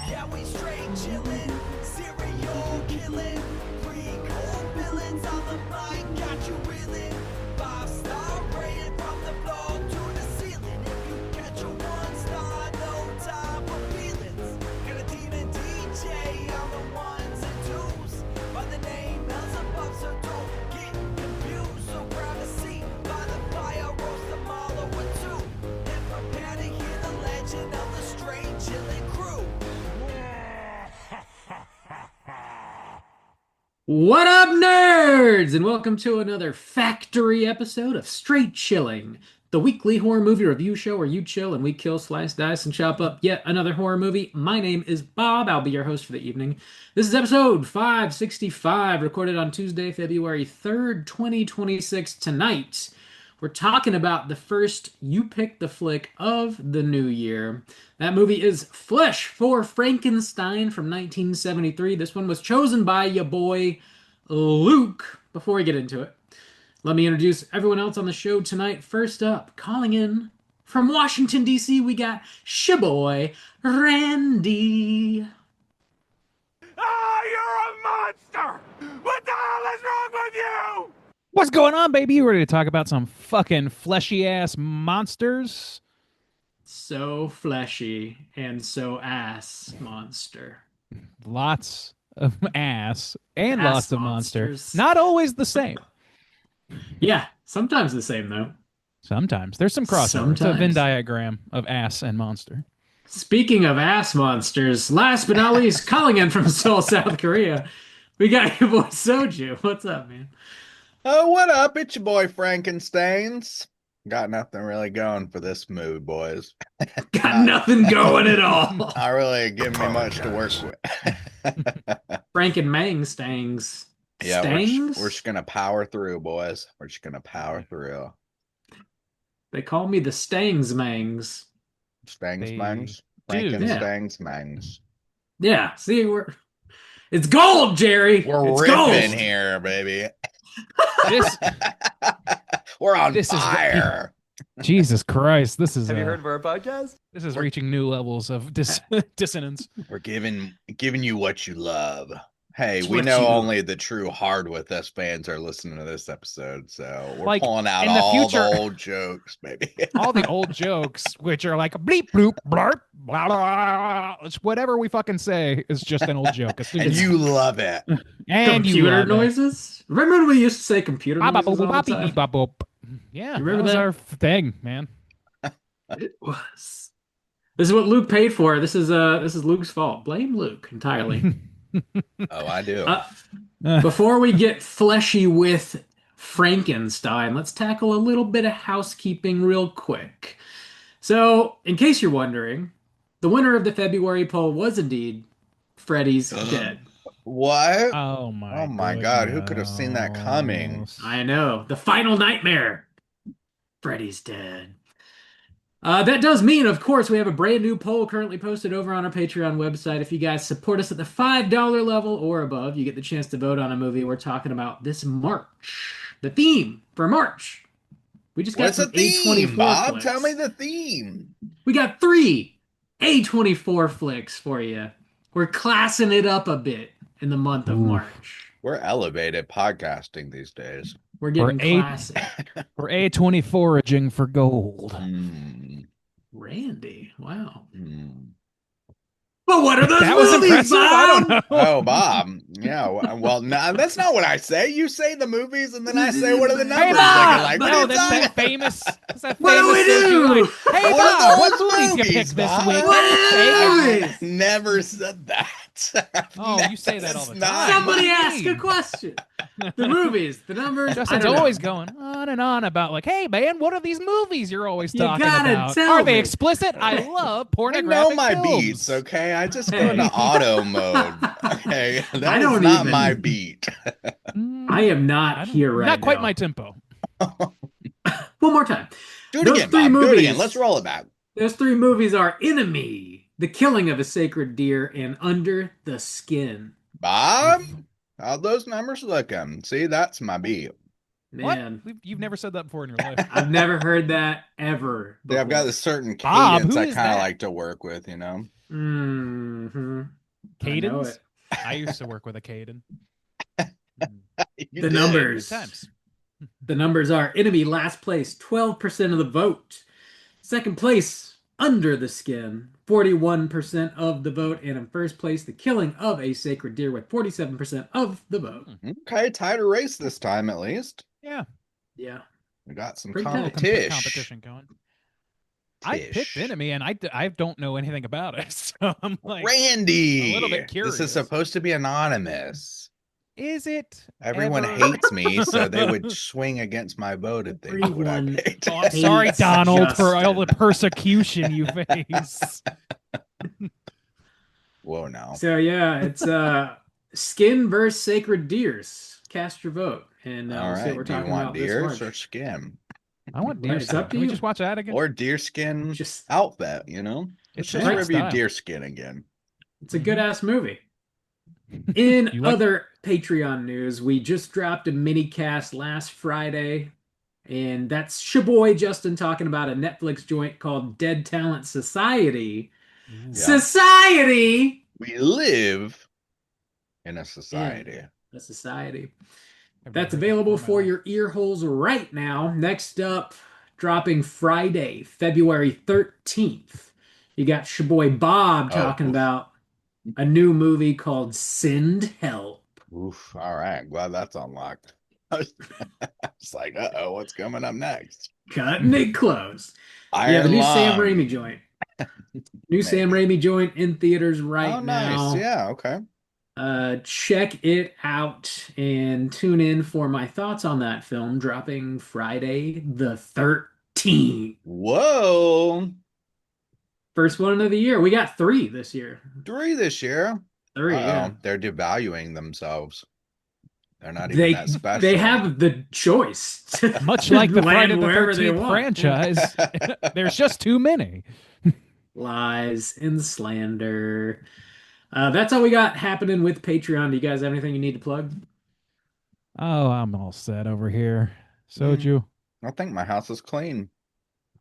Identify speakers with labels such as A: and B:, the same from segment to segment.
A: Yeah, we straight chillin', serial killing, pre-cold villains on the mic, got you reeling. 5-star rated from the floor to the ceiling. If you catch a 1-star, no time for feelings. Got a demon DJ on the ones and twos, by the name Beelzebub, so don't get confused. So grab a seat by the fire, roast them all over two, and prepare to hear the legend of the straight chillin' crew.
B: What up, nerds? And welcome to another factory episode of Straight Chilling, the weekly horror movie review show where you chill and we kill, slice, dice, and chop up yet another horror movie. My name is Bob. I'll be your host for the evening. This is episode 565, recorded on Tuesday, February 3rd, 2026. Tonight, we're talking about the first You Pick the Flick of the new year. That movie is Flesh for Frankenstein from 1973. This one was chosen by ya boy Luke. Before we get into it, let me introduce everyone else on the show tonight. First up, calling in from Washington, D.C., we got Shaboy Randy.
C: Ah, you're a monster! What the hell is wrong with you?
D: What's going on, baby? You ready to talk about some fucking fleshy-ass monsters?
B: So fleshy and so ass monster.
D: Lots of ass and
B: Ass
D: lots of
B: monsters.
D: monster. Not always the same.
B: Yeah, sometimes the same, though.
D: Sometimes. There's some crossover. It's a Venn
B: Sometimes.
D: diagram of ass and monster.
B: Speaking of ass monsters, last but not least, calling in from Seoul, South Korea, we got your boy Soju. What's up, man?
E: Oh, what up? It's your boy Frankenstein's. Got nothing really going for this mood, boys.
B: Got nothing going at all.
E: Not really giving me much to work with.
B: Frank and Mang stangs.
E: Yeah,
B: Stangs?
E: we're just gonna power through, boys. We're just gonna power through.
B: They call me the Stangs Mangs.
E: Stangs,
D: They
E: mangs,
D: do.
E: Frankenstein's, mangs.
B: Yeah, see, it's gold, Jerry.
E: We're
B: It's
E: ripping
B: gold.
E: here, baby.
D: This,
E: We're on
D: This is-
E: fire.
D: Jesus Christ, this is
C: Have you heard of our podcast?
D: this is reaching new levels of dissonance.
E: We're giving you what you love. Hey,
B: It's
E: we
B: what
E: know
B: you-
E: only the true Hard With Us fans are listening to this episode, so we're
D: Like,
E: pulling out
D: in the
E: all
D: future-
E: the old jokes, baby.
D: All the old jokes, which are like bleep bloop blarp blah blah. It's whatever we fucking say is just an old joke. As soon
E: And
D: as-
E: you love it.
D: and you
B: Computer
D: love it.
B: noises? Remember when we used to say computer
D: Bop, bop,
B: noises
D: bop,
B: all
D: bop,
B: the
D: beep,
B: time?
D: beep, bop, bop. Yeah,
B: You remember
D: that was
B: that?
D: our thing, man.
B: It was. This is what Luke paid for. This is Luke's fault. Blame Luke entirely.
E: Oh, I do.
B: Before we get fleshy with Frankenstein, let's tackle a little bit of housekeeping real quick. So, in case you're wondering, the winner of the February poll was indeed Freddy's Dead.
E: What?
D: Oh my!
E: Oh my God, who could have seen that coming?
D: goodness.
B: I know. The final nightmare. Freddy's Dead. That does mean, of course, we have a brand new poll currently posted over on our Patreon website. If you guys support us at the $5 level or above, you get the chance to vote on a movie we're talking about this March. The theme for March. We just got
E: What's the
B: some
E: theme,
B: A24
E: Bob?
B: flicks.
E: Tell me the theme.
B: We got 3 A24 flicks for you. We're classing it up a bit in the month of
D: Ooh.
B: March.
E: We're elevated podcasting these days.
B: We're getting
D: We're
B: classy.
D: We're A24aging for gold.
E: Mm,
B: Randy, wow.
E: mm.
B: But what are those
D: That was
B: movies,
D: impressive. I don't
B: Bob?
D: know.
E: Oh, Bob. Yeah, well, no, that's not what I say. You say the movies, and then I say, what are the numbers?
D: Hey,
E: looking
D: Bob!
E: like? What
D: No,
E: are you
D: that's
E: talking-
D: that famous. That's that
B: What do we
D: famous
B: do?
D: line. Hey,
E: What
D: Bob,
E: are
D: what
E: those
D: movies you
E: movies,
D: picked this
E: Bob?
D: week?
B: What are
D: Hey,
B: those
E: I've never said that.
D: Oh, you say that all the
E: That's
D: time.
E: not
B: Somebody
D: What do you
B: ask a
D: mean?
B: question. The movies, the numbers. I
D: Justin's
B: don't know.
D: always going on and on about like, hey man, what are these movies you're always
B: You
D: talking
B: gotta
D: about?
B: tell
D: Are they
B: me.
D: explicit? I love
E: I
D: pornographic
E: know my
D: films.
E: beats, okay? I just go
B: Hey.
E: into auto mode. Okay,
B: I
E: that is
B: don't
E: not
B: even-
E: my beat.
B: I am
D: I
B: not
D: don't-
B: here right
D: Not quite
B: now.
D: my tempo.
B: One more time.
E: Do it
B: Those
E: again,
B: 3
E: Bob. Do it
B: movies.
E: again. Let's roll it back.
B: Those 3 movies are Enemy, The Killing of a Sacred Deer, and Under the Skin.
E: Bob, how'd those numbers looking? See, that's my beat.
B: Man,
D: What? You've never said that before in your life.
B: I've never heard that ever.
E: Yeah, I've got
B: before.
E: this certain
D: Bob,
E: cadence
D: who
E: I
D: is
E: kind of
D: that?
E: like to work with, you know?
B: Mm-hmm. I know
D: Cadence?
B: it.
D: I used to work with a Caden.
E: You
B: The
E: did.
B: numbers.
D: Good times.
B: The numbers are Enemy last place, 12% of the vote. Second place, Under the Skin, 41% of the vote. And in first place, The Killing of a Sacred Deer with 47% of the vote.
E: Okay, tighter race this time at least.
D: Yeah.
B: Yeah.
E: We got some
B: Pretty tight.
D: Competition going. I picked
E: Tish.
D: Enemy, and I don't know anything about it, so I'm like
E: Randy.
D: a little bit
E: This is
D: curious.
E: supposed to be anonymous.
D: Is it?
E: Everyone
D: ever?
E: hates me, so they would swing against my vote if they knew what I
B: Everyone
E: picked.
D: Oh, I'm sorry,
B: hates
D: Donald, for all the
B: Justin.
D: persecution you face.
E: Whoa, now.
B: So yeah, it's Skin versus Sacred Deers. Cast your vote, and
E: All
B: we'll see what
E: right.
B: we're
E: Do you
B: talking
E: want
B: about this
E: deers
B: March.
E: or skin?
D: I want
B: Well,
D: deer
B: it's
D: skin.
B: up to
D: Can we
B: you.
D: just watch that again?
E: Or deerskin
B: Just
E: outfit, you know? Let's
D: It's
E: just
B: right
E: review
D: style.
E: deerskin again.
B: it's a good ass movie. In
D: You like-
B: other Patreon news, we just dropped a mini cast last Friday, and that's Shaboy Justin talking about a Netflix joint called Dead Talent Society.
D: Ooh.
E: Yeah.
B: Society!
E: We live in a society.
B: A society.
D: I've
B: That's
D: never heard that
B: available
D: before
B: for
D: in my
B: your ear holes right now. Next up, dropping Friday, February 13th. You got Shaboy Bob talking
E: oof.
B: about a new movie called Send Help.
E: Oof. All right. Glad that's unlocked. It's like, uh-oh, what's coming up next?
B: Cutting it close.
E: Iron
B: Yeah, the new Sam
E: Lung.
B: Raimi joint. New Sam Raimi joint in theaters right
E: Oh, nice.
B: now.
E: Yeah, okay.
B: Check it out and tune in for my thoughts on that film dropping Friday the 13th.
E: Whoa.
B: First one of the year. We got 3 this year.
E: 3 this year.
B: 3, yeah.
E: They're devaluing themselves. They're not even that special.
B: They have the choice. to
D: Much like the
B: land
D: Friday the
B: wherever they
D: 13th
B: want.
D: franchise, there's just too many.
B: Lies and slander. That's all we got happening with Patreon. Do you guys have anything you need to plug?
D: Oh, I'm all set over here. Soju.
E: I think my house is clean.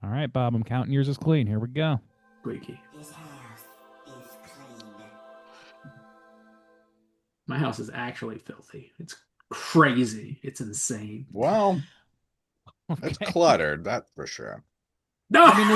D: All right, Bob, I'm counting yours as clean. Here we go.
B: Squeaky.
F: This house is clean.
B: My house is actually filthy. It's crazy. It's insane.
E: Well, it's
D: Okay.
E: cluttered, that's for sure.
B: No,
D: I mean,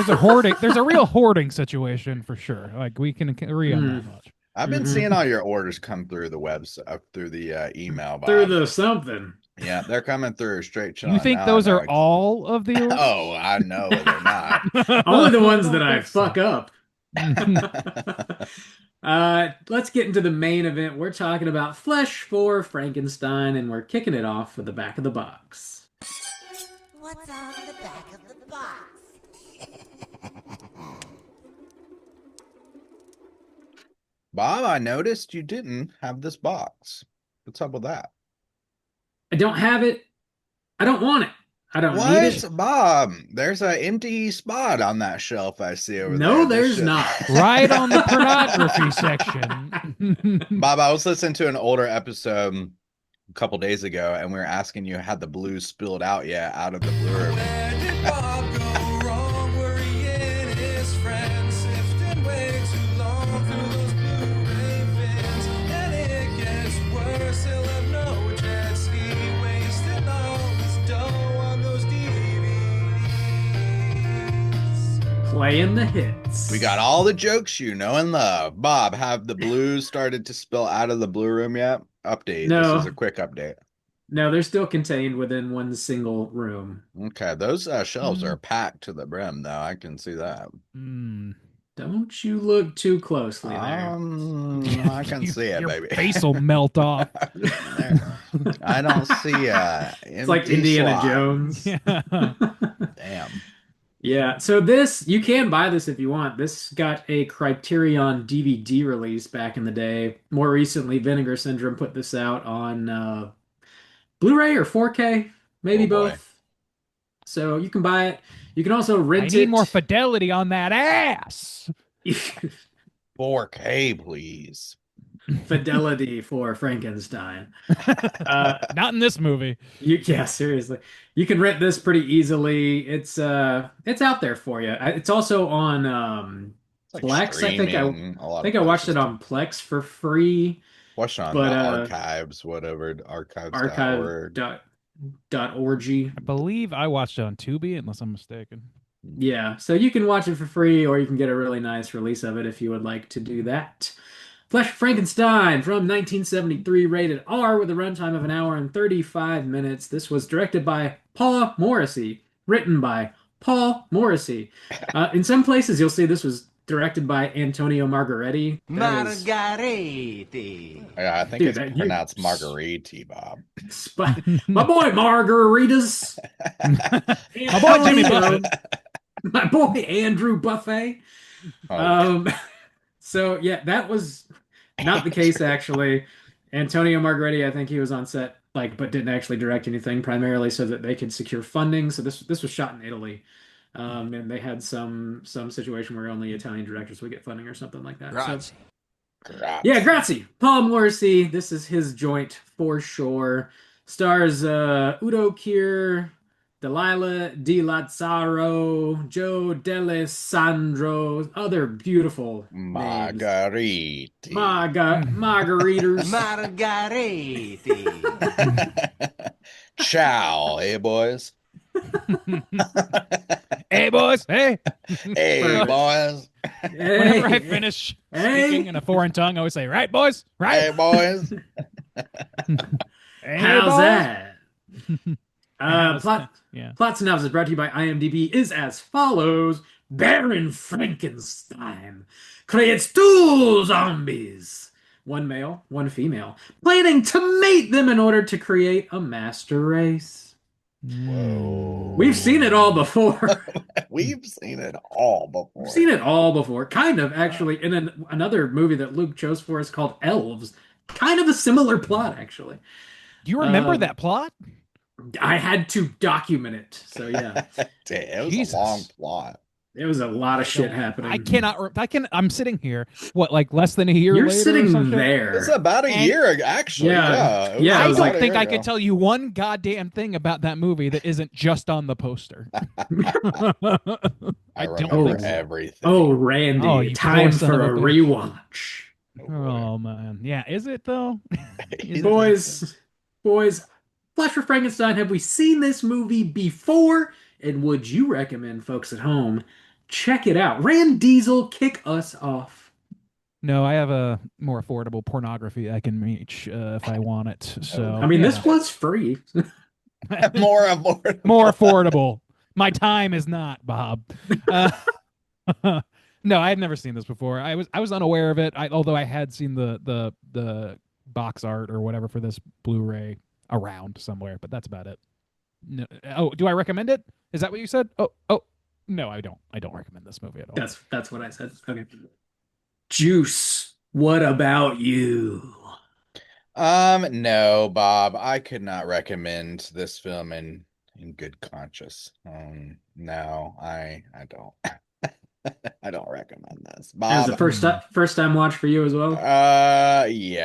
D: there's a real hoarding situation for sure. Like we can agree on that much.
E: I've been
B: Mhm.
E: seeing all your orders come through the website, through the email. Bob.
B: through the something.
E: Yeah, they're coming through straight.
D: You
E: Chilling.
D: think
E: Now
D: those
E: I know
D: are all of the orders?
E: Oh, I know they're not.
B: Only the ones that I
D: think so.
B: fuck up. Let's get into the main event. We're talking about Flesh for Frankenstein, and we're kicking it off with the back of the box.
F: What's on the back of the box?
E: Bob, I noticed you didn't have this box. What's up with that?
B: I don't have it. I don't want it. I don't need it.
E: What, Bob? There's an empty spot on that shelf I see over there.
B: No,
E: They
B: there's
E: should-
B: not.
D: Right on the pornography section.
E: Bob, I was listening to an older episode a couple days ago, and we were asking you, had the blues spilled out yet out of the blue room?
A: Where did Bob go wrong? Were he and his friends sifting way too long through those Blu-ray bins? And it gets worse, he'll have no jet ski, wasting all his dough on those DVDs.
B: Playing the hits.
E: We got all the jokes you know and love. Bob, have the blues started to spill out of the blue room yet? Update.
B: No.
E: This is a quick update.
B: No, they're still contained within one single room.
E: Okay, those shelves are packed to the brim, though. I can see that.
D: Mm.
B: Don't you look too closely there.
E: I can see it,
D: Your
E: baby.
D: face will melt off.
E: I don't see
B: It's like Indiana Jones.
D: Yeah.
E: Damn.
B: Yeah, so this, you can buy this if you want. This got a Criterion DVD release back in the day. More recently, Vinegar Syndrome put this out on Blu-ray or 4K, maybe
E: Oh, boy.
B: both. So you can buy it. You can also
D: I
B: rent
D: need
B: it.
D: more fidelity on that ass.
E: 4K, please.
B: Fidelity for Frankenstein.
D: Not in this movie.
B: Yeah, seriously. You can rent this pretty easily. It's out there for you. It's also on
E: It's like
B: Plex.
E: streaming a lot
B: I think
E: of
B: I watched it
E: places.
B: on Plex for free,
E: Watch it on the
B: but
E: archives, whatever, archives.org.
B: archive dot org.
D: I believe I watched it on Tubi, unless I'm mistaken.
B: Yeah, so you can watch it for free, or you can get a really nice release of it if you would like to do that. Flesh Frankenstein from 1973, rated R with a runtime of an hour and 35 minutes. This was directed by Paul Morrissey, written by Paul Morrissey. In some places, you'll see this was directed by Antonio Margheriti. That is-
A: Margariti.
E: Yeah, I think
B: Dude,
E: it's
B: that-
E: pronounced Marguerite, Bob.
B: my boy Margaritas.
D: My boy Jimmy
B: Antonio-
D: Buffett.
B: My boy Andrew Buffet.
E: Oh,
B: So yeah, that was not the case actually. Antonio Margheriti, I think he was on set but didn't actually direct anything, primarily so that they could secure funding. So this was shot in Italy. And they had some situation where only Italian directors would get funding or something like that.
A: Grazie.
B: Yeah, grazie. Paul Morrissey, this is his joint for sure. Stars Udo Kier, Delilah Di Lazzaro, Joe D'Alessandro, other beautiful names.
E: Marguerite.
B: Margariters.
A: Margariti.
E: Ciao, hey boys.
D: Hey, boys. Hey.
E: Hey
B: Perfect.
E: boys.
D: Whenever I
B: Hey,
D: finish
B: Hey.
D: speaking in a foreign tongue, I always say, right, boys?
E: Hey
D: Right?
E: boys.
D: Hey,
B: how's
D: boys?
B: that?
D: How's
B: Plot
D: that? Yeah.
B: Plot synopsis brought to you by IMDb is as follows. Baron Frankenstein creates two zombies, one male, one female, planning to mate them in order to create a master race.
E: Whoa.
B: We've seen it all before.
E: We've seen it all before.
B: We've seen it all before. Kind of, actually, in another movie that Luke chose for us called Elves. Kind of a similar plot, actually.
D: Do you remember
B: Um,
D: that plot?
B: I had to document it. So, yeah,
E: Damn, it was
D: Jesus.
E: a long plot.
B: it was a lot of shit happening.
D: I cannot. I'm sitting here. What, like less than a year
B: You're
D: later? or
B: sitting
D: some shit?
B: there.
E: It's about a
D: And-
E: year ago, actually.
B: Yeah.
E: It was
B: Yeah,
D: I
B: it was
E: about
D: don't
E: a
D: think
E: year
D: I could
E: ago.
D: tell you one goddamn thing about that movie that isn't just on the poster.
E: I
D: I don't
E: remember
D: think so.
E: everything.
B: Oh, Randy,
D: Oh, you
B: time
D: poor son
B: for
D: of
B: a
D: a bitch.
B: rewatch.
D: Oh man, yeah. Is it though? Is it?
B: Boys, Flash for Frankenstein, have we seen this movie before? And would you recommend folks at home check it out? Rand Diesel, kick us off.
D: No, I have a more affordable pornography I can reach if I want it. So
B: I mean,
D: yeah.
B: this was free.
E: More and more.
D: more affordable. My time is not, Bob. No, I had never seen this before. I was unaware of it. Although I had seen the box art or whatever for this Blu-ray around somewhere, but that's about it. No, oh, do I recommend it? Is that what you said? Oh, no, I don't. I don't recommend this movie at all.
B: That's what I said. Okay. Juice, what about you?
E: No, Bob, I could not recommend this film in good conscience. No, I don't. I don't recommend this.
B: It was
E: Bob,
B: a first time watch for you as well.
E: yeah,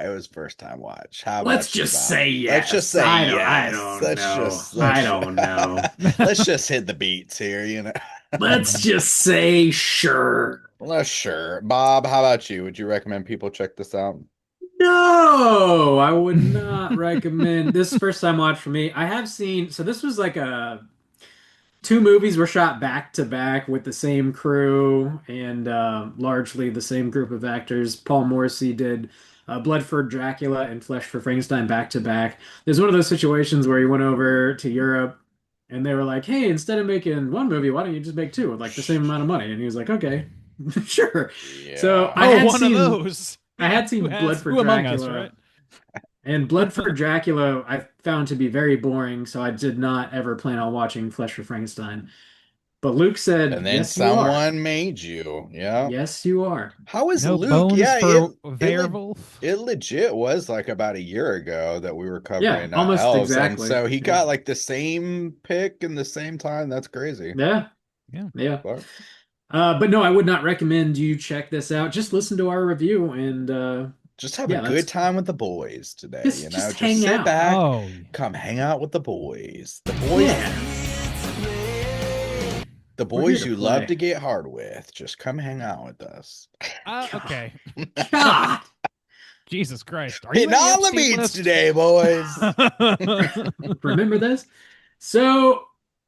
E: it was first time watch. How
B: Let's
E: about you,
B: just
E: Bob?
B: say yes.
E: Let's just say
B: I
E: yes.
B: don't
E: Let's
B: know.
E: just-
B: I don't know.
E: Let's just hit the beats here, you know.
B: Let's just say sure.
E: Well, sure. Bob, how about you? Would you recommend people check this out?
B: No, I would not recommend this first time watch for me. I have seen, so this was like two movies were shot back to back with the same crew and largely the same group of actors. Paul Morrissey did Blood for Dracula and Flesh for Frankenstein back to back. There's one of those situations where he went over to Europe and they were like, hey, instead of making one movie, why don't you just make two with like the same amount of money? And he was like, okay, sure.
E: Yeah.
B: So I had
D: one
B: seen,
D: of those.
B: I had seen
D: Who has-
B: Blood for
D: who among
B: Dracula.
D: us, right?
B: And Blood for Dracula I found to be very boring, so I did not ever plan on watching Flesh for Frankenstein. But Luke said,
E: And then
B: yes, you are.
E: someone made you. Yeah.
B: Yes, you are.
E: How is
D: No
E: Luke?
D: bones
E: Yeah,
D: for
E: it
D: Werewolf.
E: legit was like about a year ago that we were covering
B: almost
E: elves,
B: exactly.
E: and so he
B: Yeah.
E: got like the same pick in the same time. That's crazy.
B: Yeah.
D: Yeah.
B: But no, I would not recommend you check this out. Just listen to our review and
E: Just have
B: Yeah,
E: a
B: that's-
E: good time with the boys today.
B: Just-
E: You know,
B: just
E: just
B: hang
E: sit
B: out.
E: back,
D: Oh,
E: come hang out with the boys. The boys.
B: yeah.
E: The
B: We're here
E: boys
B: to
E: you love
B: play.
E: to get hard with, just come hang out with us.
D: Okay.
B: God.
D: Jesus Christ. Are you
E: Hitting
D: in the
E: all the
D: Epstein
E: beats
D: list?
E: today, boys.
B: Remember this? So,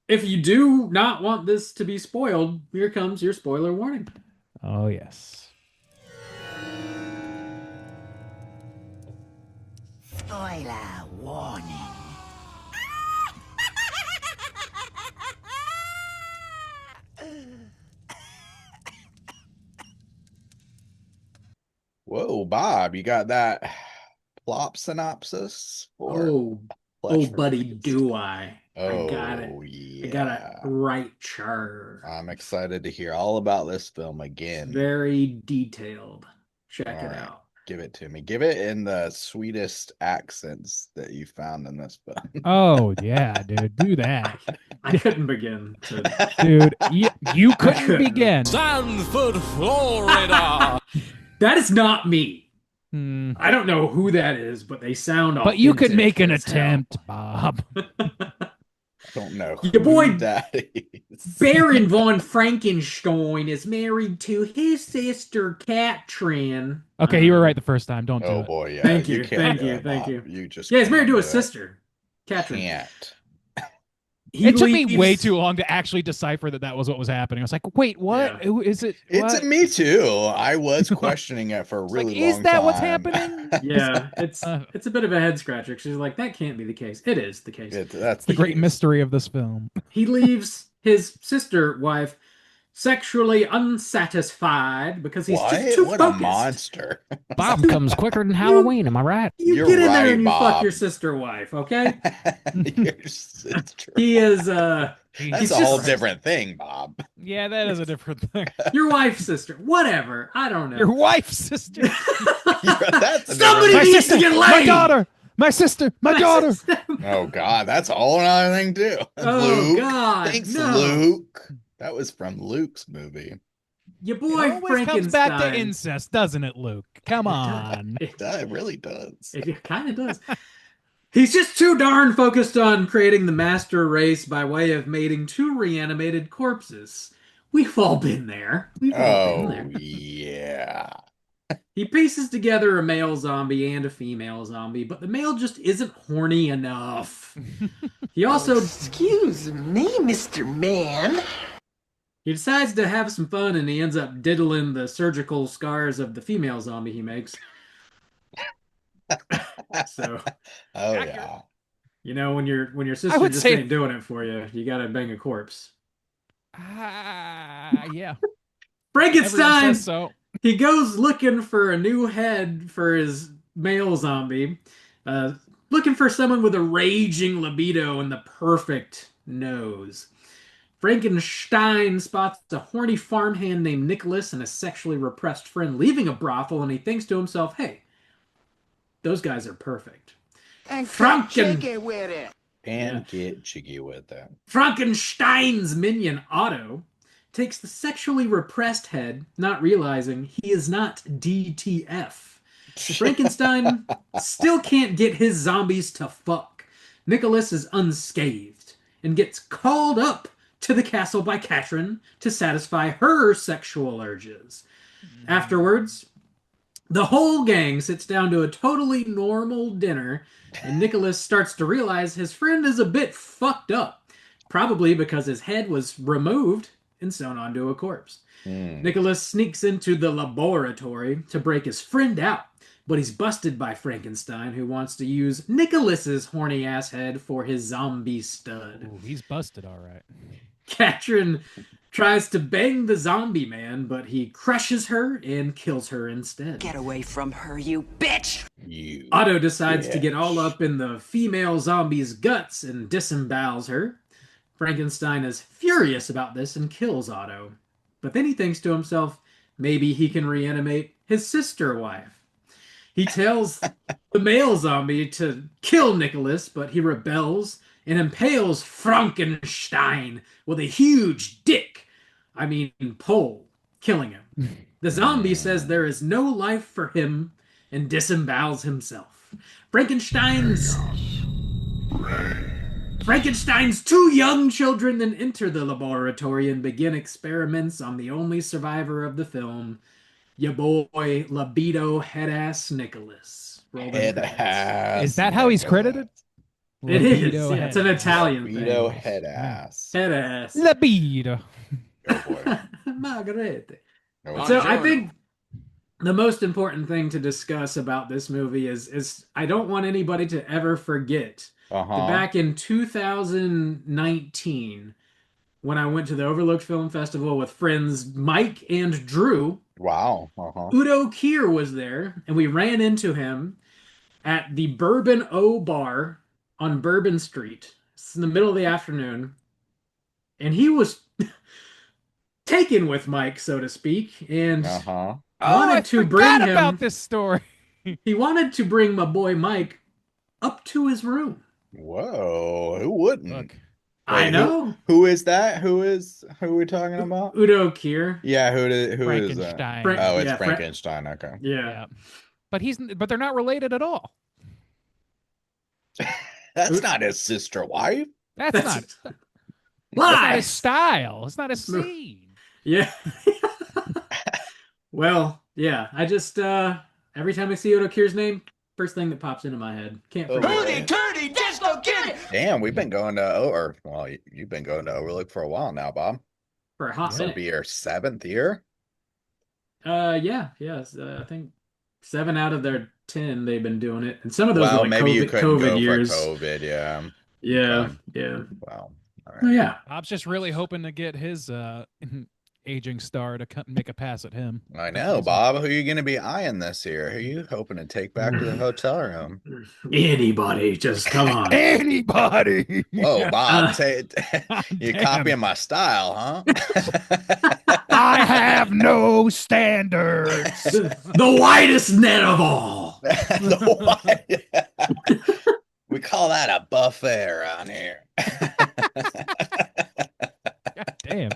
B: if you do not want this to be spoiled, here comes your spoiler warning.
D: Oh, yes.
F: Spoiler warning.
E: Whoa, Bob, you got that plot synopsis for
B: Oh,
E: Flesh for
B: buddy,
E: Frankenstein?
B: do I? I got it.
E: Oh,
B: I got it
E: yeah.
B: right, char.
E: I'm excited to hear all about this film again.
B: Very detailed. Check
E: All
B: it
E: right.
B: out.
E: Give it to me. Give it in the sweetest accents that you found in this film.
D: Oh, yeah, dude. Do that.
B: I couldn't begin to.
D: Dude, you couldn't
B: couldn't.
D: begin.
C: Stanford, Florida.
B: That is not me.
D: Hmm.
B: I don't know who that is, but they sound
D: But you could
B: authentic
D: make an
B: as hell.
D: attempt, Bob.
E: I don't know
B: Your boy
E: who that is.
B: Baron von Frankenstein is married to his sister Katrin.
D: Okay, you were right the first time. Don't do
E: Oh
D: it.
E: boy, yeah.
B: Thank you,
E: can't
B: thank
E: do
B: you,
E: it,
B: thank
E: Bob.
B: you.
E: You just
B: Yeah, he's married to
E: can't
B: his
E: do it.
B: sister, Katrin.
E: Can't.
D: It took me
B: leaves-
D: way too long to actually decipher that was what was happening. I was like, wait, what?
B: Yeah.
D: Who is it?
E: It's
D: What?
E: me too. I was questioning it for a
D: It's
E: really
D: like,
E: long
D: is that
E: time.
D: what's happening?
B: Yeah, it's
D: Uh,
B: a bit of a head scratcher. She's like, that can't be the case. It is the case.
E: That's
D: the great
E: case.
D: mystery of this film.
B: He leaves his sister wife sexually unsatisfied because he's just
E: What?
B: too
E: What
B: focused.
E: a monster.
G: Bob comes quicker than Halloween, am I right?
B: You
E: You're
B: get in there
E: right,
B: and you fuck
E: Bob.
B: your sister wife, okay?
E: Your sister.
B: He is
E: That's
B: he's
E: a whole
B: just-
E: different thing, Bob.
D: Yeah, that is a different thing.
B: your wife's sister. Whatever. I don't know.
D: Your wife's sister.
E: That's a
B: Somebody
E: different-
B: needs to get laid.
D: My daughter. My sister. My daughter.
E: Oh God, that's a whole other thing too.
B: Oh,
E: Luke.
B: God,
E: Thanks,
B: no.
E: Luke. That was from Luke's movie.
B: Your
D: It
B: boy
D: always comes back to
B: Frankenstein.
D: incest, doesn't it, Luke? Come on.
E: It really does.
B: It kind of does. He's just too darn focused on creating the master race by way of mating two reanimated corpses. We've all been there. We've all been
E: Oh
B: there.
E: yeah.
B: He pieces together a male zombie and a female zombie, but the male just isn't horny enough. He also
F: Excuse me, Mr. Man.
B: he decides to have some fun and he ends up diddling the surgical scars of the female zombie he makes. So,
E: Oh yeah.
B: you know, when your sister
D: would
B: just
D: say-
B: ain't doing it for you, you gotta bang a corpse.
D: Yeah. Everyone
B: Frankenstein!
D: says so.
B: He goes looking for a new head for his male zombie, looking for someone with a raging libido and the perfect nose. Frankenstein spots a horny farmhand named Nicholas and a sexually repressed friend leaving a brothel, and he thinks to himself, hey, those guys are perfect.
F: And
B: Franken-
F: jiggy with it.
E: And get jiggy with it.
B: Frankenstein's minion, Otto, takes the sexually repressed head, not realizing he is not DTF. Frankenstein still can't get his zombies to fuck. Nicholas is unscathed and gets called up to the castle by Katrin to satisfy her sexual urges. Afterwards, the whole gang sits down to a totally normal dinner, and Nicholas starts to realize his friend is a bit fucked up, probably because his head was removed and sewn onto a corpse. Nicholas sneaks into the laboratory to break his friend out, but he's busted by Frankenstein, who wants to use Nicholas's horny ass head for his zombie stud.
D: Ooh, he's busted, all right.
B: Katrin tries to bang the zombie man, but he crushes her and kills her instead.
F: Get away from her, you bitch!
E: You.
B: Otto decides to get all
E: bitch.
B: up in the female zombie's guts and disembowels her. Frankenstein is furious about this and kills Otto. But then he thinks to himself, maybe he can reanimate his sister wife. He tells the male zombie to kill Nicholas, but he rebels and impales Frankenstein with a huge dick. I mean, pole, killing him. The zombie says there is no life for him and disembowels himself. Frankenstein's Frankenstein's two young children then enter the laboratory and begin experiments on the only survivor of the film, ya boy libido head-ass Nicholas. Rolled in
E: Head
B: credits.
E: ass.
D: Is that how he's credited?
B: It is.
D: Libido
B: Yeah, it's an
D: head-
B: Italian
E: Libido
B: thing.
E: head ass.
B: Head-ass.
D: Libido.
E: Oh boy.
B: Margarete.
E: Oh,
B: So I think the most important thing to discuss about this movie is I don't want anybody to ever forget that
E: uh-huh.
B: back in 2019, when I went to the Overlooked Film Festival with friends Mike and Drew,
E: Wow. Uh-huh.
B: Udo Kier was there, and we ran into him at the Bourbon O Bar on Bourbon Street. It's in the middle of the afternoon, and he was taken with Mike, so to speak, and
E: Uh-huh.
B: wanted to bring
D: forgot
B: him.
D: about this story.
B: He wanted to bring my boy Mike up to his room.
E: Whoa. Who wouldn't?
D: Look,
B: I
E: Wait,
B: know.
E: Who is that? Who are we talking about?
B: Udo Kier.
E: Yeah, who is that?
D: Frankenstein.
B: Frank-
E: Oh, it's
B: yeah,
E: Frankenstein. Okay.
B: Yeah.
D: Yeah. But they're not related at all.
E: That's not his sister wife.
D: That's not
B: Lies.
D: his style. It's not his scene.
B: Yeah. Well, yeah. I just every time I see Udo Kier's name, first thing that pops into my head. Can't
E: Oh,
B: forget.
E: boy.
A: Dirty, disco, get it!
E: Damn, we've been going to you've been going to Overlook for a while now, Bob.
B: For a hot
E: This will
B: minute.
E: be your 7th year.
B: Yeah. I think 7 out of their 10 they've been doing it, and some of those
E: Well,
B: were like
E: maybe you
B: COVID,
E: couldn't
B: COVID
E: go
B: years.
E: for COVID, yeah.
B: Yeah.
E: Okay.
B: Yeah.
E: Wow. All
B: Oh
E: right.
B: yeah.
D: Bob's just really hoping to get his aging star to make a pass at him.
E: I know, Bob. Who are you going to be eyeing this year? Who are you hoping to take back to the hotel room?
B: Anybody, just come on.
D: Anybody.
E: Whoa, Bob. You're
D: Damn.
E: copying my style, huh?
D: I have no standards.
B: The widest net of all.
E: We call that a buffet around here.
D: God damn.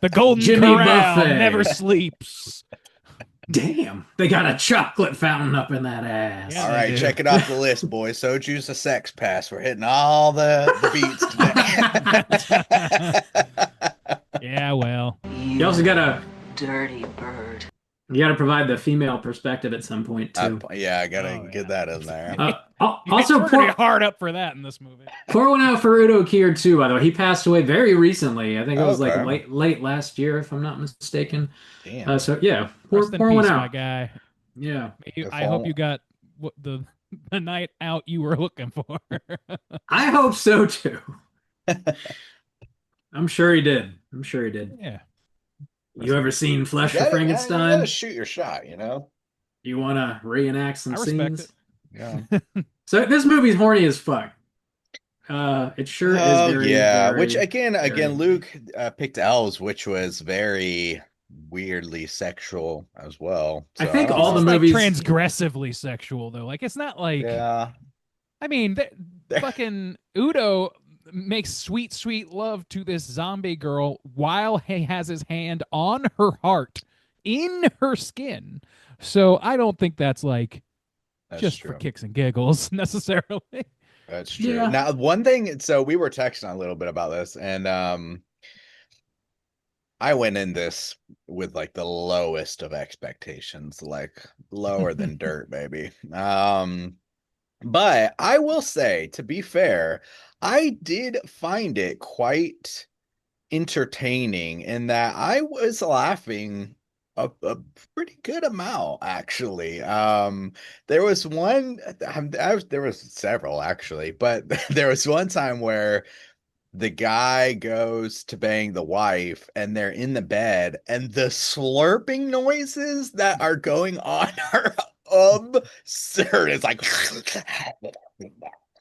D: The Golden
B: Jimmy
D: Corral
B: Buffet.
D: never sleeps.
B: Damn, they got a chocolate fountain up in that ass.
D: Yeah.
E: All
D: they
E: right,
D: do.
E: check it off the list, boys. Soju's a sex pass. We're hitting all the beats today.
D: Yeah, well.
B: You also gotta
F: Dirty bird.
B: provide the female perspective at some point too.
E: Yeah, I gotta
D: Oh,
E: get
D: yeah.
E: that in there.
B: Also,
D: We're gonna
B: pour,
D: be hard up for that in this movie.
B: pour one out for Udo Kier too. By the way, he passed away very recently. I think it was like
E: Okay.
B: late last year, if I'm not mistaken.
E: Damn.
B: So yeah, pour
D: Rest in
B: one
D: peace, my
B: out.
D: guy.
B: Yeah,
D: I hope you got the night out you were looking for.
B: I hope so too. I'm sure he did.
D: Yeah.
B: You ever seen Flesh
E: You
B: for
E: gotta-
B: Frankenstein?
E: You gotta shoot your shot, you know?
B: You want to reenact some
D: I respect
B: scenes?
D: it.
E: Yeah.
B: So this movie's horny as fuck. It sure is
E: Oh,
B: very,
E: yeah.
B: very,
E: Which again,
B: very-
E: Luke picked Elves, which was very weirdly sexual as well.
B: I
E: So
B: think
E: don't
B: all
E: know.
B: the
D: It's like
B: movies-
D: transgressively sexual though. Like it's not like
E: Yeah.
D: I mean, fucking Udo makes sweet love to this zombie girl while he has his hand on her heart, in her skin. So I don't think that's like
E: That's
D: just
E: true.
D: for kicks and giggles necessarily.
E: That's true.
B: Yeah.
E: Now, one thing, so we were texting a little bit about this, and I went in this with like the lowest of expectations, like lower than dirt, baby. But I will say, to be fair, I did find it quite entertaining in that I was laughing a pretty good amount, actually. There was one, there was several actually, but there was one time where the guy goes to bang the wife and they're in the bed and the slurping noises that are going on are absurd. It's like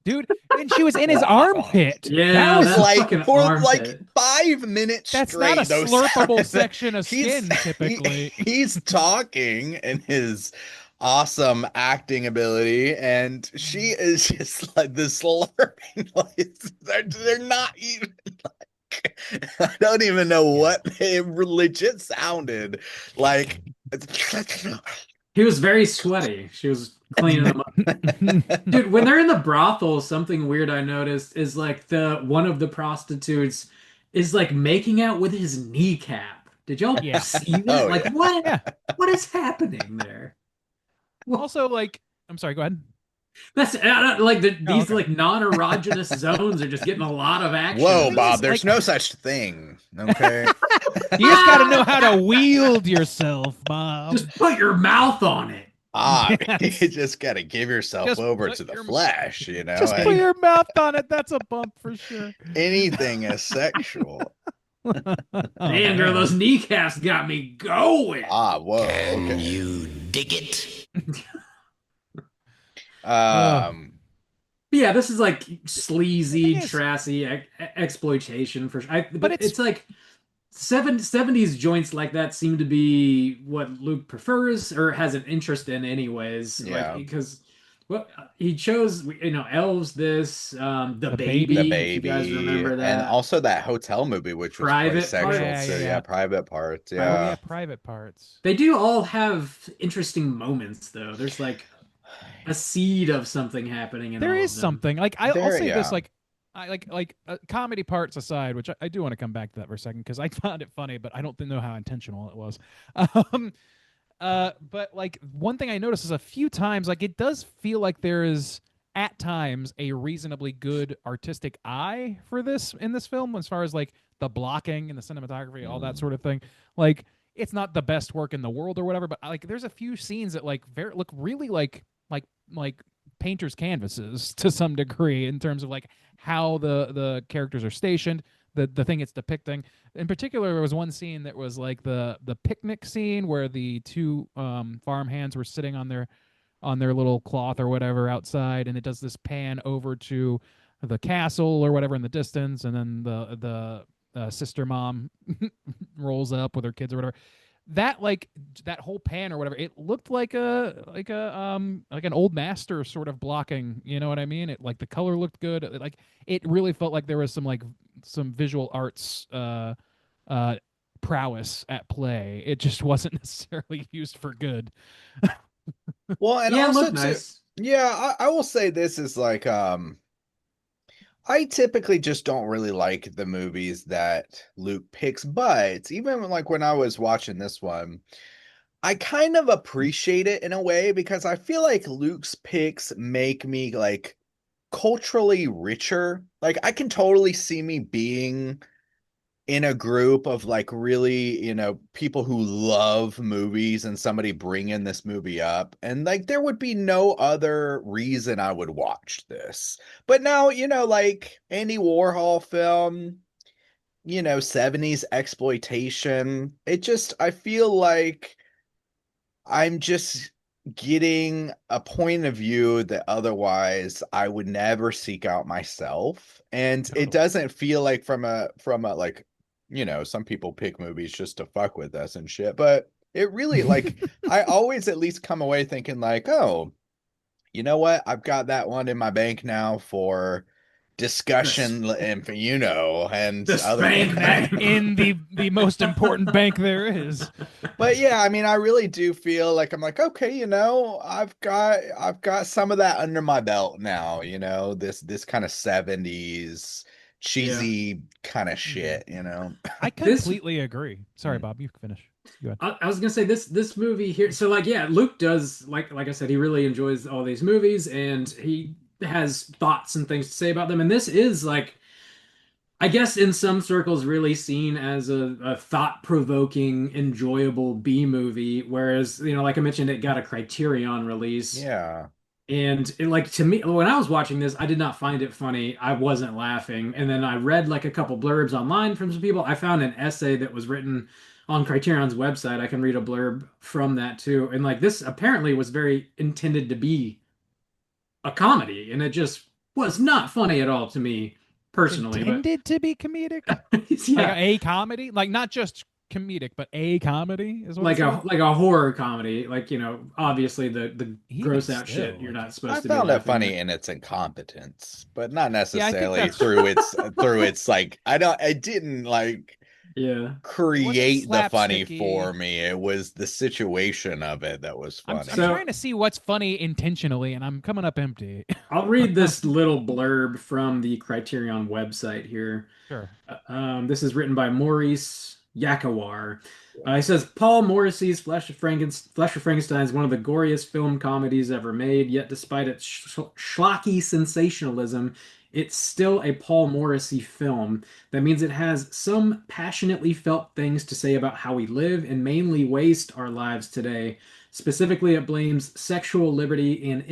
D: Dude, and she was in his armpit.
B: Yeah,
D: That was
B: that's
E: like
B: fucking
E: for
B: armpit.
E: like 5 minutes
D: That's
E: straight.
D: not a
E: those
D: slurpable
E: sounds-
D: section of
E: He's-
D: skin, typically.
E: he's talking in his awesome acting ability, and she is just like the slurping noises. They're not even like, I don't even know what they legit sounded like.
B: He was very sweaty. She was cleaning him up. Dude, when they're in the brothel, something weird I noticed is like the one of the prostitutes is like making out with his kneecap. Did y'all
D: Yeah.
B: see that?
E: Oh
B: Like
E: yeah.
B: what?
D: Yeah.
B: What is happening there? Well,
D: Also, like, I'm sorry, go ahead.
B: that's like
D: Oh,
B: these
D: okay.
B: like non-erogenous zones are just getting a lot of action.
E: Whoa,
D: Thing
E: Bob,
D: is,
E: there's
D: like,
E: no such thing. Okay.
D: you just got to know how to wield yourself, Bob.
B: Just put your mouth on it.
E: You
D: Yes.
E: just got to give yourself
D: Just
E: over
D: put
E: to the
D: your
E: flesh, you know?
D: just put your mouth on it. That's a bump for sure.
E: Anything is sexual.
D: Oh
B: Man, girl,
D: man.
B: those kneecaps got me going.
E: Whoa, okay.
F: You dig it?
D: Ugh.
B: But yeah, this is like
D: The thing
B: sleazy,
D: is,
B: trashy exploitation for sure.
D: but
B: But
D: it's
B: it's like 70s joints like that seem to be what Luke prefers or has an interest in anyways. Like
E: Yeah.
B: because well he chose elves this the
D: The
E: The
B: baby,
D: baby.
B: if you guys
E: baby,
B: remember
E: and
B: that.
E: also that hotel movie, which was quite
B: Private
E: sexual
D: Yeah,
B: parts.
D: yeah,
E: too. Yeah,
D: yeah.
E: private parts.
D: Oh
B: Private
D: yeah,
E: Yeah.
D: private parts.
B: They do all have interesting moments though. There's like a seed of something happening in
D: There
B: all
D: is
B: of them.
D: something like I'll
E: There,
D: say this
E: yeah.
D: like I like comedy parts aside, which I do want to come back to that for a second because I found it funny, but I don't know how intentional it was. Um, but like one thing I noticed is a few times, like it does feel like there is at times a reasonably good artistic eye for this in this film as far as like the blocking and the cinematography, all that sort of thing. Like it's not the best work in the world or whatever, but like there's a few scenes that like very look really like painters canvases to some degree in terms of like how the characters are stationed, the thing it's depicting. In particular, there was one scene that was like the picnic scene where the two farm hands were sitting on their little cloth or whatever outside, and it does this pan over to the castle or whatever in the distance, and then the sister mom rolls up with her kids or whatever. That like that whole pan or whatever, it looked like an old master sort of blocking. You know what I mean? It like the color looked good. Like it really felt like there was some visual arts uh prowess at play. It just wasn't necessarily used for good.
E: Well, and
B: Yeah, it
E: also
B: looked
E: too,
B: nice.
E: yeah, I will say this is like I typically just don't really like the movies that Luke picks, but even like when I was watching this one, I kind of appreciate it in a way because I feel like Luke's picks make me like culturally richer. Like I can totally see me being in a group of like really, people who love movies and somebody bringing this movie up. And like there would be no other reason I would watch this. But now, like Andy Warhol film, 70s exploitation. I feel like I'm just getting a point of view that otherwise I would never seek out myself. And it
D: Totally.
E: doesn't feel like from a like, some people pick movies just to fuck with us and shit, but it really like I always at least come away thinking like, oh, you know what? I've got that one in my bank now for
B: This
E: discussion and
B: the
E: other
B: spank bank.
D: In the most important bank there is.
E: But yeah, I mean, I really do feel like I'm like, okay, I've got some of that under my belt now, this kind of 70s
B: Yeah.
E: cheesy kind of shit.
D: I
B: This
D: completely agree. Sorry, Bob, you can finish. Go ahead.
B: I was gonna say this movie here. So like yeah, Luke does like I said, he really enjoys all these movies and he has thoughts and things to say about them. And this is like I guess in some circles really seen as a thought-provoking, enjoyable B movie, whereas like I mentioned, it got a Criterion release.
E: Yeah.
B: And like to me, when I was watching this, I did not find it funny. I wasn't laughing. And then I read like a couple blurbs online from some people. I found an essay that was written on Criterion's website. I can read a blurb from that too. And like this apparently was very intended to be a comedy, and it just was not funny at all to me personally. But
D: Intended to be comedic? Like
B: yeah,
D: a comedy? Like not just comedic, but a comedy is what
B: like
D: it's
B: a
D: like?
B: like a horror comedy. Like obviously the
D: Even
B: gross out
D: still,
B: shit you're
D: like
B: not
E: I
B: supposed to be
E: found it
B: laughing
E: funny
B: at.
E: in its incompetence, but not
D: yeah, I think
E: necessarily
D: that's
E: through its like I didn't like
B: Yeah.
E: create the funny
D: slapsticky.
E: for me. It was the situation of it that was
D: I'm
E: funny.
B: So
D: trying to see what's funny intentionally, and I'm coming up empty.
B: I'll read this little blurb from the Criterion website here.
D: Sure.
B: This is written by Maurice Yakawar. He says Paul Morrissey's Flesh of Frankenstein is one of the goriest film comedies ever made. Yet, despite its schlocky sensationalism, it's still a Paul Morrissey film. That means it has some passionately felt things to say about how we live and mainly waste our lives today. Specifically, it blames sexual liberty and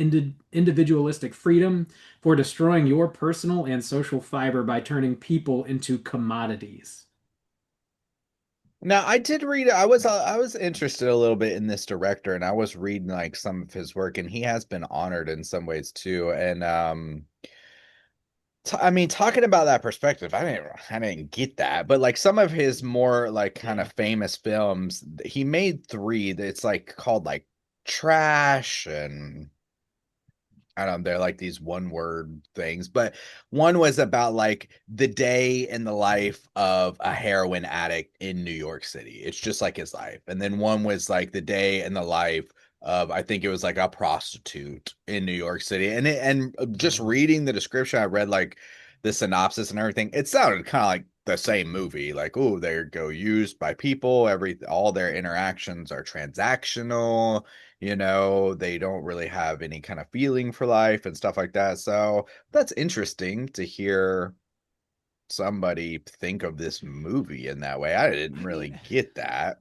B: individualistic freedom for destroying your personal and social fiber by turning people into commodities.
E: Now, I did read. I was interested a little bit in this director, and I was reading like some of his work, and he has been honored in some ways too. And I mean, talking about that perspective, I didn't get that, but like some of his more like kind of famous films, he made three that's like called like Trash and I don't know, they're like these one word things, but one was about like the day in the life of a heroin addict in New York City. It's just like his life. And then one was like the day in the life of, I think it was like a prostitute in New York City. And just reading the description, I read like the synopsis and everything. It sounded kind of like the same movie. Like, oh, they go used by people. All their interactions are transactional, they don't really have any kind of feeling for life and stuff like that. So that's interesting to hear somebody think of this movie in that way. I didn't really get that.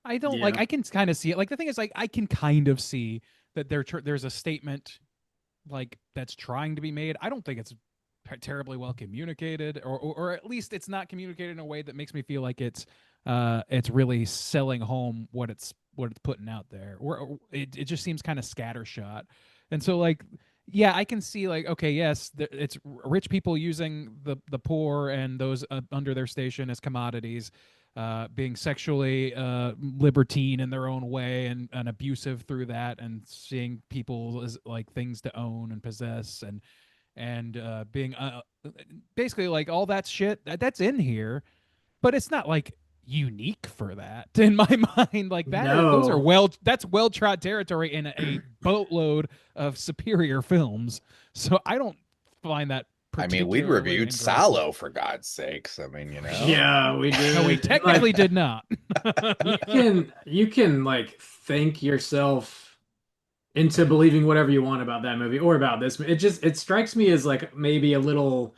D: I don't like.
B: Yeah.
D: I can kind of see it. Like the thing is, like I can kind of see that there's a statement like that's trying to be made. I don't think it's terribly well communicated, or at least it's not communicated in a way that makes me feel like it's really selling home what it's putting out there. Or it just seems kind of scattershot. And so like yeah, I can see like okay, yes, it's rich people using the poor and those under their station as commodities, being sexually libertine in their own way and abusive through that, and seeing people as like things to own and possess, and being basically like all that shit that's in here, but it's not like unique for that in my mind. Like those are
B: No.
D: that's well trod territory in a boatload of superior films. So I don't find that
E: I mean, we
D: particularly
E: reviewed
D: engrossing.
E: Sallow for God's sakes. I mean,
B: Yeah, we did.
D: No, we
B: And,
D: technically
B: like,
D: did not.
B: you can like think yourself into believing whatever you want about that movie or about this. It strikes me as like maybe a little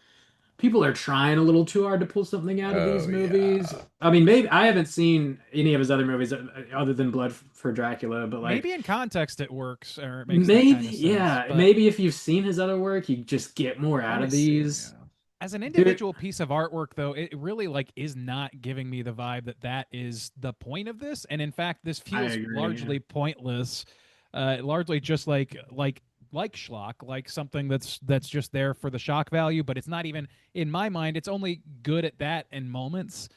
B: people are trying a little too hard to pull something out of these
E: oh
B: movies.
E: yeah.
B: I mean, maybe I haven't seen any of his other movies other than Blood for Dracula, but like
D: Maybe in context it works or it makes that
B: maybe,
D: kind of sense.
B: yeah,
D: But
B: maybe if you've seen his other work, you just get more
E: Let
B: out
E: me
B: of
E: see.
B: these.
E: Yeah.
D: as an
B: Dude,
D: individual piece of artwork though, it really like is not giving me the vibe that is the point of this. And in fact, this
B: I
D: feels
B: agree.
D: largely pointless, largely just like schlock, like something that's just there for the shock value, but it's not even in my mind. It's only good at that in moments,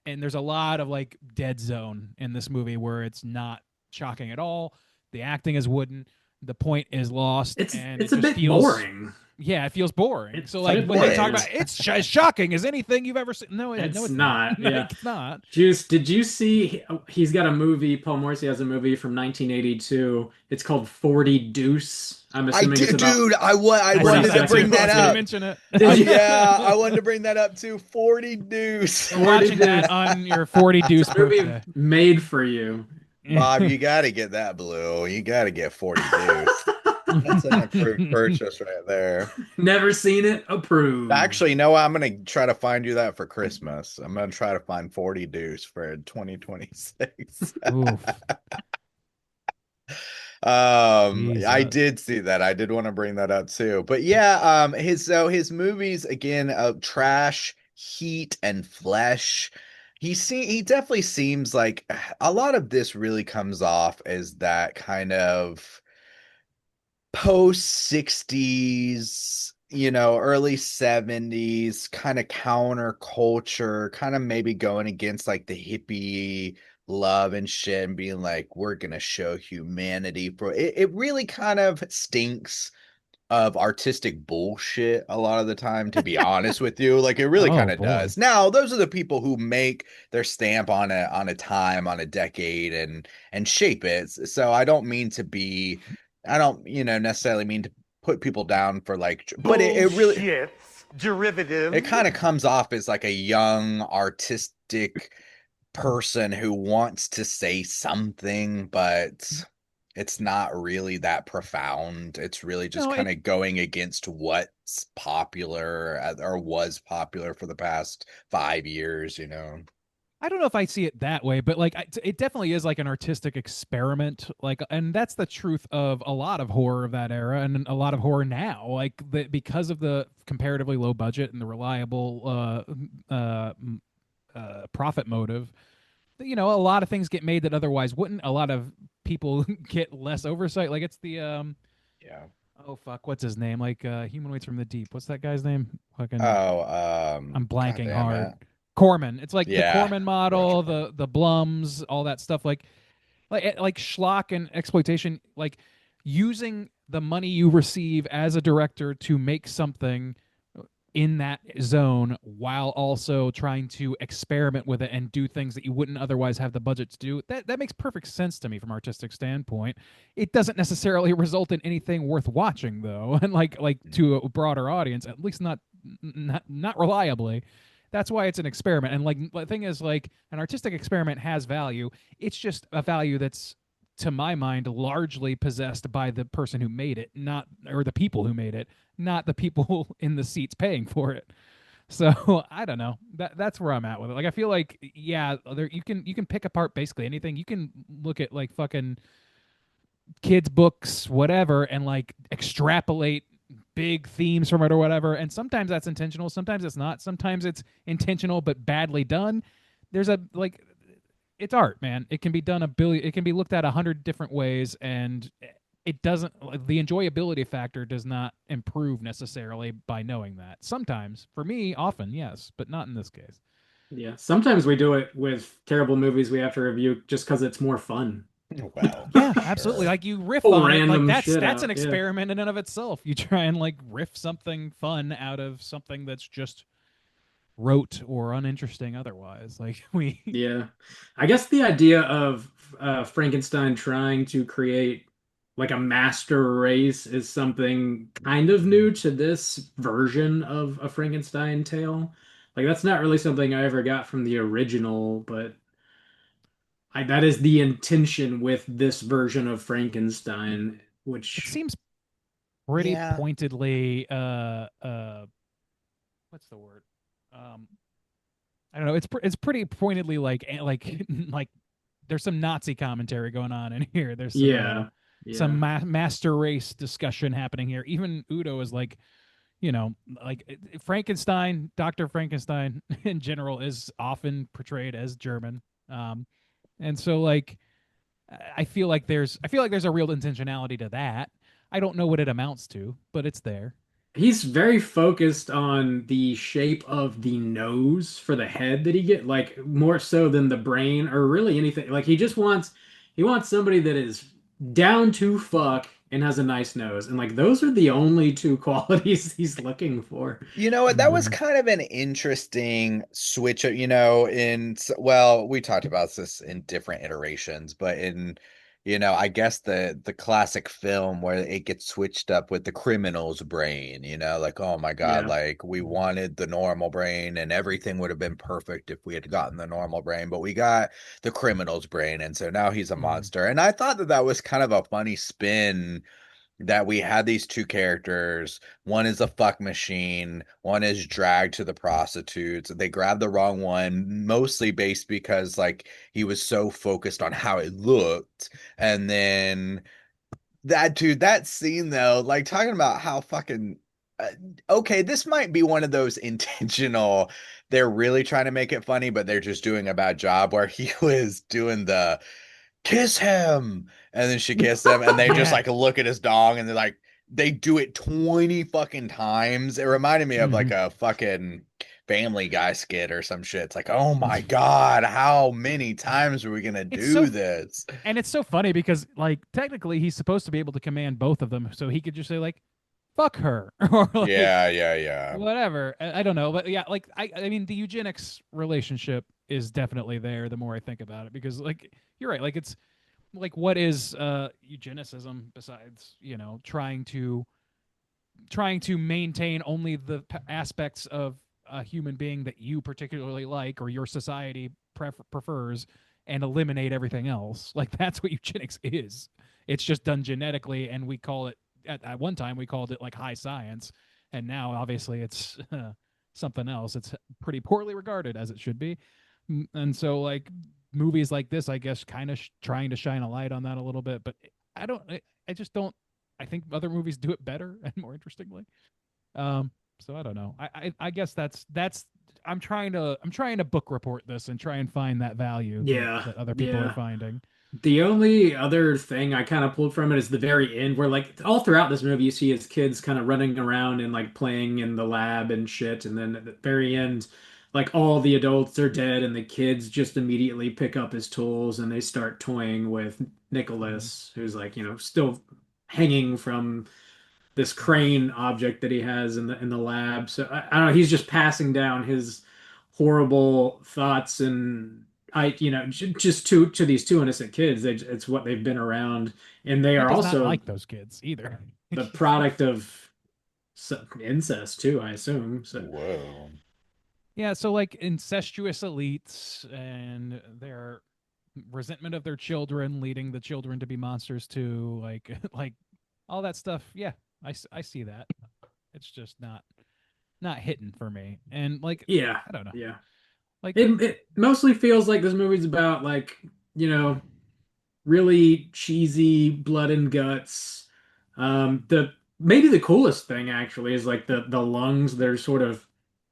D: and there's a lot of like dead zone in this movie where it's not shocking at all. The acting is wooden. The point is lost, and
B: It's
D: it
B: a
D: just
B: bit
D: feels
B: boring.
D: yeah, it feels boring.
B: It's
D: So
B: a
D: like
B: bit
D: when they
B: boring.
D: talk about it's as shocking as anything you've ever seen. No,
B: It's
D: it's
B: not.
D: not. Like,
B: Yeah.
D: it's not.
B: Juice, did you see he's got a movie, Paul Morrissey has a movie from 1982. It's called 40 Deuce. I'm
E: I
B: assuming it's
E: did,
B: about
E: dude. I
B: 40
E: wanted to
B: seconds.
E: bring
D: I
E: that
D: was going to
E: up.
D: mention it.
B: Did you?
E: Yeah, I wanted to bring that up too. 40 deuce.
D: We're watching that on your 40 deuce
B: It's a movie
D: birthday.
B: made for you.
E: Bob, you got to get that blue. You got to get 40 deuce. That's an approved purchase right there.
B: Never seen it? Approved.
E: Actually, no, I'm going to try to find you that for Christmas. I'm going to try to find 40 deuce for 2026.
D: Oof.
E: I
D: Jesus.
E: did see that. I did want to bring that up too. But yeah, his movies again, Trash, Heat, and Flesh. He definitely seems like a lot of this really comes off as that kind of post 60s, early 70s kind of counterculture, kind of maybe going against like the hippie love and shit and being like, we're gonna show humanity for it. It really kind of stinks of artistic bullshit a lot of the time, to be honest with you. Like it really kind
D: Oh
E: of
D: boy.
E: does. Now, those are the people who make their stamp on a time, on a decade and shape it. So I don't, necessarily mean to put people down for like, but it really
C: Bullshit.
E: it
C: Derivative.
E: kind of comes off as like a young artistic person who wants to say something, but it's not really that profound. It's really just
D: No,
E: kind of going against what's popular or was popular for the past 5 years.
D: I don't know if I see it that way, but like it definitely is like an artistic experiment. Like, and that's the truth of a lot of horror of that era and a lot of horror now. Like, because of the comparatively low budget and the reliable profit motive, a lot of things get made that otherwise wouldn't. A lot of people get less oversight. Like, it's the
E: Yeah.
D: oh fuck, what's his name? Like, Humanoids from the Deep. What's that guy's name? Fucking,
E: Oh,
D: I'm
E: God
D: blanking
E: damn it.
D: hard. Corman. It's like the
E: Yeah.
D: Corman
E: Roger
D: model,
E: Corman.
D: the Blums, all that stuff. Like schlock and exploitation. Like using the money you receive as a director to make something in that zone while also trying to experiment with it and do things that you wouldn't otherwise have the budget to do. That makes perfect sense to me from an artistic standpoint. It doesn't necessarily result in anything worth watching though, and like to a broader audience, at least not reliably. That's why it's an experiment. And like the thing is, like, an artistic experiment has value. It's just a value that's, to my mind, largely possessed by the person who made it, not, or the people who made it, not the people in the seats paying for it. So I don't know. That's where I'm at with it. Like, I feel like, yeah, you can pick apart basically anything. You can look at like fucking kids books, whatever, and like extrapolate big themes from it or whatever. And sometimes that's intentional, sometimes it's not. Sometimes it's intentional but badly done. There's a like it's art, man. It can be done it can be looked at 100 different ways, and it doesn't, like, the enjoyability factor does not improve necessarily by knowing that. Sometimes, for me, often, yes, but not in this case.
B: Yeah, sometimes we do it with terrible movies we have to review just because it's more fun.
E: Well,
D: Yeah, absolutely.
E: sure.
D: Like, you riff
B: Pull
D: on it, like
B: random
D: that's
B: shit
D: that's an
B: out. Yeah.
D: experiment in and of itself. You try and like riff something fun out of something that's just rote or uninteresting otherwise. Like, we
B: Yeah. I guess the idea of Frankenstein trying to create like a master race is something kind of new to this version of a Frankenstein tale. Like that's not really something I ever got from the original, but that is the intention with this version of Frankenstein,
D: it
B: which
D: seems pretty
E: Yeah.
D: pointedly what's the word? I don't know. It's pretty pointedly like like there's some Nazi commentary going on in here. There's
B: yeah, yeah.
D: some master race discussion happening here. Even Udo is like, like Frankenstein, Dr. Frankenstein in general is often portrayed as German. And so like I feel like there's a real intentionality to that. I don't know what it amounts to, but it's there.
B: He's very focused on the shape of the nose for the head that he get, like more so than the brain or really anything. Like he wants somebody that is down to fuck and has a nice nose. And like those are the only two qualities he's looking for.
E: You know what? That was
D: Mhm.
E: kind of an interesting switch, well, we talked about this in different iterations, but I guess the classic film where it gets switched up with the criminal's brain, like, oh my God,
B: Yeah.
E: like we wanted the normal brain and everything would have been perfect if we had gotten the normal brain, but we got the criminal's brain, and so now he's a
D: Mhm.
E: monster. And I thought that was kind of a funny spin that we had these two characters. One is a fuck machine, one is dragged to the prostitutes. They grabbed the wrong one, mostly based because like he was so focused on how it looked. And then that scene though, like talking about how fucking uh, okay, this might be one of those intentional, they're really trying to make it funny, but they're just doing a bad job, where he was doing the kiss him, and then she kissed him, and they just
D: Yeah.
E: like look at his dong, and they're like, they do it 20 fucking times. It reminded me of like
D: Mhm.
E: a fucking Family Guy skit or some shit. It's like, oh my God, how many times are we gonna
D: It's
E: do
D: so
E: this?
D: and it's so funny because like technically he's supposed to be able to command both of them, so he could just say like fuck her or like
E: Yeah, yeah, yeah.
D: whatever. I don't know, but yeah, like I mean the eugenics relationship is definitely there the more I think about it, because like you're right, like it's like what is eugenicism besides, trying to maintain only the aspects of a human being that you particularly like or your society prefers, and eliminate everything else. Like that's what eugenics is. It's just done genetically, and we call it at one time we called it like high science, and now obviously it's something else. It's pretty poorly regarded, as it should be. And so like movies like this, I guess, kind of trying to shine a light on that a little bit. But I don't. I just don't. I think other movies do it better and more interestingly. Um, so I don't know. I guess that's I'm trying to book report this and try and find that value
B: Yeah,
D: that other people are
B: yeah.
D: finding.
B: The only other thing I kind of pulled from it is the very end, where like all throughout this movie, you see his kids kind of running around and like playing in the lab and shit, and then at the very end, like all the adults are dead, and the kids just immediately pick up his tools and they start toying with
D: Mhm.
B: Nicholas, who's like, still hanging from this crane object that he has in the lab. So I don't know, he's just passing down his horrible thoughts and just to these two innocent kids. It's what they've been around, and they
D: He
B: are
D: does not
B: also
D: like those kids either.
B: the product of incest too, I assume. So
E: Whoa.
D: Yeah, so like incestuous elites and their resentment of their children leading the children to be monsters too, like like all that stuff. Yeah, I see that. It's just not hitting for me. And like
B: yeah,
D: I don't know.
B: yeah.
D: Like
B: It mostly feels like this movie's about like, really cheesy blood and guts. The maybe the coolest thing actually is like the lungs. They're sort of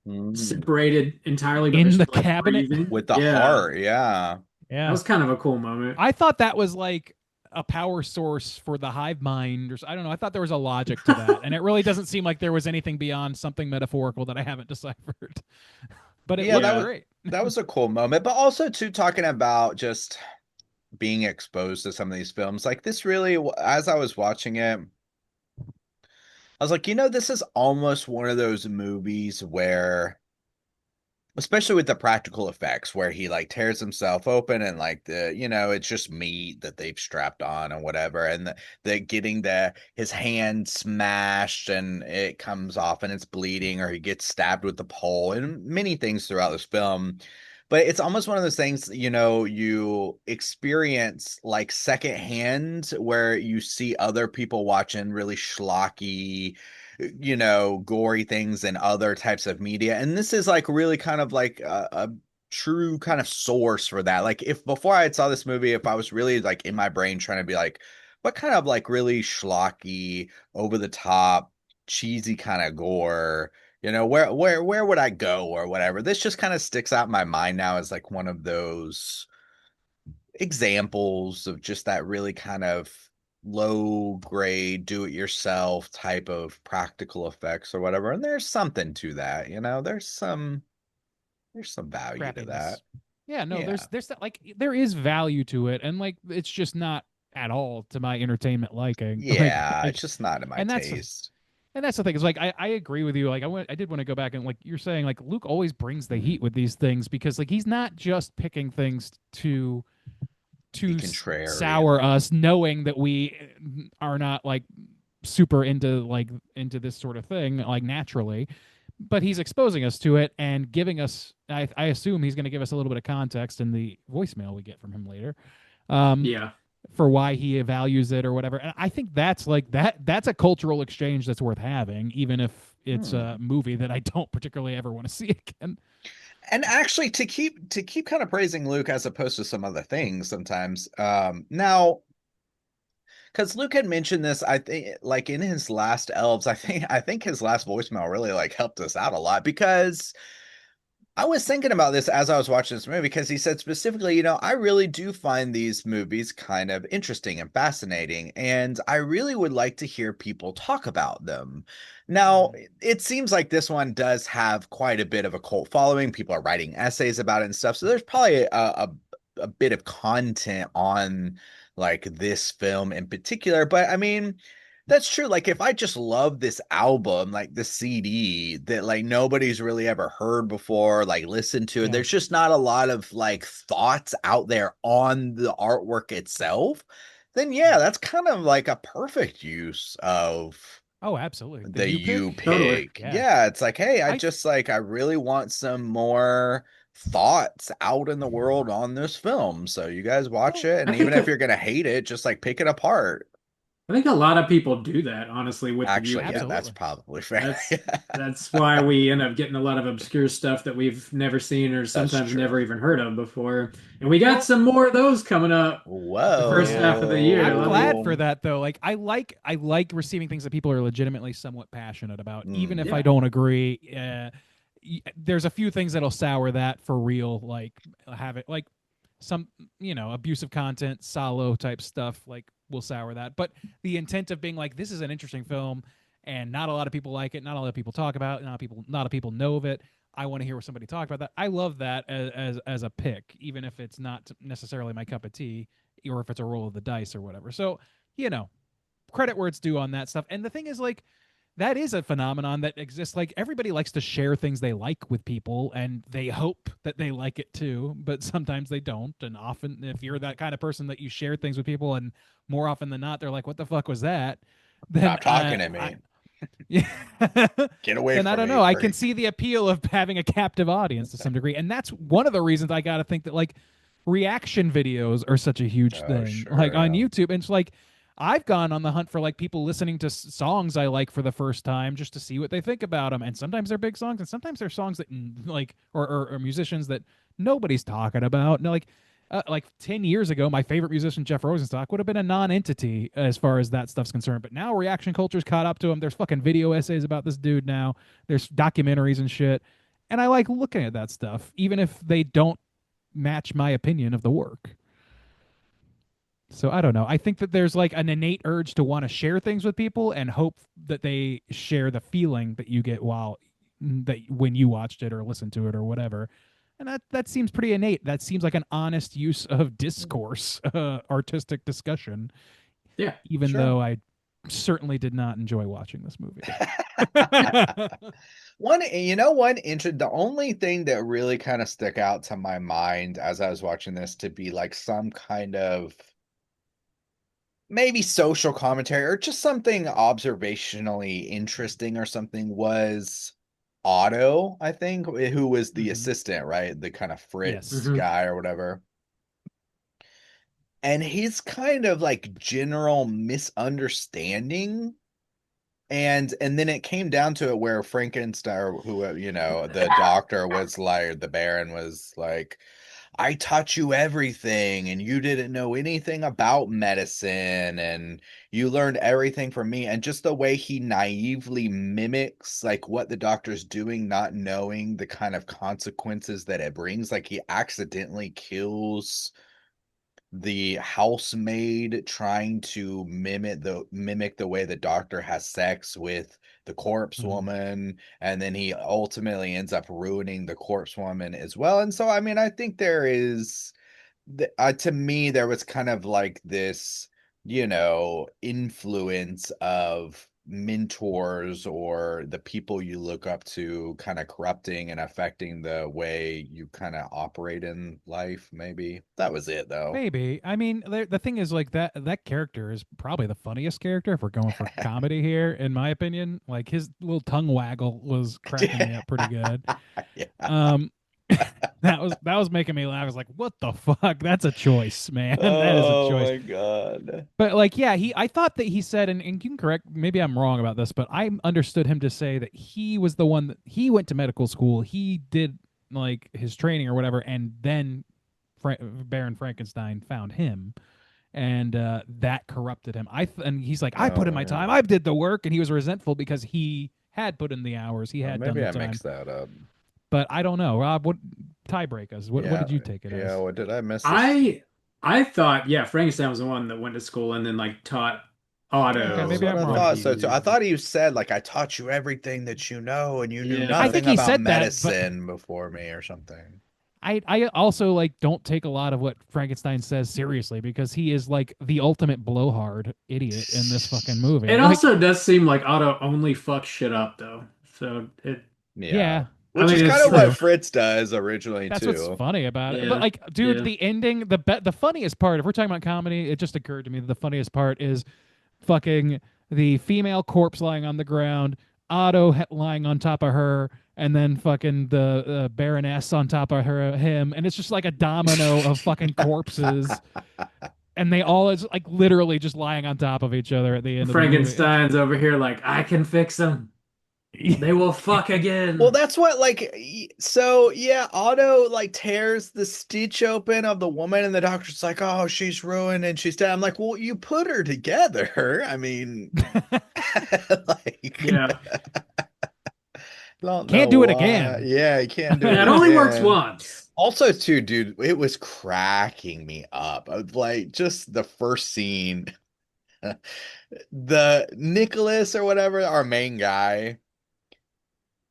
E: Mm.
B: separated entirely, but they're
D: in the
B: still like
D: cabinet.
B: breathing.
E: With the
B: Yeah,
E: heart, yeah.
B: that
D: Yeah.
B: was kind of a cool moment.
D: I thought that was like a power source for the hive mind, or I don't know. I thought there was a logic to that, and it really doesn't seem like there was anything beyond something metaphorical that I haven't deciphered. But it
E: Yeah,
D: looked
E: that was
B: Yeah,
D: great.
E: that was a cool moment. But also too talking about just being exposed to some of these films. Like this really, as I was watching it, I was like, this is almost one of those movies where, especially with the practical effects, where he like tears himself open and like it's just meat that they've strapped on and whatever, and the getting his hand smashed and it comes off and it's bleeding, or he gets stabbed with the pole, and many things throughout this film. But it's almost one of those things, you experience like secondhand, where you see other people watching really schlocky, gory things in other types of media. And this is like really kind of like a true kind of source for that. Like if before I saw this movie, if I was really like in my brain trying to be like, what kind of like really schlocky, over the top, cheesy kind of gore, where would I go or whatever? This just kind of sticks out in my mind now as like one of those examples of just that really kind of low grade do it yourself type of practical effects or whatever, and there's something to that, there's some value to that.
D: Crappiness. Yeah, no,
E: Yeah,
D: there's that, like there is value to it, and like it's just not at all to my entertainment liking.
E: yeah, it's just not in my
D: And that's
E: taste.
D: and that's the thing is like I agree with you. Like I did want to go back and like you're saying like Luke always brings the heat with these things, because like he's not just picking things
E: Be
D: to
E: contrarian.
D: sour us, knowing that we are not like super into this sort of thing like naturally, but he's exposing us to it and giving us. I assume he's going to give us a little bit of context in the voicemail we get from him later, um,
B: yeah,
D: for why he values it or whatever. And I think that's like that's a cultural exchange that's worth having, even if it's a
E: Hmm.
D: movie that I don't particularly ever want to see again.
E: And actually, to keep kind of praising Luke as opposed to some other things sometimes, now, because Luke had mentioned this, I think, like in his last Elves, I think his last voicemail really like helped us out a lot, because I was thinking about this as I was watching this movie, because he said specifically, I really do find these movies kind of interesting and fascinating, and I really would like to hear people talk about them. Now, it seems like this one does have quite a bit of a cult following. People are writing essays about it and stuff, so there's probably a bit of content on like this film in particular. But I mean, That's true. Like if I just love this album, like the CD that like nobody's really ever heard before, like listened to,
D: Yeah.
E: there's just not a lot of like thoughts out there on the artwork itself, then yeah, that's kind of like a perfect use of
D: Oh, absolutely. The
E: the
D: you
E: you
D: pick.
B: Totally.
E: pick.
D: Yeah.
E: Yeah, it's like, hey,
D: I
E: I really want some more thoughts out in the world on this film. So you guys watch
D: well,
E: it,
B: I
E: and even
B: think
E: if you're gonna hate it, just like pick it apart.
B: I think a lot of people do that, honestly, with the view
E: Actually, yeah,
B: pick.
E: that's
D: absolutely.
E: probably fair.
B: That's that's why we end up getting a lot of obscure stuff that we've never seen or
E: That's
B: sometimes
E: true.
B: never even heard of before. And we got
D: Well,
B: some more of those coming up the first half of the year.
D: I'm
B: Let me
D: glad for
E: Whoa.
D: that though. Like I like receiving things that people are legitimately somewhat passionate about, even if I
B: Yeah.
D: don't agree. There's a few things that'll sour that for real. Like have it like some abusive content, solo type stuff. Like will sour that. But the intent of being like this is an interesting film, and not a lot of people like it. Not a lot of people talk about it. Not a lot of people know of it. I want to hear somebody talk about that. I love that as a pick, even if it's not necessarily my cup of tea or if it's a roll of the dice or whatever. So, credit where it's due on that stuff. And the thing is, like, that is a phenomenon that exists. Like, everybody likes to share things they like with people, and they hope that they like it too, but sometimes they don't. And often, if you're that kind of person that you share things with people, and more often than not, they're like, "What the fuck was that?" Then
E: Stop talking to me.
D: yeah.
E: Get away
D: Then I
E: from
D: don't
E: me,
D: know. I can
E: freak.
D: see the appeal of having a captive audience to some degree. And that's one of the reasons I got to think that like reaction videos are such a huge
E: Oh,
D: thing. Like
E: sure.
D: on
E: Yeah.
D: YouTube, and it's like I've gone on the hunt for like people listening to songs I like for the first time just to see what they think about them. And sometimes they're big songs, and sometimes they're songs that like or musicians that nobody's talking about. No, like 10 years ago, my favorite musician, Jeff Rosenstock, would have been a non entity as far as that stuff's concerned. But now reaction culture's caught up to him. There's fucking video essays about this dude now, there's documentaries and shit. And I like looking at that stuff, even if they don't match my opinion of the work. So I don't know. I think that there's like an innate urge to want to share things with people and hope that they share the feeling that you get that when you watched it or listened to it or whatever. And that seems pretty innate. That seems like an honest use of discourse, artistic discussion.
B: Yeah.
D: Even
E: Sure.
D: though I certainly did not enjoy watching this movie.
E: The only thing that really kind of stuck out to my mind as I was watching this to be like some kind of maybe social commentary or just something observationally interesting or something was Otto, I think, who was the
D: Mhm.
E: assistant, right? The kind of Fritz
D: Yes.
B: Mhm.
E: guy or whatever. And his kind of like general misunderstanding and then it came down to it where Frankenstein, or who the doctor was like, the Baron was like, I taught you everything, and you didn't know anything about medicine, and you learned everything from me. And just the way he naively mimics like what the doctor's doing, not knowing the kind of consequences that it brings. Like he accidentally kills the housemaid trying to mimic the way the doctor has sex with the corpse
D: Mhm.
E: woman, and then he ultimately ends up ruining the corpse woman as well. And so I mean, I think there is to me there was kind of like this influence of mentors or the people you look up to kind of corrupting and affecting the way you kind of operate in life. Maybe that was it though.
D: Maybe. I mean, the thing is, like that character is probably the funniest character if we're going for comedy here, in my opinion. Like his little tongue waggle was cracking me up pretty good.
E: Yeah.
D: Um, that was making me laugh. I was like, what the fuck? That's a choice, man. That is a
E: Oh
D: choice.
E: my God.
D: But like, yeah, I thought that he said, and you can correct, maybe I'm wrong about this, but I understood him to say that he was the one that he went to medical school. He did like his training or whatever, and then Baron Frankenstein found him, and that corrupted him. And he's like, I put in
E: Oh
D: my
E: yeah.
D: time, I did the work, and he was resentful because he had put in the hours, he had done
E: Maybe
D: the
E: I
D: time.
E: mixed that up.
D: But I don't know, Rob. What tiebreak us? What
E: Yeah.
D: did you take it
E: Yeah.
D: as?
E: What did I miss this?
B: I thought, yeah, Frankenstein was the one that went to school and then like taught
D: Okay,
E: Yeah, that's
B: Otto
D: maybe
E: what
D: I'm
E: I
B: what
D: wrong.
E: thought.
B: he
E: So I
B: did.
E: thought he said like I taught you everything that you know, and you knew
B: Yeah.
D: I
E: nothing
D: think he
E: about
D: said that, but
E: medicine before me or something.
D: I also like don't take a lot of what Frankenstein says seriously because he is like the ultimate blowhard idiot in this fucking movie.
B: It
D: Like,
B: also does seem like Otto only fucks shit up though. So it,
E: Yeah.
D: yeah,
B: I
E: Which
B: mean,
E: is kind
B: it's
E: of what
D: true.
E: Fritz does originally
D: That's what's
E: too.
D: funny about it. But
B: yeah,
D: like, dude,
B: yeah.
D: the ending, the funniest part, if we're talking about comedy, it just occurred to me that the funniest part is fucking the female corpse lying on the ground, Otto lying on top of her, and then fucking the Baroness on top of him, and it's just like a domino of fucking corpses, and they all is like literally just lying on top of each other at the end of the movie.
B: Frankenstein's over here like, I can fix them. They will fuck
E: Well,
B: again.
E: that's what like so yeah, Otto like tears the stitch open of the woman and the doctor's like, "Oh, she's ruined and she's dead." I'm like, "Well, you put her together." I mean, like
B: Yeah.
E: don't
D: Can't
E: know
D: do it
E: why.
D: again.
E: Yeah, you can't do
B: Yeah,
E: it
B: it only works
E: again.
B: once.
E: Also, too, dude, it was cracking me up. I was like just the first scene, the Nicholas or whatever, our main guy,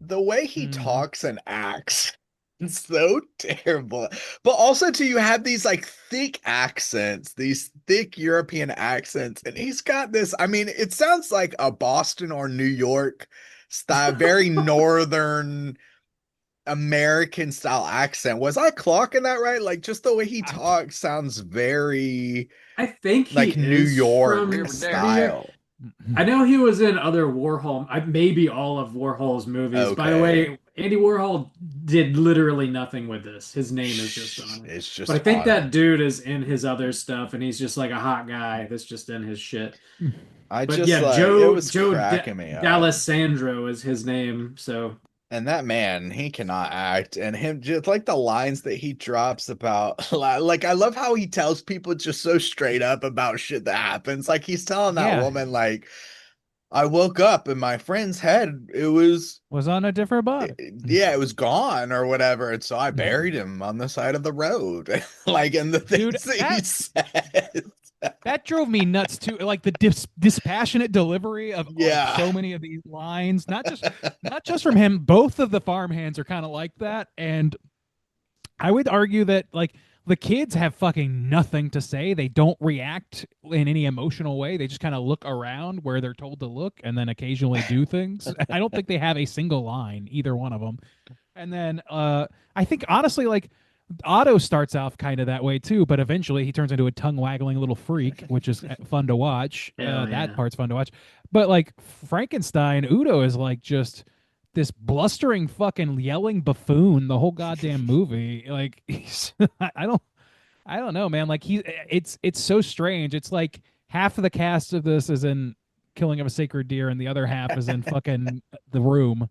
E: the way he
D: Mhm.
E: talks and acts. It's so terrible. But also too, you have these like thick accents, these thick European accents, and he's got this. I mean, it sounds like a Boston or New York style, very northern American style accent. Was I clocking that right? Like just the way he
D: I-
E: talks sounds very
B: I think he
E: like New
B: is
E: York
B: from New York.
E: style.
B: I know he was in other Warhol, maybe all of Warhol's movies. By the
E: Okay.
B: way, Andy Warhol did literally nothing with this. His name is just on it.
E: It's
B: But I
E: just
B: think
E: on
B: that
E: it.
B: dude is in his other stuff, and he's just like a hot guy that's just in his shit.
E: I
B: But
E: just
B: yeah,
E: like it was
B: Joe
E: cracking me up.
B: D'Alessandro is his name. So
E: And that man, he cannot act. And him, just like the lines that he drops about, like, I love how he tells people just so straight up about shit that happens. Like, he's telling that
D: yeah,
E: woman, like, I woke up and my friend's head, it was,
D: was on a different body.
E: yeah, it was gone or whatever. And so I buried him on the side of the road. Like, and the
D: Dude,
E: things that he said.
D: that drove me nuts too. Like the dispassionate delivery of
E: Yeah.
D: so many of these lines, not just from him. Both of the farmhands are kind of like that, and I would argue that like the kids have fucking nothing to say. They don't react in any emotional way. They just kind of look around where they're told to look, and then occasionally do things. I don't think they have a single line, either one of them. And then I think honestly, like Otto starts off kind of that way too, but eventually he turns into a tongue waggling little freak, which is fun to watch.
B: hell
D: That
B: yeah.
D: part's fun to watch. But like Frankenstein, Udo is like just this blustering fucking yelling buffoon the whole goddamn movie. Like he's, I don't know, man. Like it's so strange. It's like half of the cast of this is in Killing of a Sacred Deer, and the other half is in fucking The Room.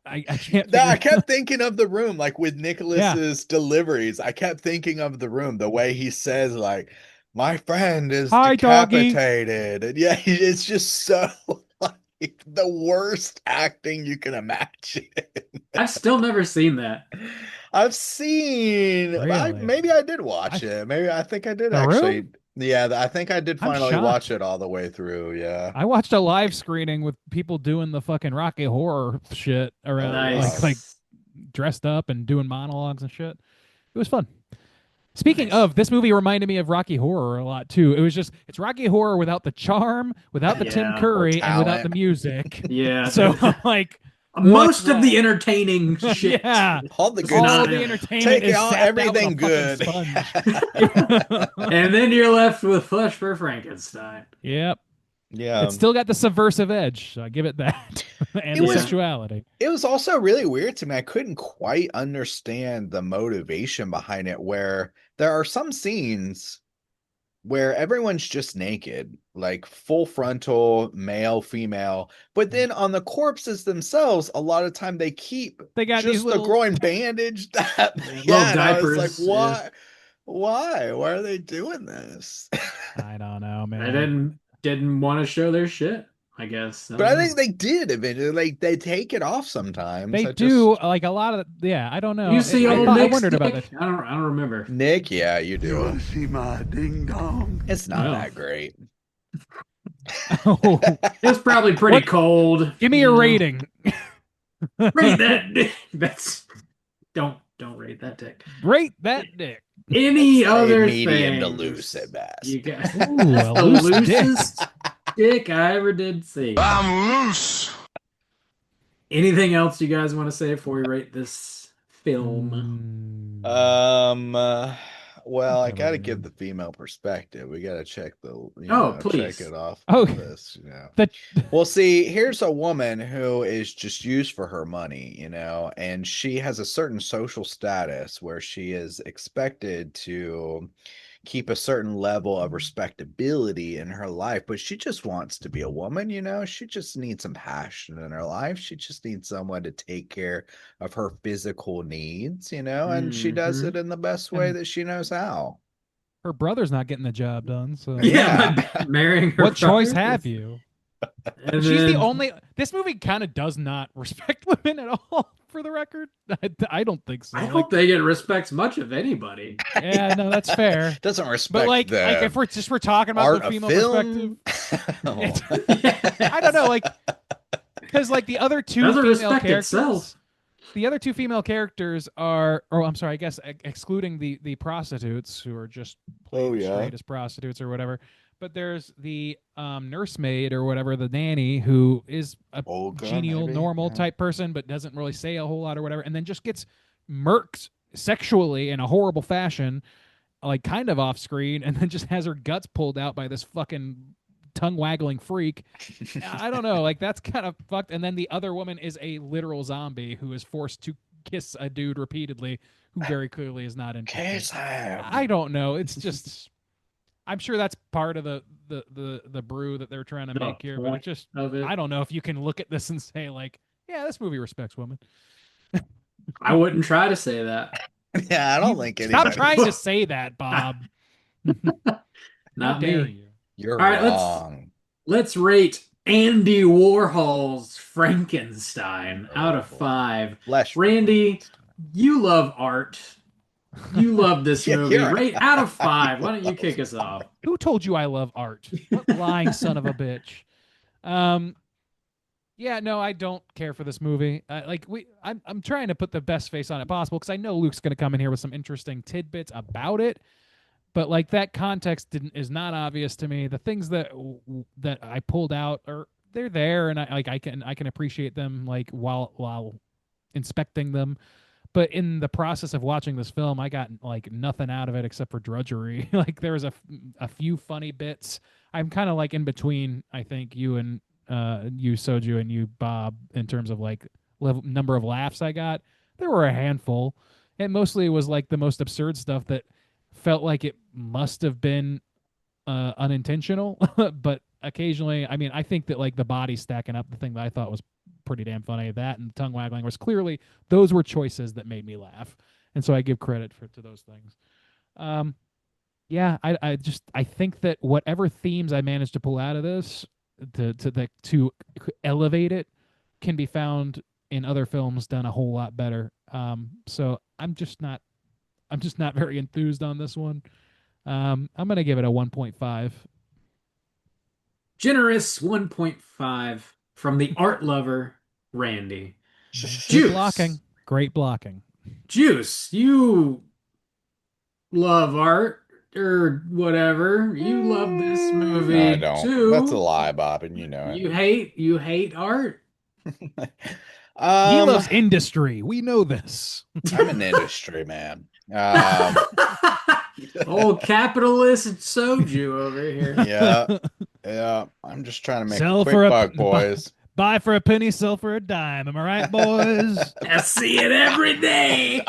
D: I can't
E: No, I
D: figure.
E: kept thinking of the room, like with
D: Yeah,
E: Nicholas's deliveries. I kept thinking of the room, the way he says, like, my friend is
D: hi doggy.
E: decapitated. And yeah, it's just so like the worst acting you can imagine.
B: I've still never seen that.
E: I've seen,
D: Really?
E: maybe I did watch
D: I
E: it. Maybe I think I did
D: The
E: actually.
D: Room?
E: Yeah, I think I did
D: I'm
E: finally watch
D: shocked.
E: it all the way through. Yeah.
D: I watched a live screening with people doing the fucking Rocky Horror shit
E: Oh,
D: around,
E: wow.
D: like
B: Nice.
D: dressed up and doing monologues and shit. It was fun. Speaking
B: Nice.
D: of, this movie reminded me of Rocky Horror a lot too. It was just it's Rocky Horror without the charm, without the Tim
B: Yeah.
E: Or
D: Curry, and without the
E: talent.
D: music.
B: Yeah.
D: So I'm like, what's
B: Most of the
D: wrong?
B: entertaining shit.
D: Yeah.
E: All the
B: It's
E: good
D: All
B: not
E: stuff.
D: the
B: in it.
D: entertainment
E: Take
D: is
E: out
D: sapped out with a
E: everything
D: fucking
E: good.
D: sponge.
B: And then you're left with Flesh for Frankenstein.
D: Yep.
E: Yeah.
D: It's still got the subversive edge, so I give it that. And
E: It
D: the
E: was
B: Yeah.
D: sexuality.
E: it was also really weird to me. I couldn't quite understand the motivation behind it, where there are some scenes where everyone's just naked, like full frontal, male, female. But then on the corpses themselves, a lot of time they keep
D: They got these
E: just the
D: little
E: groin bandaged up.
B: Little
E: Yeah, and I was like,
B: diapers. Yeah.
E: why? Why? Why are they doing this?
D: I don't know,
B: They
D: man.
B: didn't want to show their shit, I guess. I
E: But
B: don't
E: I
B: know.
E: think they did eventually. Like they take it off sometimes.
D: They
E: I
D: do
E: just
D: like a lot of yeah, I don't know.
B: You see
E: It's
B: old
E: weird.
D: I
B: Nick's
D: wondered about
B: dick?
D: that.
B: I don't remember.
E: Nick, yeah, you
C: You
E: do.
C: wanna see my ding dong?
E: It's not
B: Well.
E: that great.
D: Oh,
B: It was probably pretty
D: What?
B: cold.
D: give me
B: you
D: a
B: know.
D: rating.
B: Rate that. That's don't Don't rate that dick.
D: Rate that dick.
B: Any
E: I'd say
B: other
E: medium to
B: things
E: loose at best.
B: You got
D: Ooh,
B: that's
D: a
B: the
D: loose dick.
B: loosest dick I ever did see.
C: I'm loose.
B: Anything else you guys want to say before we rate this film?
E: Well, I
D: Covered
E: gotta
D: it,
E: give
D: yeah.
E: the female perspective. We gotta check
B: Oh,
E: check
B: please.
E: it off
D: Oh,
E: the list,
D: The
E: Well, see, here's a woman who is just used for her money, and she has a certain social status where she is expected to keep a certain level of respectability in her life, but she just wants to be a woman. She just needs some passion in her life. She just needs someone to take care of her physical needs, and she does it
B: Mhm.
E: in the best way
D: And
E: that she knows how.
D: her brother's not getting the job done, so
B: Yeah,
E: Yeah.
B: by marrying her
D: what choice
B: brother.
D: have you?
B: And
D: She's the
B: then
D: only. This movie kind of does not respect women at all. For the record, I don't think so.
B: I
D: Like,
B: don't think it respects much of anybody.
D: yeah, no, that's fair.
E: Doesn't
D: But
E: respect
D: like
E: the
D: if we're talking about
E: art
D: the
E: of
D: female perspective,
E: film.
D: I don't know, like because like the other two
B: Doesn't
D: female
B: respect
D: characters,
B: itself.
D: the other two female characters are, or I'm sorry, I guess excluding the prostitutes who are just playing
E: Oh, yeah.
D: straight as prostitutes or whatever. But there's the nursemaid or whatever, the nanny, who is a
E: Olga,
D: genial,
E: maybe?
D: normal
E: Yeah.
D: type person, but doesn't really say a whole lot or whatever, and then just gets murked sexually in a horrible fashion, like kind of off screen, and then just has her guts pulled out by this fucking tongue waggling freak. I don't know, like that's kind of fucked. And then the other woman is a literal zombie who is forced to kiss a dude repeatedly, who very clearly is not interested.
E: Kiss him.
D: I don't know. It's just, I'm sure that's part of the brew that they're trying to
B: The
D: make here, but it
B: point
D: just,
B: of it.
D: I don't know if you can look at this and say like, yeah, this movie respects women.
B: I wouldn't try to say that.
E: Yeah, I don't
D: You-
E: think
D: Stop
E: anybody.
D: trying to say that, Bob. How
B: Not
D: dare
B: me.
D: you?
E: You're
B: All right,
E: wrong.
B: let's rate Andy Warhol's Frankenstein out of
E: Oh,
B: 5.
E: Flesh.
B: Randy, you love art. You love this
E: Yeah,
B: movie.
E: you're
B: Rate out of 5. Why don't you kick us off?
D: Who told you I love art? What lying son of a bitch? Yeah, no, I don't care for this movie. I'm trying to put the best face on it possible because I know Luke's going to come in here with some interesting tidbits about it, but like that context is not obvious to me. The things that I pulled out are they're there, and I can appreciate them like while inspecting them. But in the process of watching this film, I got like nothing out of it except for drudgery. Like there was a few funny bits. I'm kind of like in between. I think you and you Soju and you Bob in terms of like number of laughs I got. There were a handful. It mostly was like the most absurd stuff that felt like it must have been unintentional, but occasionally, I mean, I think that like the body stacking up, the thing that I thought was pretty damn funny, that and tongue waggling was clearly those were choices that made me laugh, and so I give credit to those things. Yeah, I think that whatever themes I managed to pull out of this to elevate it can be found in other films done a whole lot better. So I'm just not very enthused on this one. I'm gonna give it a 1.5.
B: Generous 1.5 from the art lover, Randy.
D: Good
B: Juice.
D: blocking. Great blocking.
B: Juice, you love art or whatever. You love this movie
E: I don't.
B: too.
E: That's a lie, Bob, and you know it.
B: You hate art.
D: He loves industry. We know this.
E: I'm an industry man.
B: Old capitalist soju over here.
E: Yeah. I'm just trying to make
D: Sell
E: a quick
D: for a-
E: buck, boys.
D: Buy for a penny, sell for a dime. Am I right, boys?
B: I see it every day.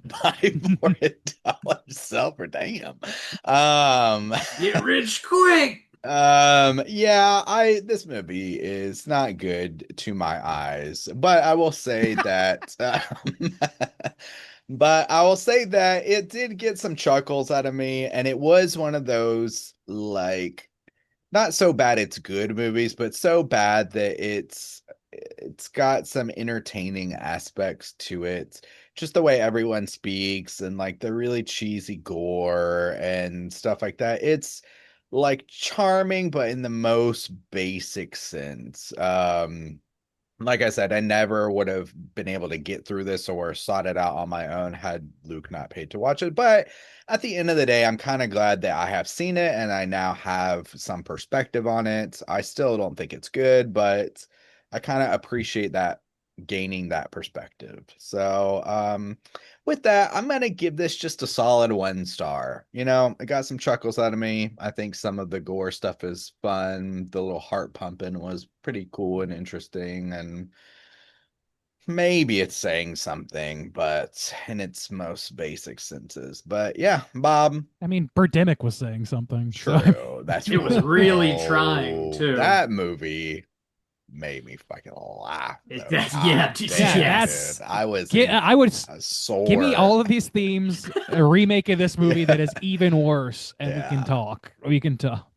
E: Buy for $1, sell for damn.
B: Get rich quick.
E: Yeah, this movie is not good to my eyes, but I will say that but I will say that it did get some chuckles out of me, and it was one of those like not so bad it's good movies, but so bad that it's got some entertaining aspects to it. Just the way everyone speaks and like the really cheesy gore and stuff like that. It's like charming, but in the most basic sense. like I said, I never would have been able to get through this or sought it out on my own had Luke not paid to watch it. But at the end of the day, I'm kind of glad that I have seen it and I now have some perspective on it. I still don't think it's good, but I kind of appreciate that gaining that perspective. So, with that, I'm gonna give this just a solid 1 star. It got some chuckles out of me. I think some of the gore stuff is fun. The little heart pumping was pretty cool and interesting, and maybe it's saying something, but in its most basic senses. But yeah, Bob,
D: I mean, Birdemic was saying something. So
E: true. That's
B: It was really trying, too.
E: That movie made me fucking laugh. Though.
B: Yeah,
E: God
D: yeah,
E: damn,
D: that's
E: dude. I was
D: I would
E: sore.
D: give me all of these themes, a remake of this movie that is even worse, and we can
E: Yeah.
D: talk. We can talk.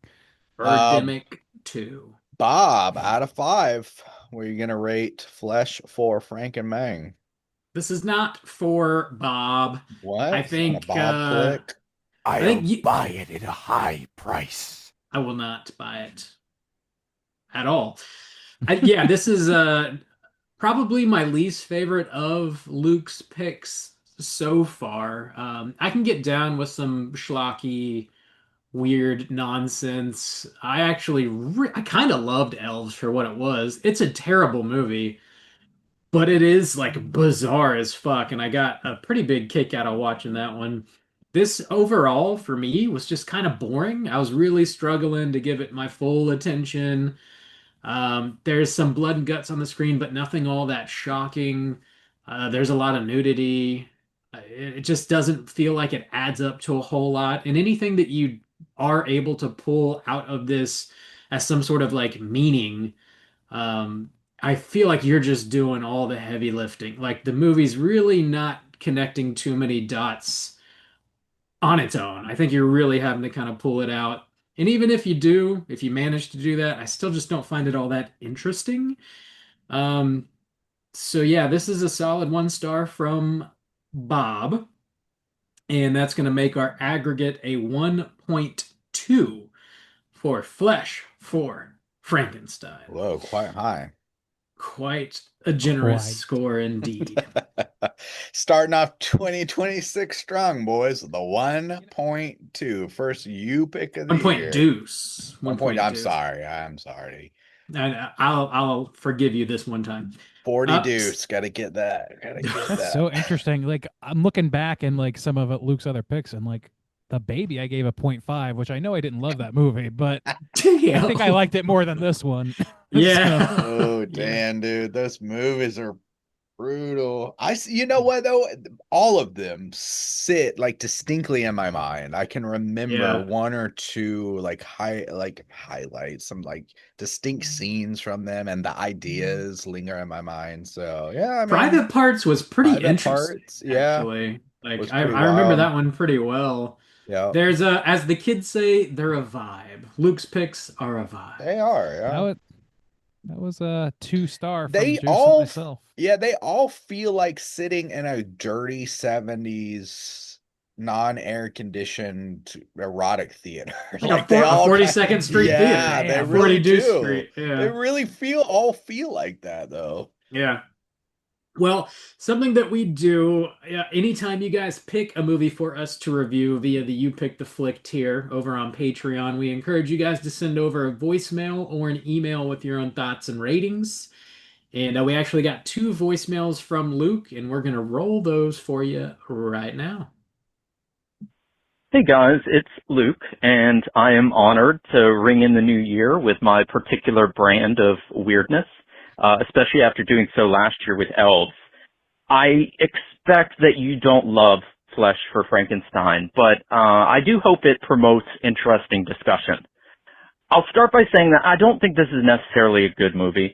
B: Birdemic 2.
E: Bob, out of 5, were you gonna rate Flesh for Frank and Mang?
B: This is not for Bob.
E: What?
B: I
E: It's not a
B: think
E: Bob flick?
B: I think
C: I'll buy it at a high price.
B: I will not buy it at all. Yeah, this is probably my least favorite of Luke's picks so far. I can get down with some schlocky, weird nonsense. I kind of loved Elves for what it was. It's a terrible movie, but it is like bizarre as fuck, and I got a pretty big kick out of watching that one. This overall for me was just kind of boring. I was really struggling to give it my full attention. There's some blood and guts on the screen, but nothing all that shocking. There's a lot of nudity. It just doesn't feel like it adds up to a whole lot. And anything that you are able to pull out of this as some sort of like meaning, um, I feel like you're just doing all the heavy lifting. Like the movie's really not connecting too many dots on its own. I think you're really having to kind of pull it out. And even if you do, if you manage to do that, I still just don't find it all that interesting. Um, so yeah, this is a solid 1 star from Bob, and that's going to make our aggregate a 1.2 for Flesh for Frankenstein.
E: Whoa, quite high.
B: Quite a generous
D: Quite.
B: score indeed.
E: Starting off 2026 strong, boys. The 1.2. First you pick of the
B: 1 point
E: year.
B: deuce.
E: 1 point. I'm
B: deuce.
E: sorry. I'm sorry.
B: And I'll forgive you this one time.
E: 40 deuce. Gotta get that. Gotta get that.
D: So interesting. Like I'm looking back and like some of Luke's other picks, and like The Baby, I gave a 0.5, which I know I didn't love that movie, but I think I liked it more than this one.
B: Yeah.
E: Oh, damn, dude. Those movies are brutal. You know what though? All of them sit like distinctly in my mind. I can remember
B: Yeah.
E: 1 or 2 like highlights, some like distinct scenes from them, and the ideas linger in my mind. So yeah, I mean,
B: Private Parts was pretty
E: Private
B: interesting,
E: Parts, yeah,
B: actually. Like
E: was
B: I
E: pretty
B: remember
E: wild.
B: that one pretty well.
E: Yeah,
B: There's as the kids say, they're a vibe. Luke's picks are a vibe.
E: they are. Yeah.
D: That was a 2-star from
E: They
D: Juice
E: all,
D: and myself.
E: yeah, they all feel like sitting in a dirty 70s non-air conditioned erotic theater.
B: Like
E: they
B: a
E: all
B: 42nd Street
E: yeah,
B: Theater.
E: they
B: Yeah,
E: really
B: 42nd
E: do.
B: Street. Yeah.
E: They really all feel like that though.
B: Yeah. Well, something that we do anytime you guys pick a movie for us to review via the You Pick the Flick tier over on Patreon, we encourage you guys to send over a voicemail or an email with your own thoughts and ratings. And we actually got 2 voicemails from Luke, and we're going to roll those for you right now.
H: Hey guys, it's Luke, and I am honored to ring in the new year with my particular brand of weirdness, especially after doing so last year with Elves. I expect that you don't love Flesh for Frankenstein, but I do hope it promotes interesting discussion. I'll start by saying that I don't think this is necessarily a good movie.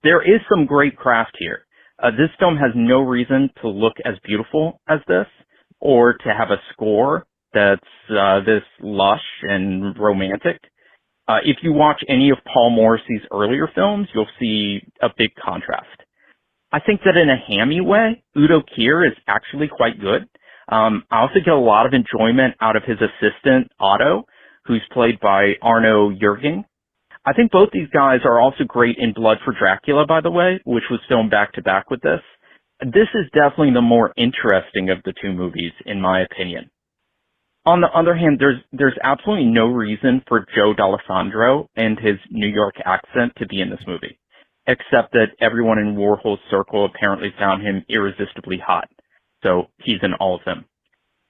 H: There is some great craft here. This film has no reason to look as beautiful as this, or to have a score that's this lush and romantic. If you watch any of Paul Morrissey's earlier films, you'll see a big contrast. I think that in a hammy way, Udo Kier is actually quite good. I also get a lot of enjoyment out of his assistant, Otto, who's played by Arno Jürgen. I think both these guys are also great in Blood for Dracula, by the way, which was filmed back to back with this. This is definitely the more interesting of the two movies, in my opinion. On the other hand, there's absolutely no reason for Joe Dallesandro and his New York accent to be in this movie, except that everyone in Warhol's circle apparently found him irresistibly hot. So he's in all of them.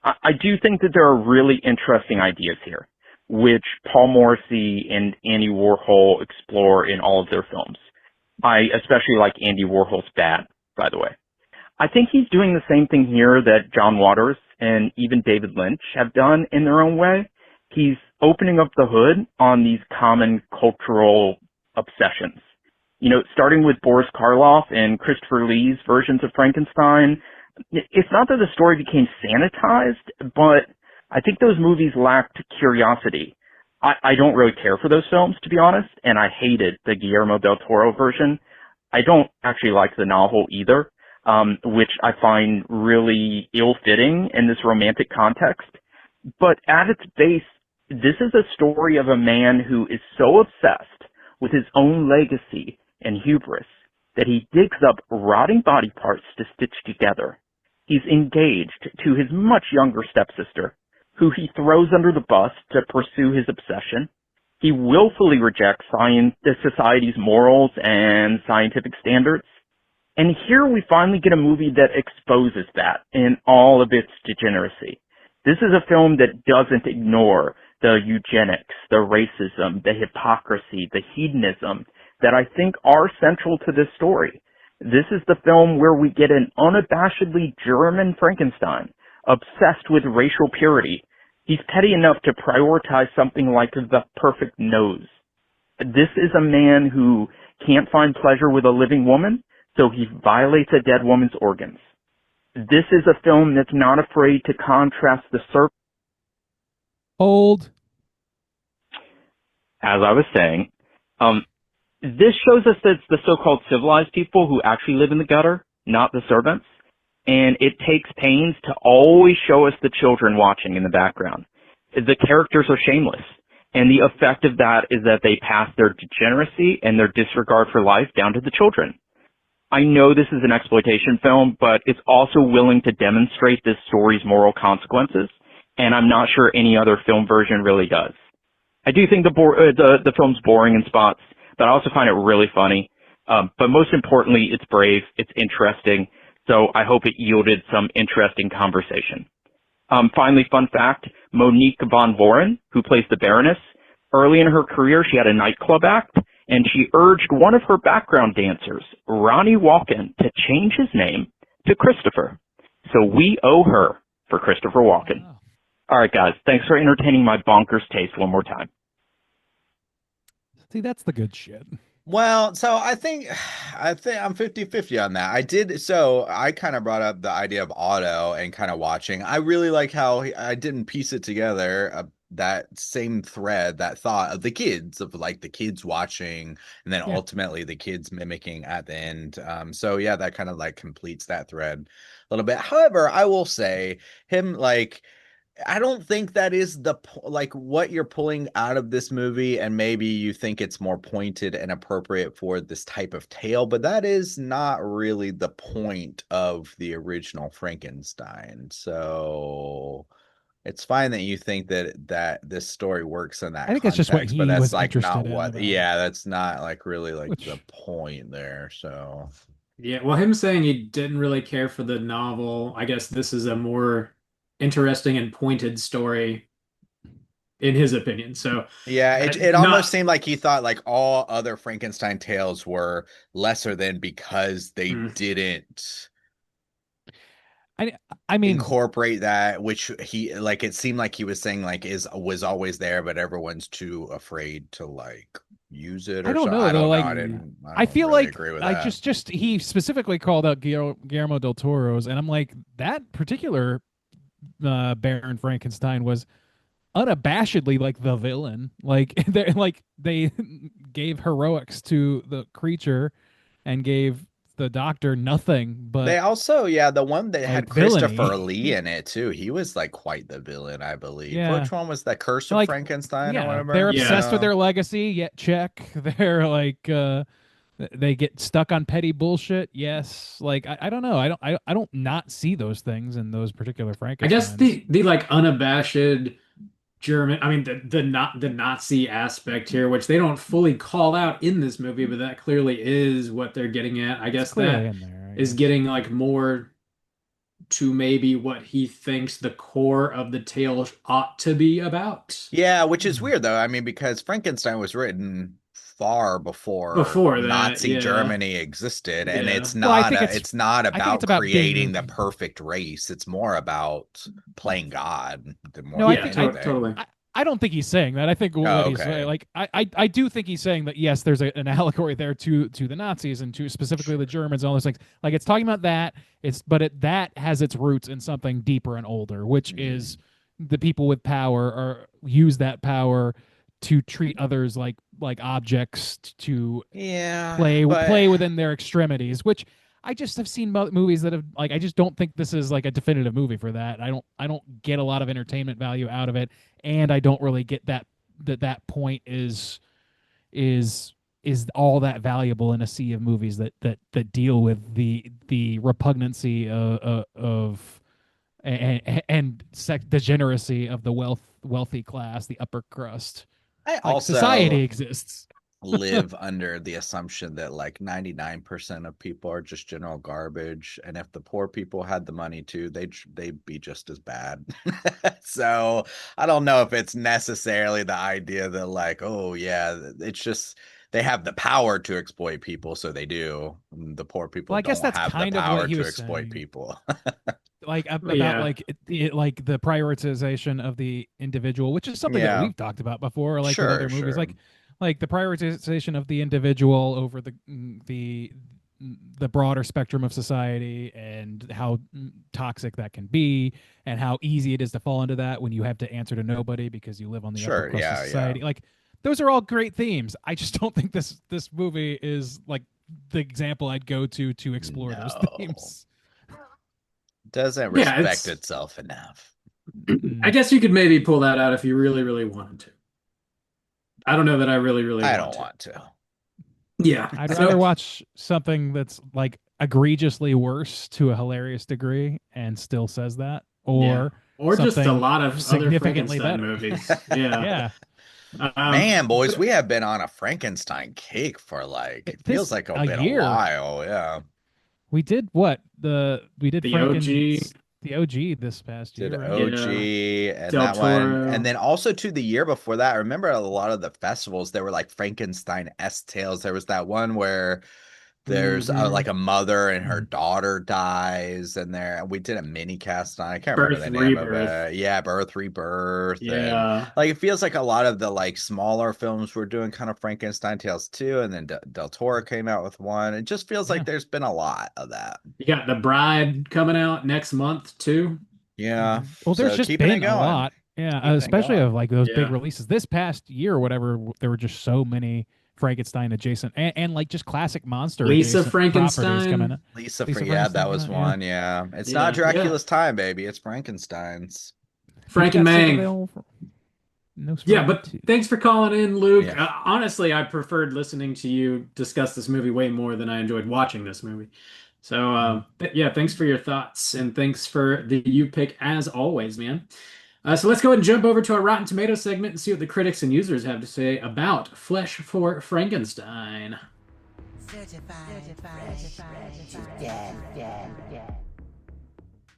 H: I do think that there are really interesting ideas here, which Paul Morrissey and Andy Warhol explore in all of their films. I especially like Andy Warhol's Bad, by the way. I think he's doing the same thing here that John Waters and even David Lynch have done in their own way. He's opening up the hood on these common cultural obsessions. You know, starting with Boris Karloff and Christopher Lee's versions of Frankenstein, it's not that the story became sanitized, but I think those movies lacked curiosity. I don't really care for those films, to be honest, and I hated the Guillermo del Toro version. I don't actually like the novel either, which I find really ill-fitting in this romantic context. But at its base, this is a story of a man who is so obsessed with his own legacy and hubris that he digs up rotting body parts to stitch together. He's engaged to his much younger stepsister, who he throws under the bus to pursue his obsession. He willfully rejects society's morals and scientific standards. And here we finally get a movie that exposes that in all of its degeneracy. This is a film that doesn't ignore the eugenics, the racism, the hypocrisy, the hedonism that I think are central to this story. This is the film where we get an unabashedly German Frankenstein, obsessed with racial purity. He's petty enough to prioritize something like the perfect nose. This is a man who can't find pleasure with a living woman, so he violates a dead woman's organs. This is a film that's not afraid to contrast the serpent.
D: Old.
H: As I was saying, this shows us that it's the so-called civilized people who actually live in the gutter, not the servants. And it takes pains to always show us the children watching in the background. The characters are shameless. And the effect of that is that they pass their degeneracy and their disregard for life down to the children. I know this is an exploitation film, but it's also willing to demonstrate this story's moral consequences. And I'm not sure any other film version really does. I do think the film's boring in spots, but I also find it really funny. But most importantly, it's brave, it's interesting, so I hope it yielded some interesting conversation. Finally, fun fact, Monique von Voren, who plays the Baroness, early in her career, she had a nightclub act, and she urged one of her background dancers, Ronnie Walken, to change his name to Christopher. So we owe her for Christopher Walken.
D: Wow.
H: All right, guys, thanks for entertaining my bonkers taste one more time.
D: See, that's the good shit.
E: Well, so I think I'm 50-50 on that. I kind of brought up the idea of Otto and kind of watching. I really like how I didn't piece it together, that same thread, that thought of the kids, of like the kids watching and then ultimately the kids mimicking at the end. So yeah, that kind of like completes that thread a little bit. However, I will say him like, I don't think that is like what you're pulling out of this movie, and maybe you think it's more pointed and appropriate for this type of tale, but that is not really the point of the original Frankenstein. So it's fine that you think that this story works in that
D: I think
E: context,
D: that's just what he
E: but that's
D: was
E: like
D: interested
E: not
D: in
E: what.
D: about
E: Yeah, that's not like really like
D: Which-
E: the point there. So
B: Yeah, well, him saying he didn't really care for the novel, I guess this is a more interesting and pointed story in his opinion. So
E: yeah, it
B: not
E: almost seemed like he thought like all other Frankenstein tales were lesser than because they didn't
D: I mean,
E: incorporate that, which he like it seemed like he was saying like was always there, but everyone's too afraid to like use it or
D: I don't
E: so.
D: know
E: I
D: though.
E: don't
D: Like,
E: know.
D: I feel
E: really
D: like
E: agree with
D: I
E: that.
D: just he specifically called out Guillermo del Toro's, and I'm like, that particular Baron Frankenstein was unabashedly like the villain. Like they gave heroics to the creature and gave the doctor nothing
E: They
D: but
E: also, yeah, the one that had
D: like
E: Christopher
D: villainy.
E: Lee in it too. He was like quite the villain, I believe.
D: Yeah.
E: Which one was that? Curse of
D: Like,
E: Frankenstein or
D: yeah, they're
E: whatever?
B: Yeah.
D: obsessed with
E: Yeah.
D: their legacy, yet check. They're like they get stuck on petty bullshit. Yes. Like I don't know. I don't not see those things in those particular
B: I guess
D: Frankensteins.
B: the like unabashed German, I mean the not the Nazi aspect here, which they don't fully call out in this movie, but that clearly is what they're getting at. I
D: It's
B: guess
D: clearly
B: that
D: in there, I
B: is
D: guess.
B: getting like more to maybe what he thinks the core of the tale ought to be about.
E: Yeah, which is
D: Hmm.
E: weird though. I mean, because Frankenstein was written far before
B: Before that,
E: Nazi
B: yeah.
E: Germany existed, and
B: Yeah.
D: Well,
E: it's not
D: I think
E: about
D: it's about
E: creating
D: being
E: the perfect race. It's more about playing God more
D: no,
E: than
B: Totally.
E: anything.
D: I don't think he's saying that. I think
E: Oh,
D: what he's
E: okay.
D: saying, like, I do think he's saying that yes, there's an allegory there to the Nazis and to specifically the Germans and all those things. Like, it's talking about that. That has its roots in something deeper and older, which is
E: Mm.
D: the people with power or use that power to treat others like objects to
E: Yeah,
D: play
E: but
D: within their extremities, which I just have seen movies that have like I just don't think this is like a definitive movie for that. I don't get a lot of entertainment value out of it, and I don't really get that point is all that valuable in a sea of movies that deal with the repugnancy of and degeneracy of the wealthy class, the upper crust.
E: I
D: Like society
E: also
D: exists.
E: live under the assumption that like 99% of people are just general garbage, and if the poor people had the money too, they'd be just as bad. So I don't know if it's necessarily the idea that like, oh yeah, it's just they have the power to exploit people, so they do. The poor people
D: Well, I guess
E: don't
D: that's
E: have the
D: kind of what
E: power
D: he
E: to
D: was
E: exploit
D: saying.
E: people.
D: Like about
B: Yeah.
D: like like the prioritization of the individual, which is something that
E: Yeah,
D: we've talked about before, like with
E: sure,
D: other movies,
E: sure.
D: like the prioritization of the individual over the broader spectrum of society and how toxic that can be and how easy it is to fall into that when you have to answer to nobody because you live on the upper
E: Sure,
D: crust of
E: yeah, yeah.
D: society. Like those are all great themes. I just don't think this movie is like the example I'd go to explore those
E: No.
D: themes.
E: Doesn't
B: Yeah,
E: respect
B: it's
E: itself enough.
B: I
D: Mm.
B: guess you could maybe pull that out if you really, really wanted to. I don't know that I really, really
E: I
B: want
E: don't
B: to.
E: want to.
B: Yeah.
D: I'd rather
B: So
D: watch something that's like egregiously worse to a hilarious degree and still says that,
B: yeah.
D: or
B: Or just a
D: something
B: lot of other
D: significantly
B: Frankenstein
D: better.
B: movies. Yeah.
D: Yeah,
E: Man, boys,
B: But
E: we have been on a Frankenstein kick for like, it feels
D: this
E: like a
D: a
E: been a
D: year
E: while. Yeah.
D: we did what we did
B: the OG,
D: the OG this past
E: Did
D: year, right?
B: yeah,
E: OG and
B: Del
E: that one. And
B: Toro,
E: then also to the year before that, I remember a lot of the festivals, there were like Frankenstein-esque tales. There was that one where there's like
B: hmm
E: a mother and her
D: Mm.
E: daughter dies, and there we did a mini cast on. I can't remember
B: Birth,
E: the name of
B: Rebirth.
E: it. Yeah, Birth, Rebirth, and
B: Yeah.
E: like it feels like a lot of the like smaller films were doing kind of Frankenstein tales too. And then Del Toro came out with one. It just feels like
D: Yeah.
E: there's been a lot of that.
B: You got The Bride coming out next month too.
E: Yeah,
D: Well, there's
E: so
D: just
E: keeping it
D: been a
E: going,
D: lot. Yeah,
E: keeping it
D: especially of
E: going.
D: like those big
B: Yeah.
D: releases. This past year or whatever, there were just so many Frankenstein adjacent and like just classic monster
B: Lisa
D: adjacent properties coming
B: Frankenstein.
D: up.
E: Lisa, for
D: Lisa
E: yeah, that
D: Frankenstein came
E: was
D: out. Yeah.
E: one. Yeah, it's not
B: Yeah. Yeah.
E: Dracula's time, baby. It's Frankenstein's.
D: Who's
B: Frank and
D: got
B: Mang.
D: Citadel?
B: Yeah,
D: Nosferatu
B: but
D: 2.
B: thanks for calling in, Luke.
E: Yeah.
B: Honestly, I preferred listening to you discuss this movie way more than I enjoyed watching this movie. So,
D: Mm.
B: yeah, thanks for your thoughts and thanks for the you pick as always, man. So let's go ahead and jump over to our Rotten Tomatoes segment and see what the critics and users have to say about Flesh for Frankenstein.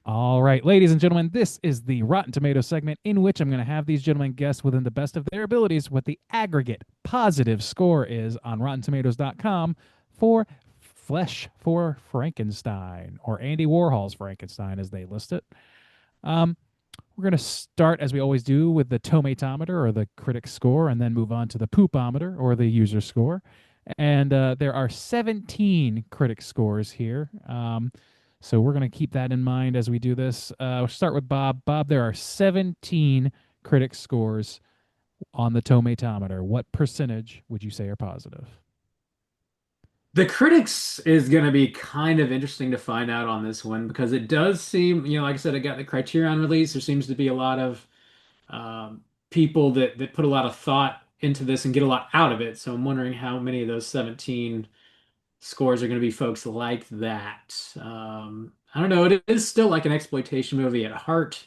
D: All right, ladies and gentlemen, this is the Rotten Tomatoes segment in which I'm going to have these gentlemen guess within the best of their abilities what the aggregate positive score is on RottenTomatoes.com for Flesh for Frankenstein, or Andy Warhol's Frankenstein as they list it. We're going to start, as we always do, with the tomatometer or the critic score, and then move on to the poopometer or the user score. And there are 17 critic scores here. So we're going to keep that in mind as we do this. We'll start with Bob. Bob, there are 17 critic scores on the tomatometer. What percentage would you say are positive?
B: The critics is going to be kind of interesting to find out on this one because it does seem, like I said, it got the Criterion release. There seems to be a lot of people that put a lot of thought into this and get a lot out of it. So I'm wondering how many of those 17 scores are going to be folks like that. I don't know. It is still like an exploitation movie at heart.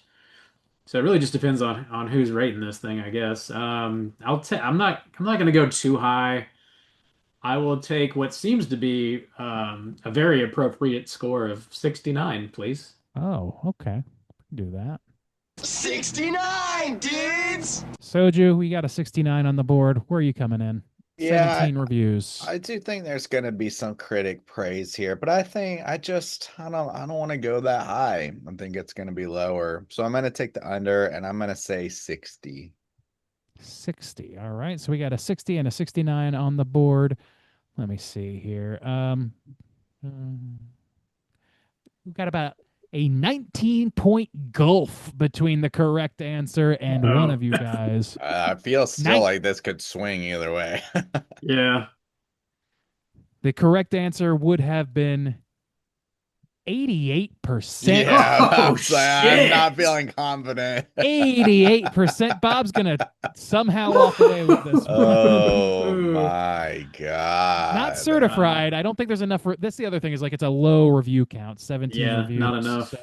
B: So it really just depends on who's rating this thing, I guess. I'm not going to go too high. I will take what seems to be a very appropriate score of 69, please.
D: Oh, okay. Do that.
A: 69, dudes!
D: Soju, we got a 69 on the board. Where are you coming in?
E: Yeah,
D: 17 reviews.
E: I do think there's going to be some critic praise here, but I don't want to go that high. I think it's going to be lower. So I'm going to take the under and I'm going to say 60.
D: 60. All right. So we got a 60 and a 69 on the board. Let me see here. We've got about a 19-point gulf between the correct answer and one of you guys.
E: I feel still
D: Nin-
E: like this could swing either way.
B: Yeah.
D: The correct answer would have been 88%.
E: Yeah,
B: Oh,
E: I'm not
B: shit.
E: feeling confident.
D: 88%. Bob's going to somehow walk away with this one.
E: Oh my God.
D: Not certified. I don't think there's enough. That's the other thing is like it's a low review count, 17
B: Yeah,
D: reviews.
B: not enough.
D: So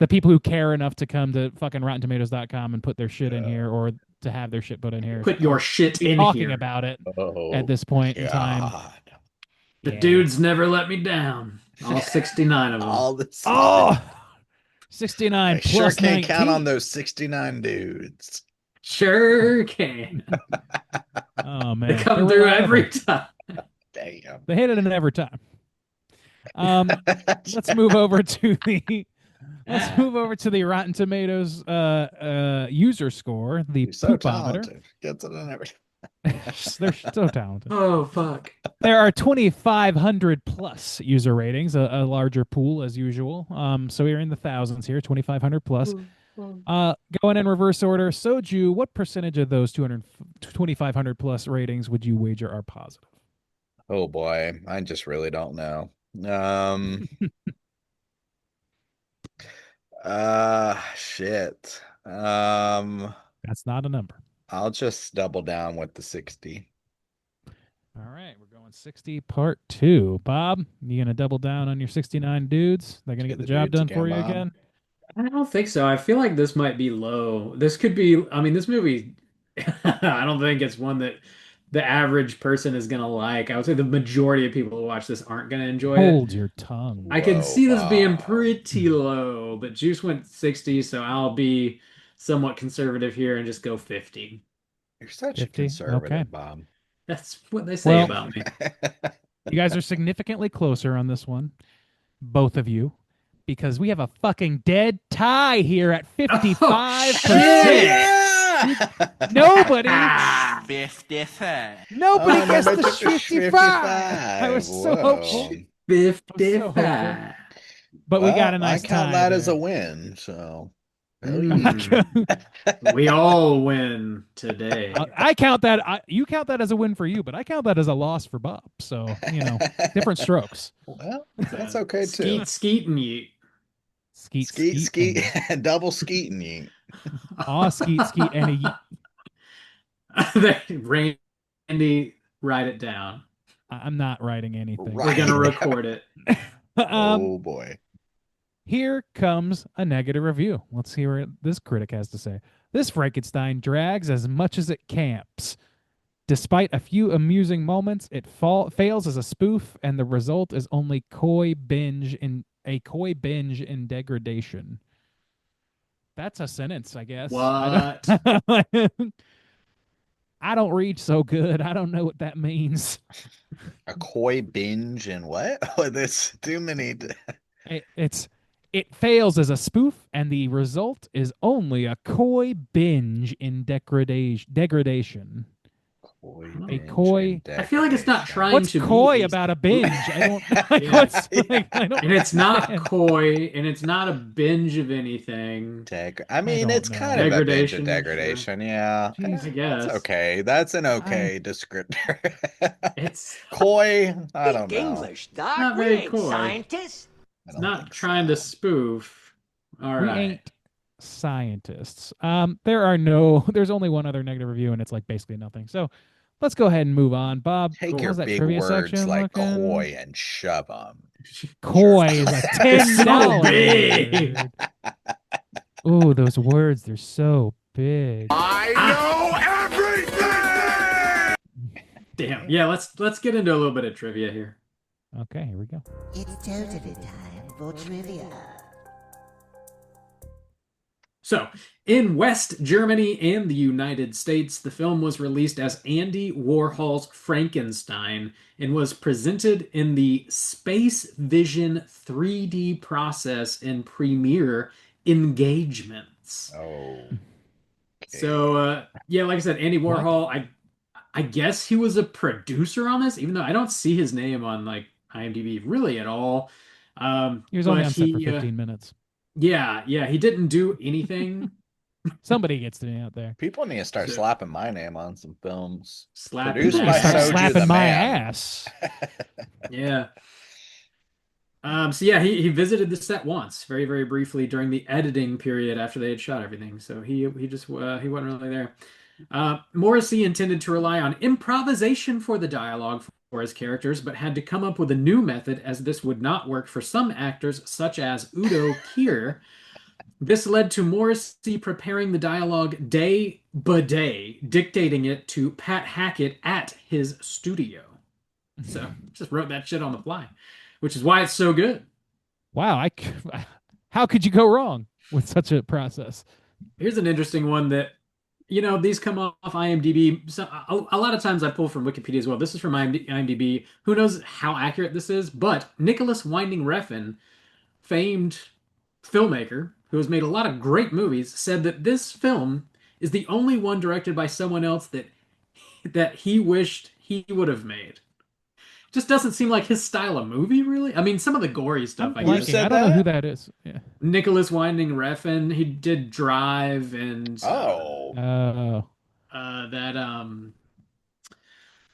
D: the people who care enough to come to fucking RottenTomatoes.com and put their shit in here or to have their shit put in here.
B: Put your shit
D: be
B: in
D: talking
B: here.
D: about it
E: Oh,
D: at this point in time.
E: God.
B: The
D: Yeah.
B: dudes never let me down. All 69 of them.
E: All this.
D: Oh, 69
E: I sure
D: plus
E: can't
D: 19.
E: count on those 69 dudes.
B: Sure can.
D: Oh man,
B: They come
D: They're
B: through
D: reliable.
B: every time.
E: Damn.
D: They hit it in every time. Let's move over to the Rotten Tomatoes user score, the
E: You're so
D: poopometer.
E: talented. Gets it in everything.
D: They're so talented.
B: Oh, fuck.
D: There are 2,500 plus user ratings, a larger pool as usual. So we're in the thousands here, 2,500 plus. Going in reverse order, Soju, what percentage of those 2,500 plus ratings would you wager are positive?
E: Oh boy, I just really don't know. Shit.
D: That's not a number.
E: I'll just double down with the 60.
D: All right, we're going 60 part 2. Bob, you gonna double down on your 69 dudes? They're gonna get the job
E: dudes
D: done for you
E: Bob.
D: again?
B: I don't think so. I feel like this might be low. This could be, I mean, this movie, I don't think it's one that the average person is gonna like. I would say the majority of people who watch this aren't gonna enjoy it.
D: Hold your tongue.
B: I could see this being
E: Bob.
B: pretty low, but Juice went 60, so I'll be somewhat conservative here and just go 50.
E: You're such
D: 50?
E: a conservative,
D: Okay.
E: Bob.
B: That's what they say
D: Well-
B: about me.
D: You guys are significantly closer on this one, both of you, because we have a fucking dead tie here at 55%.
E: Yeah!
D: Nobody,
B: Ah,
A: 55.
D: nobody
E: Oh,
D: gets
E: nobody
D: the
E: took the
D: 55. I was so
E: Whoa.
D: hopeful.
B: 55.
D: But we got a
E: Well,
D: nice
E: I count
D: tie
E: that as a
D: there.
E: win, so.
B: We all win today.
D: I count that. You count that as a win for you, but I count that as a loss for Bob. So different strokes.
E: Well, that's okay too.
B: Skeet, skeet, and yeet.
D: Skeet,
E: Skeet, skeet,
D: and-
E: double skeeting you.
D: Aw, skeet, skeet, and a yeet.
B: Randy, write it down.
D: I'm not writing anything.
E: Right.
B: We're gonna record it.
E: Oh boy.
D: Here comes a negative review. Let's hear what this critic has to say. This Frankenstein drags as much as it camps. Despite a few amusing moments, it fails as a spoof, and the result is only a coy binge in degradation. That's a sentence, I guess.
B: What?
D: I don't read so good. I don't know what that means.
E: A koi binge and what? Oh, there's too many.
D: It fails as a spoof, and the result is only a coy binge in degradation.
E: Coy
B: A
E: binge
D: coy-
E: and
B: I feel like it's not
E: degradation.
B: trying
D: What's
B: to be
D: coy
B: a-
D: about a binge? I don't like
B: Yeah.
D: what's like, I don't
B: And it's not
D: understand.
B: coy, and it's not a binge of anything.
E: I mean,
D: don't
E: it's
D: know.
E: kind of a binge of
B: Degradation,
E: degradation. Yeah.
D: Jeez.
B: I
E: That's
B: guess.
E: okay. That's an
D: I-
E: okay descriptor.
B: It's
E: Coy, I don't
F: Speak
E: know.
F: English, Doc.
B: Not
F: We
B: very
F: ain't
B: coy.
F: scientists.
E: I
B: it's
E: don't
B: not
E: think
B: trying to
E: so.
B: spoof. All
D: We
B: right.
D: ain't scientists. There's only one other negative review, and it's like basically nothing. So let's go ahead and move on. Bob,
E: Take
B: Cool.
E: your
D: how's that
E: big
D: trivia
E: words
D: section
E: like
D: looking?
E: coy and shove them.
D: Coy is a
B: It's
D: $10
B: so big.
D: word. Ooh, those words, they're so big.
C: I know everything!
B: Damn. Yeah, let's get into a little bit of trivia here.
D: Okay, here we go.
F: It's totally time for trivia.
B: So, in West Germany and the United States, the film was released as Andy Warhol's Frankenstein and was presented in the Space Vision 3D process in premiere engagements.
E: Oh.
B: So, yeah, like I said, Andy
D: What?
B: Warhol, I guess he was a producer on this, even though I don't see his name on like IMDb really at all.
D: He was only
B: But
D: on set for
B: he,
D: 15 minutes.
B: yeah, he didn't do anything.
D: Somebody gets to be out there.
E: People need to start
B: So-
E: slapping my name on some films.
B: Slap
E: Produced
D: People
E: by
D: need to start
E: Soju
D: slapping
E: the
D: my
E: Man.
D: ass.
B: Yeah. So yeah, he visited the set once, very, very briefly during the editing period after they had shot everything. So he just he wasn't really there. Morrissey intended to rely on improvisation for the dialogue for his characters, but had to come up with a new method as this would not work for some actors, such as Udo Kier. This led to Morrissey preparing the dialogue day by day, dictating it to Pat Hackett at his studio. So just wrote that shit on the fly, which is why it's so good.
D: Wow, how could you go wrong with such a process?
B: Here's an interesting one that, these come off IMDb. So a lot of times I pull from Wikipedia as well. This is from IMDb. Who knows how accurate this is? But Nicholas Winding Refn, famed filmmaker who has made a lot of great movies, said that this film is the only one directed by someone else that he wished he would have made. Just doesn't seem like his style of movie, really. I mean, some of the gory stuff.
D: I'm
B: I
D: blanking.
B: guess.
D: I don't know who that is. Yeah.
B: Nicholas Winding Refn. He did Drive and
E: Oh.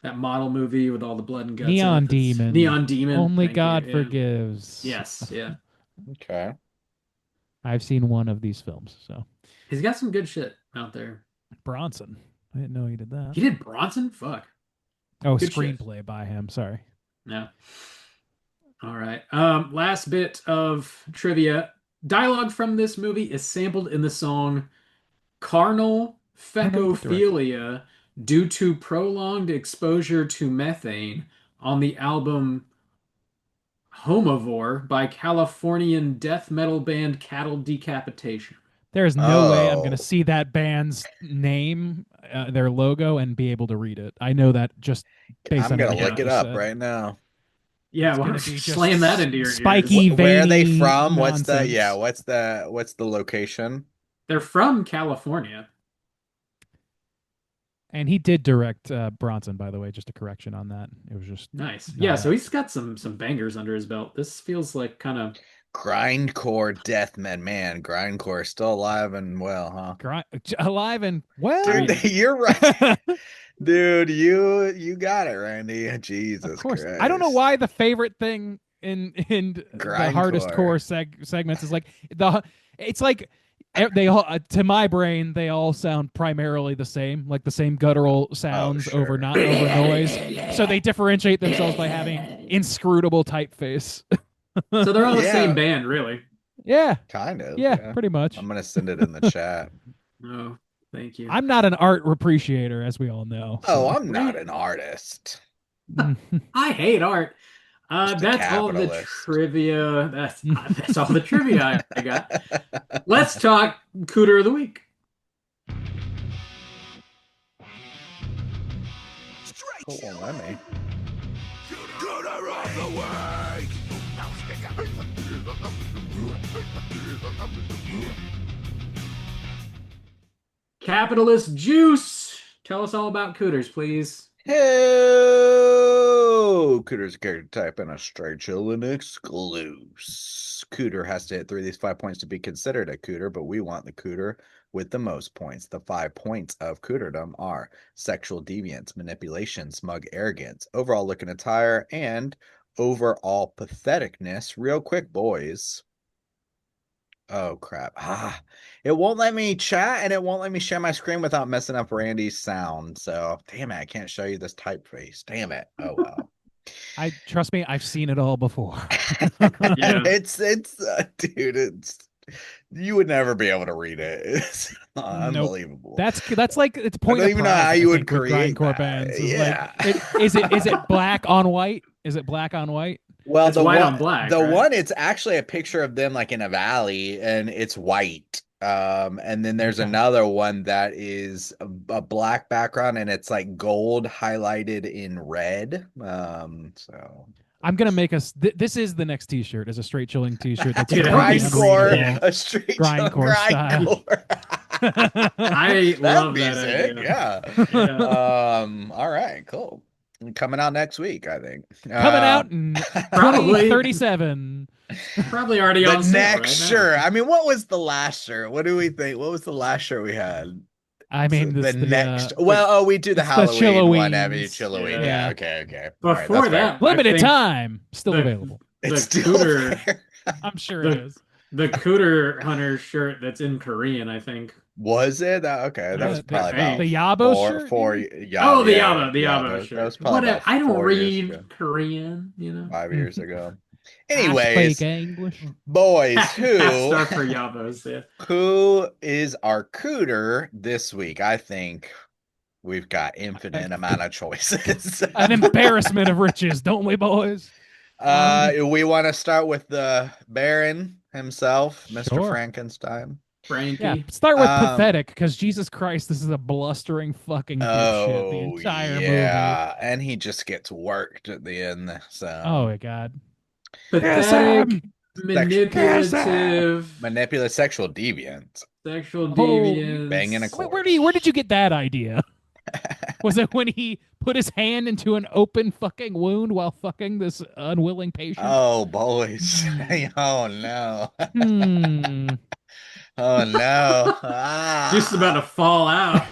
B: that model movie with all the blood and guts.
D: Neon Demon.
B: Neon Demon.
D: Only
B: Thank
D: God
B: you. Yeah.
D: Forgives.
B: Yes, yeah.
E: Okay.
D: I've seen one of these films. So
B: He's got some good shit out there.
D: Bronson. I didn't know he did that.
B: He did Bronson? Fuck.
D: Oh,
B: Good shit.
D: screenplay by him. Sorry.
B: No. All right. Last bit of trivia. Dialogue from this movie is sampled in the song Carnal Fecophilia due to prolonged exposure to methane on the album Homivore by Californian death metal band Cattle Decapitation.
D: There's no way I'm
E: Oh.
D: going to see that band's name, their logo, and be able to read it. I know that just based
E: I'm
D: on
E: gonna
D: everything
E: look
D: you
E: it up
D: said.
E: right now.
B: Yeah,
D: It's
B: well,
D: gonna be just
B: slam that into your
D: spiky
B: ears.
E: Where are they
D: veiny
E: from?
D: nonsense.
E: What's the location?
B: They're from California.
D: And he did direct Bronson, by the way. Just a correction on that. It was just
B: Nice.
D: not
B: Yeah,
D: a-
B: so he's got some bangers under his belt. This feels like kind of
E: Grindcore Deathman. Man, Grindcore still alive and well, huh?
D: alive and well.
E: Dude, you're right. Dude, you got it, Randy. Jesus
D: Of course.
E: Christ.
D: I don't know why the favorite thing in the hardest
E: Grindcore.
D: core segments is like it's like they all to my brain they all sound primarily the same, like the same guttural sounds
E: sure.
D: over noise. So they differentiate themselves by having inscrutable typeface.
B: so they're all the
E: Yeah.
B: same band, really.
D: Yeah,
E: Kind of.
D: yeah, pretty much.
E: I'm gonna send it in the chat.
B: Oh, thank you.
D: I'm not an art appreciator, as we all know.
E: Oh, I'm not an artist.
B: I hate art.
E: Just a
B: That's all the
E: capitalist.
B: trivia. That's all the trivia I got. Let's talk Cooter of the Week.
E: Cool, let me.
C: Gooder of the week!
B: Capitalist Juice Tell us all about Cooters, please.
E: Hello! Cooter's a character type and a straight chillin' exclusive. Cooter has to hit 3 of these 5 points to be considered a Cooter, but we want the Cooter with the most points. The 5 points of Cooterdom are sexual deviance, manipulation, smug arrogance, overall look and attire, and overall patheticness. Real quick, boys. Oh crap. It won't let me chat and it won't let me share my screen without messing up Randy's sound. So damn it, I can't show you this typeface. Damn it. Oh well.
D: Trust me, I've seen it all before.
B: Yeah.
E: It's dude, it's you would never be able to read it. It's unbelievable.
D: That's like it's
E: I
D: point
E: don't
D: of
E: even know
D: pride,
E: how
D: I
E: you would
D: think, with
E: create
D: grindcore
E: that.
D: bands. Is
E: Yeah.
D: is it black on white? Is it black on white?
E: Well,
B: It's
E: the
B: white
E: one,
B: on black,
E: the
B: right?
E: one, it's actually a picture of them like in a valley, and it's white. And then there's
D: Okay.
E: another one that is a black background, and it's like gold highlighted in red. So
D: I'm gonna make us. This is the next T-shirt. Is a straight chilling T-shirt. That's
B: Dude, that would be
E: grindcore,
B: sick.
E: a straight
D: Grindcore style.
B: I
E: That'd
B: love
E: be
B: that
E: sick.
B: idea.
E: Yeah.
B: Yeah.
E: All right, cool. Coming out next week, I think.
D: Coming out in
B: Probably.
D: 2037.
B: Probably already
E: The
B: on sale
E: next
B: right now.
E: shirt. I mean, what was the last shirt? What do we think? What was the last shirt we had?
D: I mean,
E: The
D: this
E: next. Well, we do the
D: it's the
E: Halloween one every
D: Chilloweens.
E: Chilloween.
B: Yeah.
E: Yeah. Okay. All right,
B: Before
E: that's fair.
B: that, I
D: Limited
B: think
D: time, still
B: the-
D: available.
B: The
E: It's still
B: Cooter,
E: there.
D: I'm sure it is.
B: the Cooter Hunter shirt that's in Korean, I think.
E: Was it? Okay, that was
B: Yeah,
E: probably
B: the-
E: about
D: The Yabo
E: four,
D: shirt.
E: four.
D: you mean?
E: Yeah,
B: Oh, the
E: yeah,
B: Yaba, the
E: yeah,
B: Yaba
E: that
B: shirt.
E: was probably
B: Whatever.
E: about
B: I don't
E: 4 years
B: read
E: ago.
B: Korean,
E: 5 years ago.
D: I
E: Anyways,
D: speak English.
E: boys,
B: Half star for Yabos. Yeah.
E: who is our cooter this week? I think we've got infinite amount of choices.
D: An embarrassment of riches, don't we, boys?
E: We want to start with the Baron himself, Mr.
D: Sure.
E: Frankenstein.
B: Frankie.
D: Yeah, start with
E: Um,
D: pathetic, because Jesus Christ, this is a blustering fucking dipshit. The
E: Oh
D: entire movie.
E: yeah, and he just gets worked at the end. So
D: Oh my god.
B: Pathetic,
E: Manipulative,
B: manipulative,
E: sexual deviant,
B: sexual
D: Oh,
B: deviance.
E: banging a
D: Where
E: corpse.
D: did you get that idea? Was it when he put his hand into an open fucking wound while fucking this unwilling patient?
E: Oh boys! Oh no!
D: Hmm.
E: Oh no!
B: Just about to fall out.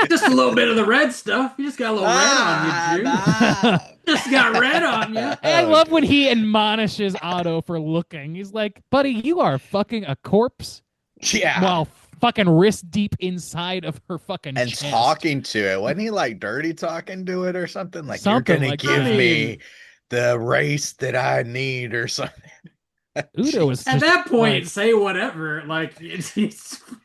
B: Just a little bit of the red stuff. You just got a little red on you, Jude. Just got red on you.
D: I love when he admonishes Otto for looking. He's like, buddy, you are fucking a corpse
E: Yeah,
D: while fucking wrist deep inside of her fucking
E: and
D: chest.
E: talking to it. Wasn't he like dirty talking to it or something? Like
D: Something
E: you're gonna
D: like
E: give
B: that.
E: me the race that I need or something.
D: Udo was
B: At
D: just
B: that point,
D: like,
B: say whatever. Like, it's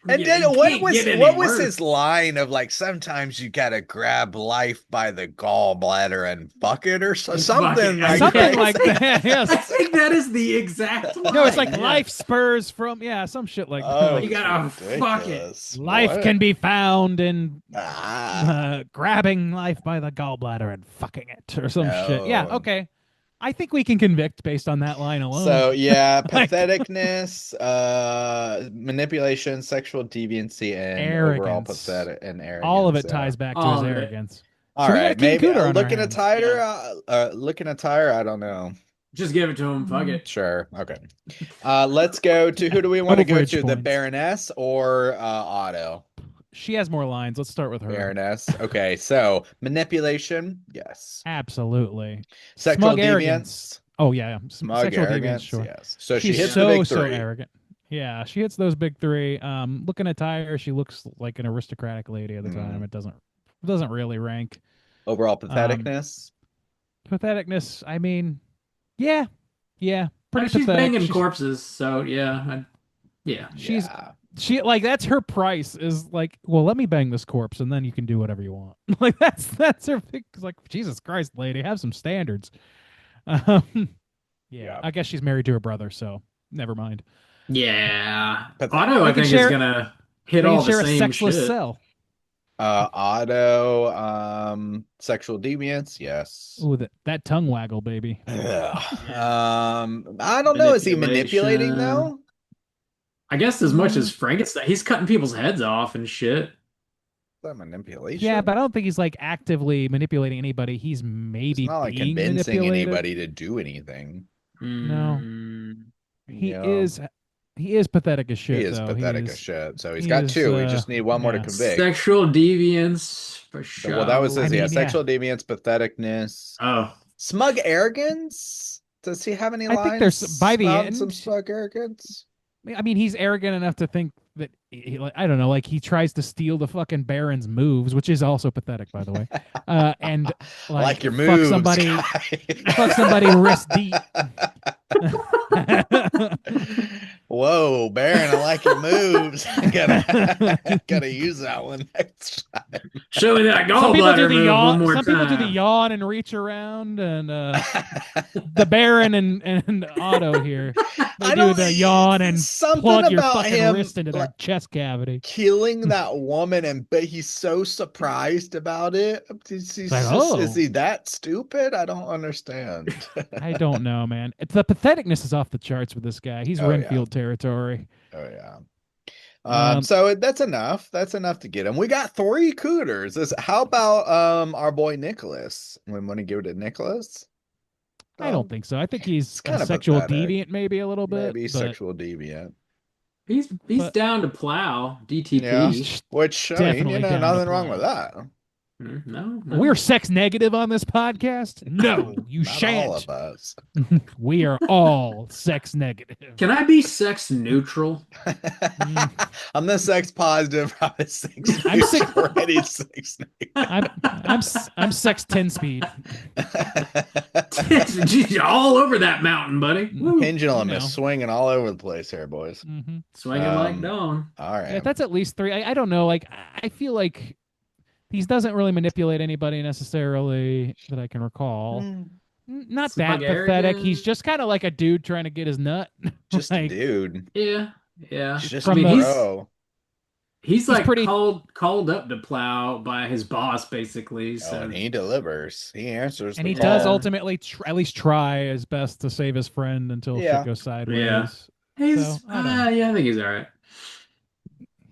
E: And
B: you
E: then
B: can't
E: what
B: get any
E: was
B: worse.
E: his line of like sometimes you gotta grab life by the gallbladder and fuck it or
B: Fuck
E: something
B: it.
E: like
D: something
E: that.
D: like that.
B: I
D: Yes.
B: think that is the exact line.
D: No, it's like
B: yeah.
D: life spurs from some shit like
E: Oh,
D: that.
B: You gotta
E: it's
B: fuck it.
E: ridiculous.
D: Life
E: What?
D: can be found in
E: Ah,
D: grabbing life by the gallbladder and fucking it or some shit. Yeah,
E: No.
D: okay. I think we can convict based on that line alone.
E: so yeah,
D: Like-
E: patheticness, manipulation, sexual deviancy, and overall
D: Arrogance.
E: pathetic and arrogance.
D: all of it
E: yeah.
D: ties back to
B: All
D: his
B: of it.
D: arrogance.
E: All
D: So we got
E: right,
D: King
E: maybe
D: Cooter on our
E: looking
D: hands.
E: at looking at tire. I don't know.
B: Just give it to him. Fuck it.
E: Sure. Okay. Let's go to who do we want to go
D: Overage
E: to? The
D: points.
E: Baroness or Otto?
D: She has more lines. Let's start with her.
E: Baroness. Okay. So manipulation, yes.
D: Absolutely.
E: Sexual
D: Smug arrogance.
E: deviance,
D: Oh yeah,
E: smug
D: sexual
E: arrogance,
D: deviance. Sure.
E: yes. So
D: She's
E: she hits
D: so
E: the big three.
D: arrogant. Yeah, she hits those big three. Looking at Tyre, she looks like an aristocratic lady at the time. It doesn't really rank.
E: Overall patheticness.
D: Patheticness. I mean, yeah, pretty
B: She's
D: pathetic.
B: banging corpses, so yeah. Yeah.
D: She's
E: Yeah.
D: she like that's her price is like, well, let me bang this corpse and then you can do whatever you want. Like that's her thing. It's like, Jesus Christ, lady, have some standards.
E: Yeah.
D: I guess she's married to her brother, so never mind.
B: Yeah.
E: But
B: Otto, I
D: they can
B: think,
D: share-
B: is gonna hit
D: They
B: all
D: can
B: the
D: share a
B: same
D: sexless
B: shit.
D: cell.
E: Otto, sexual deviance, yes.
D: Ooh, that tongue waggle, baby.
E: I don't know. Is he manipulating though?
B: I guess as much as Frankenstein, he's cutting people's heads off and shit.
E: that manipulation?
D: Yeah, but I don't think he's like actively manipulating anybody. He's
E: It's
D: maybe
E: not like
D: being
E: convincing
D: manipulated.
E: anybody to do anything.
D: No,
B: Mm,
D: he
E: You know,
D: is. He is pathetic as
E: he
D: shit,
E: is
D: though.
E: pathetic as shit. So he's
D: He
E: got
D: is.
E: two. We just need one more to
D: Yeah.
E: convict.
B: sexual deviance for sure.
E: Well, that was his,
D: I mean, yeah.
E: sexual deviance, patheticness,
B: Oh,
E: smug arrogance. Does he have any
D: I think there's by
E: lines
D: the
E: on some
D: end.
E: smug arrogance?
D: I mean, he's arrogant enough to think that like, I don't know, like he tries to steal the fucking Baron's moves, which is also pathetic, by the way. And
E: I
D: like,
E: like your
D: fuck
E: moves,
D: somebody,
E: guy.
D: fuck somebody wrist deep.
E: Whoa, Baron, I like your moves. Gotta use that one next time.
B: show me that
D: Some people do
B: gallbladder
D: the
B: move one
D: yawn.
B: more
D: Some people do the
B: time.
D: yawn and reach around, and the Baron and Otto here, they
E: I
D: do
E: don't
D: the yawn and
E: something
D: plug your
E: about
D: fucking
E: him
D: wrist into their chest cavity.
E: killing that woman, and but he's so surprised about it. He's
D: like,
E: just,
D: oh.
E: is he that stupid? I don't understand.
D: I don't know, man. The patheticness is off the charts with this guy. He's
E: Oh, yeah.
D: Renfield territory.
E: Oh yeah.
D: Um,
E: So that's enough. That's enough to get him. We got 3 cooters. How about our boy Nicholas? We want to give it to Nicholas?
D: I don't think so. I think he's
E: It's
D: a
E: kind of
D: sexual
E: pathetic.
D: deviant, maybe a little bit.
E: Maybe
D: but
E: sexual deviant.
B: He's
D: But-
B: down to plow DTP.
E: Yeah.
D: He's
E: Which I mean,
D: definitely down to
E: nothing wrong with
D: plow.
E: that.
B: No,
D: We're sex negative on this podcast. No, you
E: Not all
D: shan't.
E: of us.
D: We are all sex negative.
B: Can I be sex neutral?
E: I'm the sex positive. I'm the sex
D: I'm sick-
E: already sex
D: I'm sex 10 speed.
B: Geez, all over that mountain, buddy. Woo.
E: Pendulum
D: You know.
E: is swinging all over the place here, boys.
D: Mm-hmm.
B: Swinging like dawn.
E: All right.
D: Yeah, that's at least 3. I don't know. Like, I feel like he doesn't really manipulate anybody necessarily that I can recall. Not
B: Smug
D: that pathetic.
B: arrogant.
D: He's just kind of like a dude trying to get his nut.
E: Just
D: like,
E: a dude.
B: Yeah.
E: Just
D: From
E: a
D: the-
E: bro.
B: He's like
D: pretty-
B: called up to plow by his boss, basically. So
E: Oh, and he delivers. He answers.
D: And
E: the
D: he
E: call.
D: does ultimately at least try his best to save his friend until
E: Yeah.
D: shit goes sideways.
B: Yeah. he's
D: So, I don't know.
B: yeah, I think he's all right.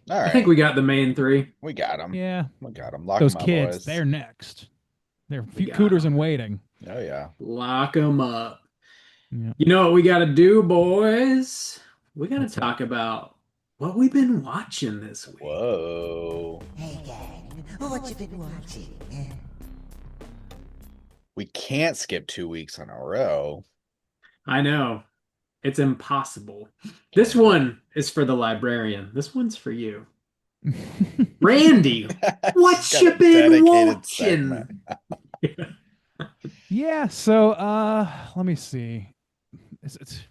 E: All right.
B: I think we got the main 3.
E: we got him.
D: Yeah.
E: We got him. Lock
D: Those
E: 'em up,
D: kids,
E: boys.
D: they're next. They're
B: We got
D: cooters
B: 'em.
D: in waiting.
E: Oh yeah.
B: Lock them up.
D: Yeah.
B: You know what we got to do, boys? We got
D: What's
B: to
D: that?
B: talk about what we've been watching this week.
E: Whoa.
F: Hey, gang, what you been watching?
E: We can't skip 2 weeks in a row.
B: I know. It's impossible. This one is for the librarian. This one's for you. Randy, what
E: Got
B: you
E: a
B: been
E: dedicated
B: watching?
E: segment.
D: Yeah, so let me see.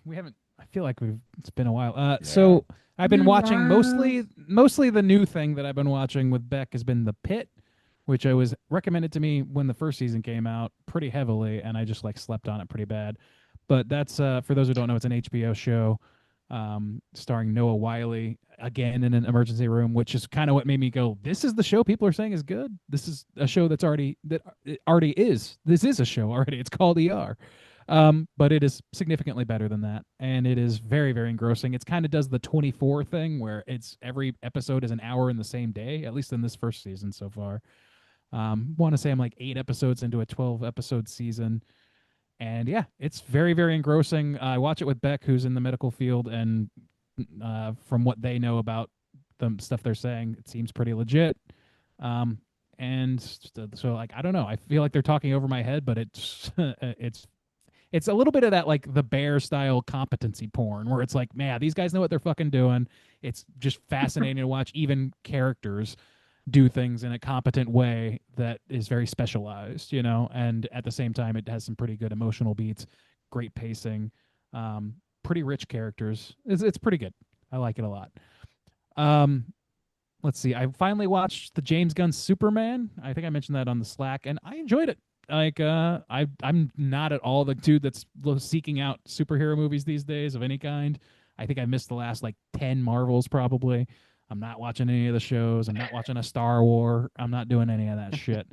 D: We haven't I feel like it's been a while. So I've been watching mostly the new thing that I've been watching with Beck has been The Pit, which I was recommended to me when the first season came out pretty heavily, and I just like slept on it pretty bad. But that's for those who don't know, it's an HBO show starring Noah Wyle again in an emergency room, which is kind of what made me go, this is the show people are saying is good. This is a show this is a show already. It's called ER. But it is significantly better than that, and it is very, very engrossing. It kind of does the 24 thing where it's every episode is an hour in the same day, at least in this first season so far. Want to say I'm like 8 episodes into a 12 episode season. And yeah, it's very, very engrossing. I watch it with Beck, who's in the medical field, and from what they know about the stuff they're saying, it seems pretty legit. And so, like, I don't know. I feel like they're talking over my head, but it's a little bit of that, like, the Bear style competency porn, where it's like, man, these guys know what they're fucking doing. It's just fascinating to watch even characters do things in a competent way that is very specialized, you know, and at the same time it has some pretty good emotional beats, great pacing, pretty rich characters. It's pretty good. I like it a lot. Let's see. I finally watched the James Gunn Superman. I think I mentioned that on the Slack, and I enjoyed it. Like, I'm not at all the dude that's seeking out superhero movies these days of any kind. I think I missed the last like 10 Marvels probably. I'm not watching any of the shows. I'm not watching a Star War. I'm not doing any of that shit.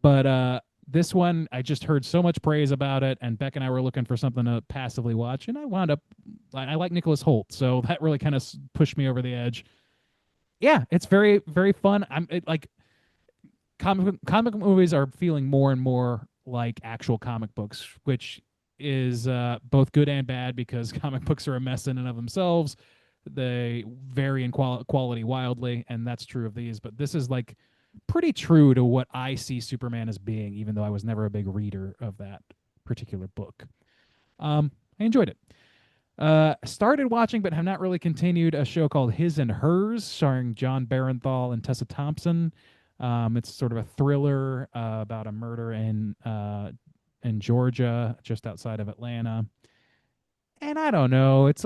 D: But this one, I just heard so much praise about it, and Beck and I were looking for something to passively watch, and I wound up, I like Nicholas Hoult, so that really kind of pushed me over the edge. Yeah, it's very, very fun. comic movies are feeling more and more like actual comic books, which is both good and bad because comic books are a mess in and of themselves. They vary in quality wildly, and that's true of these. But this is like pretty true to what I see Superman as being, even though I was never a big reader of that particular book. I enjoyed it. Started watching, but have not really continued, a show called His and Hers, starring John Barenthal and Tessa Thompson. It's sort of a thriller about a murder in Georgia, just outside of Atlanta. And I don't know, it's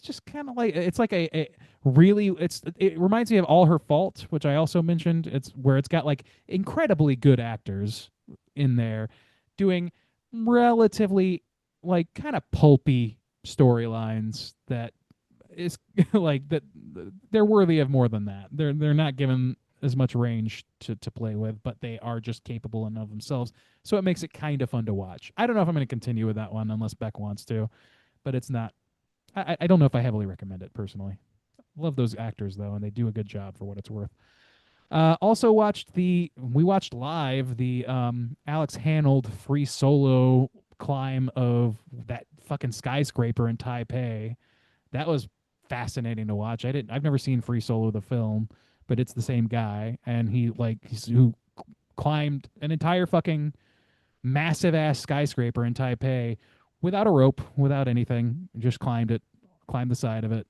D: just kind of like it's like a really it reminds me of All Her Fault, which I also mentioned. It's where it's got like incredibly good actors in there doing relatively like kind of pulpy storylines that is like that they're worthy of more than that. They're not given as much range to play with, but they are just capable in of themselves. So it makes it kind of fun to watch. I don't know if I'm going to continue with that one unless Beck wants to, but it's not. I don't know if I heavily recommend it personally. Love those actors though, and they do a good job for what it's worth. Also we watched live the Alex Hanold free solo climb of that fucking skyscraper in Taipei. That was fascinating to watch. I've never seen Free Solo the film, but it's the same guy, and who climbed an entire fucking massive ass skyscraper in Taipei without a rope, without anything, just climbed the side of it,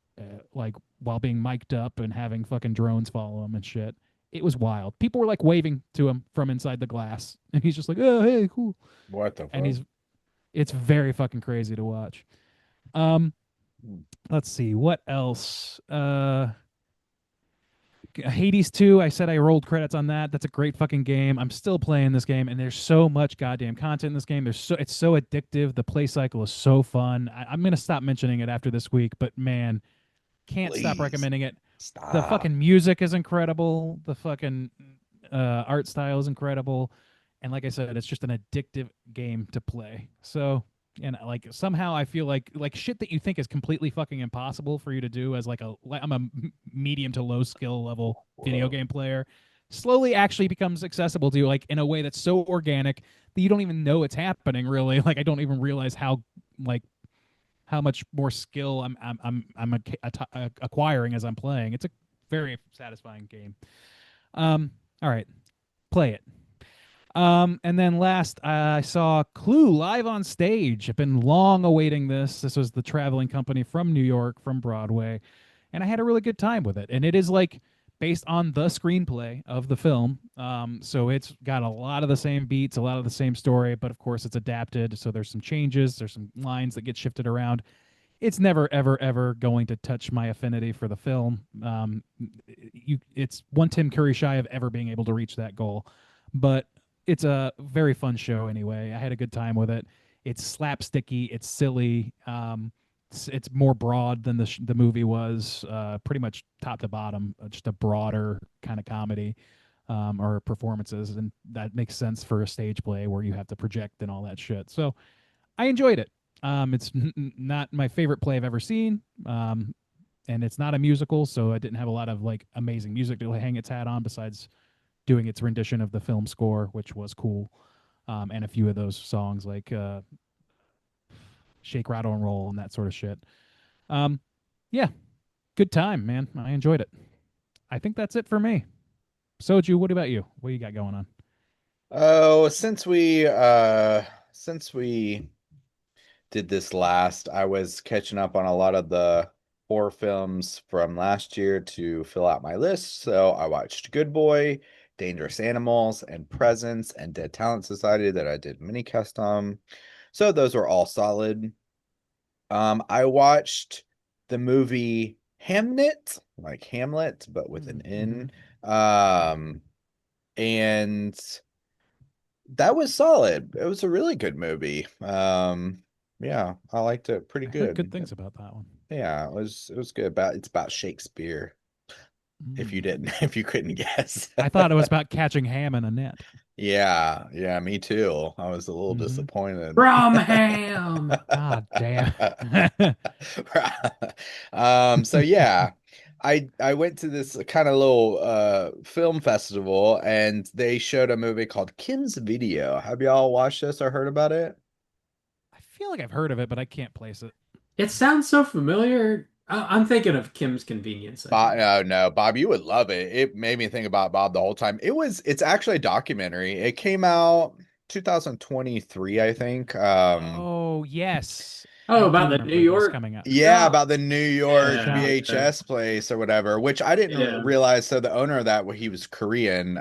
D: like while being mic'd up and having fucking drones follow him and shit. It was wild. People were like waving to him from inside the glass, and he's just like, "Oh, hey, cool."
E: What the
D: And
E: fuck?
D: it's very fucking crazy to watch. Um, let's see what else. Hades 2, I said I rolled credits on that. That's a great fucking game. I'm still playing this game, and there's so much goddamn content in this game. It's so addictive. The play cycle is so fun. I'm gonna stop mentioning it after this week, but man, can't stop
E: Please
D: recommending it. The
E: stop.
D: fucking music is incredible. The fucking art style is incredible, and like I said, it's just an addictive game to play. So, and like somehow I feel like shit that you think is completely fucking impossible for you to do as I'm a medium to low skill level video
E: Whoa.
D: game player, slowly actually becomes accessible to you, like in a way that's so organic that you don't even know it's happening. Really, like I don't even realize like how much more skill acquiring as I'm playing. It's a very satisfying game. All right, play it. And then last, I saw Clue live on stage. I've been long awaiting this. This was the traveling company from New York, from Broadway, and I had a really good time with it. And it is like based on the screenplay of the film. So it's got a lot of the same beats, a lot of the same story, but of course it's adapted. So there's some changes, there's some lines that get shifted around. It's never, ever, ever going to touch my affinity for the film. It's one Tim Curry shy of ever being able to reach that goal, but it's a very fun show anyway. I had a good time with it. It's slapsticky, it's silly. It's more broad than the movie was, pretty much top to bottom, just a broader kind of comedy, or performances, and that makes sense for a stage play where you have to project and all that shit. So I enjoyed it. It's not my favorite play I've ever seen, and it's not a musical, so it didn't have a lot of like amazing music to hang its hat on besides doing its rendition of the film score, which was cool, and a few of those songs like "Shake, Rattle, and Roll" and that sort of shit. Um, yeah, good time, man. I enjoyed it. I think that's it for me. Soju, what about you? What you got going on?
E: Oh, since we did this last, I was catching up on a lot of the horror films from last year to fill out my list. So I watched Good Boy, Dangerous Animals, and Presence, and Dead Talent Society that I did mini cast on. So those were all solid. I watched the movie Hamnet, like Hamlet, but with an
D: Mm-hmm.
E: N. And that was solid. It was a really good movie. Yeah, I liked it pretty
D: I heard good
E: good.
D: things about that one.
E: Yeah, it was good. It's about Shakespeare. If you
D: Mm.
E: didn't, if you couldn't guess.
D: I thought it was about catching ham in a net.
E: Yeah, yeah, me too. I was a little
D: Mm-hmm.
E: disappointed.
B: Bromham.
D: Ah, damn.
E: So yeah, I went to this kind of little film festival and they showed a movie called Kim's Video. Have y'all watched this or heard about it?
D: I feel like I've heard of it, but I can't place it.
B: It sounds so familiar. I'm thinking of Kim's Convenience, I
E: Bob,
B: think.
E: no, no, Bob, you would love it. It made me think about Bob the whole time. It's actually a documentary. It came out 2023, I think.
D: Oh yes, I
B: Oh,
D: do
B: about the New
D: remember this
B: York
D: coming up.
E: Yeah,
B: shop.
E: about the New York
B: Yeah.
E: VHS place or whatever, which I didn't
B: Yeah.
E: realize. So the owner of that, well, he was Korean.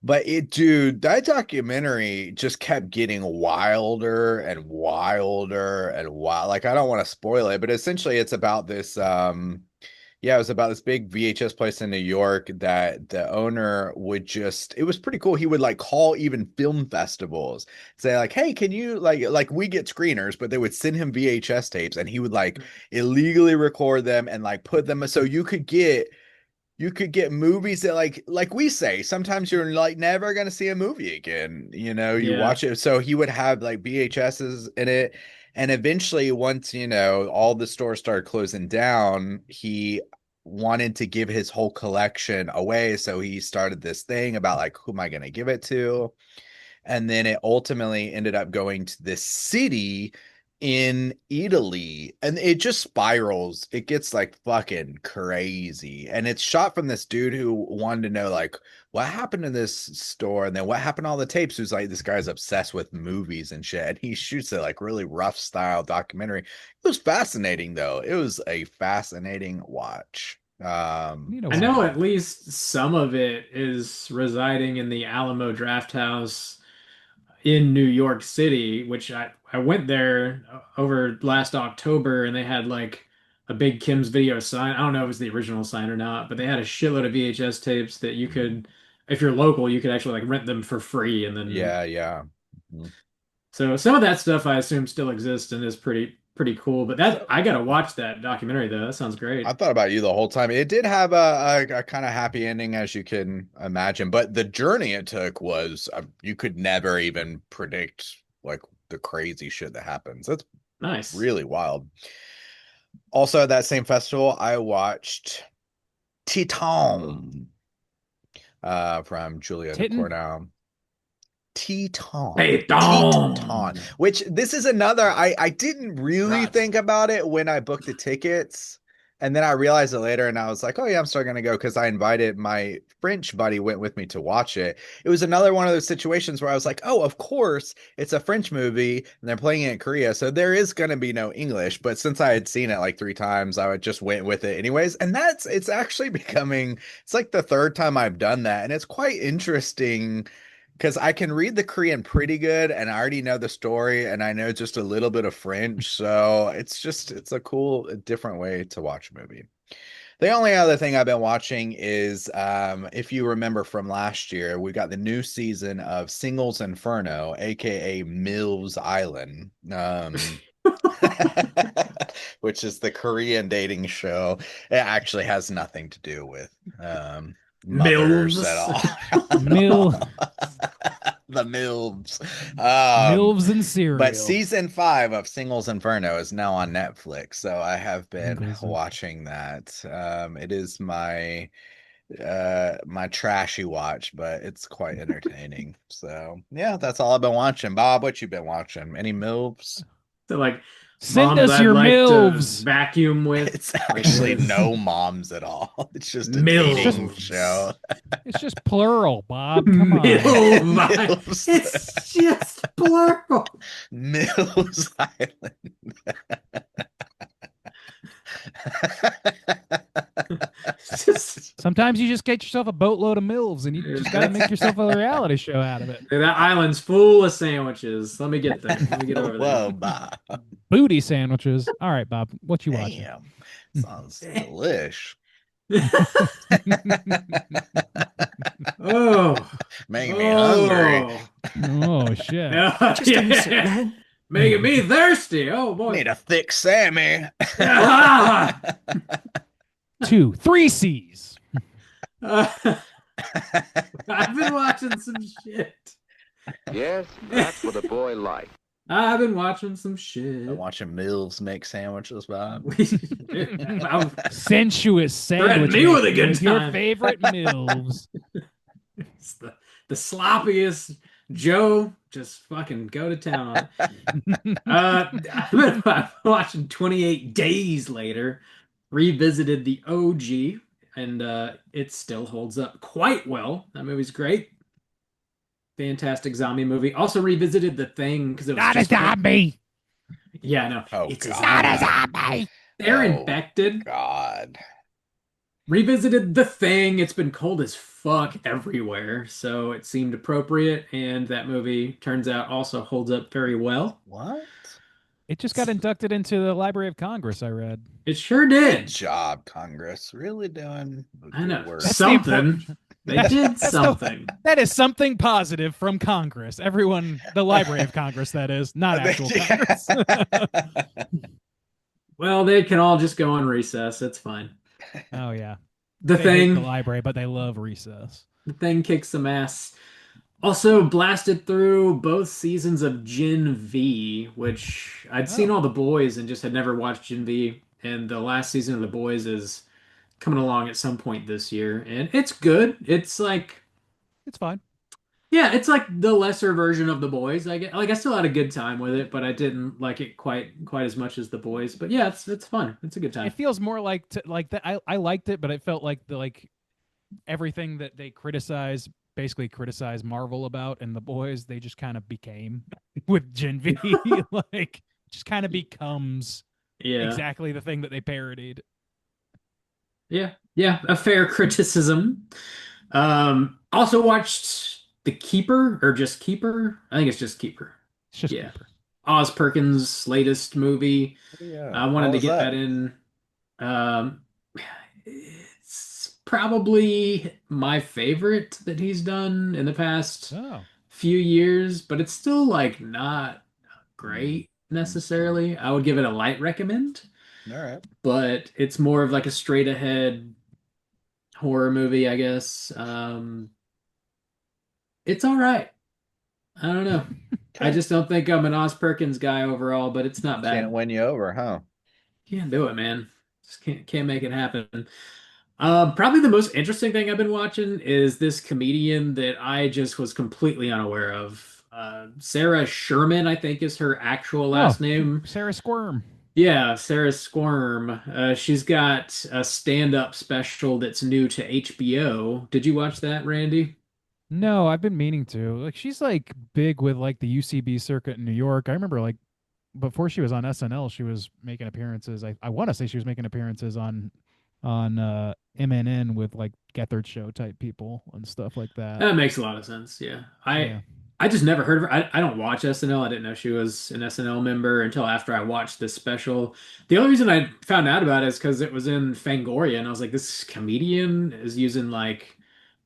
E: But dude, that documentary just kept getting wilder and wilder and wild. Like, I don't want to spoil it, but essentially it's about this, yeah, it was about this big VHS place in New York that the owner would just, it was pretty cool. He would like call even film festivals, say like, "Hey, can you like we get screeners," but they would send him VHS tapes and he would like illegally record them and like put them so you could get movies that like we say sometimes you're like never gonna see a movie again, you
B: Yeah.
E: watch it. So he would have like VHSs in it, and eventually once all the stores started closing down, he wanted to give his whole collection away, so he started this thing about like, who am I gonna give it to? And then it ultimately ended up going to this city in Italy, and it just spirals. It gets like fucking crazy. And it's shot from this dude who wanted to know like what happened to this store and then what happened to all the tapes. Who's like, this guy's obsessed with movies and shit. And he shoots a like really rough style documentary. It was fascinating though. It was a fascinating watch.
D: Need to
B: I
D: watch
B: know
D: it.
B: at least some of it is residing in the Alamo Draft House in New York City, which I went there over last October and they had like a big Kim's Video sign. I don't know if it was the original sign or not, but they had a shitload of VHS tapes that you could, if you're local, you could actually like rent them for free. And then,
E: yeah, yeah. Mhm.
B: so some of that stuff I assume still exists and is pretty cool. But that I gotta watch that documentary though. That sounds
E: I
B: great.
E: thought about you the whole time. It did have a kind of happy ending, as you can imagine, but the journey it took was you could never even predict like the crazy shit that happens. That's
B: Nice.
E: really wild. Also, at that same festival, I watched Titan from Julia
D: Titten?
E: Ducournau.
B: Hey,
E: Teton,
B: Dom.
E: which this is another, I didn't really
B: Right.
E: think about it when I booked the tickets. And then I realized it later and I was like, oh yeah, I'm still gonna go because I invited my French buddy went with me to watch it. It was another one of those situations where I was like, oh, of course, it's a French movie and they're playing it in Korea, so there is gonna be no English. But since I had seen it like 3 times, I would just went with it anyways. And it's actually becoming, it's like the third time I've done that, and it's quite interesting because I can read the Korean pretty good and I already know the story and I know just a little bit of French. So it's a cool, different way to watch a movie. The only other thing I've been watching is if you remember from last year, we got the new season of Singles Inferno, aka Mills Island. Which is the Korean dating show. It actually has nothing to do with mothers at
B: Milves.
E: all.
D: Mil
E: The MILFs.
D: Milves and
E: But
D: cereal.
E: season 5 of Singles Inferno is now on Netflix, so I have been
D: Singles and-
E: watching that. It is my trashy watch, but it's quite entertaining. So yeah, that's all I've been watching. Bob, what you been watching? Any MILFs?
B: So like
D: Send
B: moms
D: us
B: I'd
D: your
B: like to
D: milves.
B: vacuum with.
E: It's
B: Like
E: actually
B: this.
E: no moms at all. It's just a dating
B: Milves.
E: show.
D: It's just plural, Bob. Come on.
B: Milv.
E: Mills.
B: It's just plural.
E: Mills Island.
B: It's just
D: Sometimes you just get yourself a boatload of milves and you just got to make yourself a reality show out of it.
B: that island's full of sandwiches. Let me get there. Let me get over
E: Whoa,
B: there.
E: Bob.
D: Booty sandwiches. All right, Bob. What you watching?
E: Damn. Sounds delish.
B: Oh.
E: Making me hungry.
D: Oh shit.
B: Just yeah. Making me thirsty. Oh boy.
E: Need a thick Sammy.
B: Ah!
D: 2, 3 C's.
B: I've been watching some shit.
I: Yes, that's what a boy likes.
B: I've been watching some
E: I'm
B: shit.
E: watching Mills make sandwiches, Bob.
B: I'm
D: Sensuous
B: threatening
D: sandwich
B: me with a
D: making
B: good
D: with your
B: time.
D: favorite milves.
B: It's the sloppiest. Joe, just fucking go to town on it. I've been watching 28 Days Later, revisited the OG, and it still holds up quite well. That movie's great. Fantastic zombie movie. Also revisited The Thing because it was
D: Not a
B: just cold.
D: zombie.
B: Yeah, no,
E: Oh
B: it's a
D: Not a
B: zombie.
D: zombie.
B: They're
E: Oh
B: infected.
E: God.
B: Revisited The Thing. It's been cold as fuck everywhere, so it seemed appropriate, and that movie turns out also holds up very well.
E: What?
D: It just got inducted into the Library of Congress, I read.
B: It sure
E: Good
B: did.
E: job, Congress. Really doing
B: I know.
E: good work.
D: That's the important.
B: Something. They did
D: That's
B: something.
D: that is something positive from Congress. Everyone, the Library of Congress, that is, not actual Congress.
B: Well, they can all just go on recess. It's fine.
D: Oh yeah,
B: The
D: they hate the
B: Thing.
D: library, but they love recess.
B: The Thing kicks some ass. Also blasted through both seasons of Gen V, which I'd seen
D: Oh.
B: all the boys and just had never watched Gen V. And the last season of the boys is coming along at some point this year, and it's good. It's like,
D: It's fine.
B: yeah, it's like the lesser version of the boys. I get like I still had a good time with it, but I didn't like it quite as much as the boys. But yeah, it's fun. It's a good time.
D: It feels more like that. I liked it, but it felt like everything that they basically criticize Marvel about, and the boys they just kind of became with Gen V. Like just kind of becomes
B: Yeah.
D: exactly the thing that they parodied.
B: Yeah. Yeah. A fair criticism. Also watched The Keeper or just Keeper. I think it's just Keeper.
D: It's just
B: Yeah.
D: Keeper.
B: Oz Perkins' latest movie.
E: Yeah.
B: I wanted
E: How
B: to
E: was
B: get
E: that?
B: that in. Um, it's probably my favorite that he's done in the past
D: Oh,
B: few years, but it's still like not great necessarily. I would give it a light recommend,
E: All right.
B: but it's more of like a straight ahead horror movie, I guess. It's all right. I don't know. I
E: Okay.
B: just don't think I'm an Oz Perkins guy overall, but it's not
E: Can't
B: bad.
E: win you over, huh?
B: Can't do it, man. Just can't make it happen. Probably the most interesting thing I've been watching is this comedian that I just was completely unaware of. Sarah Sherman, I think is her actual
D: oh,
B: last name.
D: Sarah Squirm.
B: Yeah, Sarah Squirm. She's got a stand-up special that's new to HBO. Did you watch that, Randy?
D: No, I've been meaning to. Like she's like big with like the UCB circuit in New York. I remember like before she was on SNL, she was making appearances. I want to say she was making appearances on MNN with like Gethard show type people and stuff like that.
B: That makes a lot of sense. Yeah. I
D: Yeah.
B: I just never heard of her. I don't watch SNL. I didn't know she was an SNL member until after I watched this special. The only reason I found out about it is because it was in Fangoria, and I was like, this comedian is using like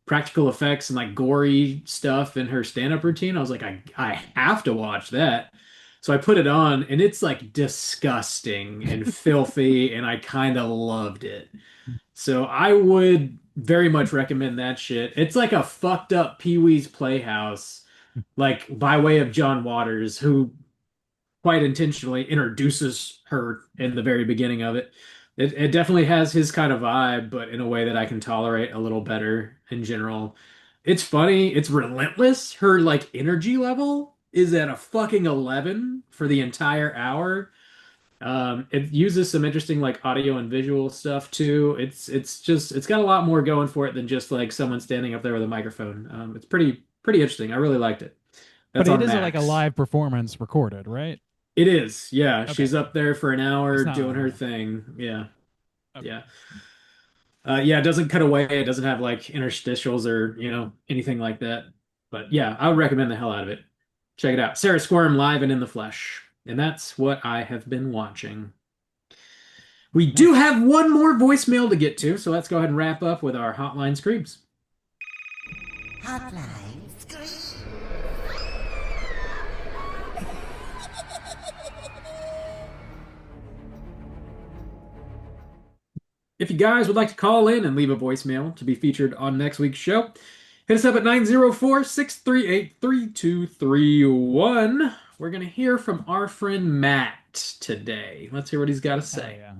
B: practical effects and like gory stuff in her stand-up routine. I was like, I have to watch that. So I put it on, and it's like disgusting and filthy, and I kind of loved it. So I would very much recommend that shit. It's like a fucked up Pee-wee's Playhouse, like by way of John Waters, who quite intentionally introduces her in the very beginning of it. It definitely has his kind of vibe, but in a way that I can tolerate a little better in general. It's funny, it's relentless. Her like energy level is at a fucking 11 for the entire hour. It uses some interesting like audio and visual stuff too. It's got a lot more going for it than just like someone standing up there with a microphone. It's pretty interesting. I really liked it.
D: But
B: That's
D: it
B: on
D: is like a
B: Max.
D: live performance recorded, right?
B: It is, yeah.
D: Okay.
B: She's up there for an hour
D: It's not
B: doing her
D: live.
B: thing. Yeah,
D: Okay.
B: yeah. Yeah, it doesn't cut away. It doesn't have like interstitials or, anything like that. But yeah, I would recommend the hell out of it. Check it out. Sarah Squirm live and in the flesh. And that's what I have been watching. We do
D: Nice.
B: have one more voicemail to get to, so let's go ahead and wrap up with our hotline screams.
F: Hotline scream.
B: If you guys would like to call in and leave a voicemail to be featured on next week's show, hit us up at 904-638-3231. we're gonna hear from our friend Matt today. Let's hear what he's got to
D: Hell
B: say.
D: yeah.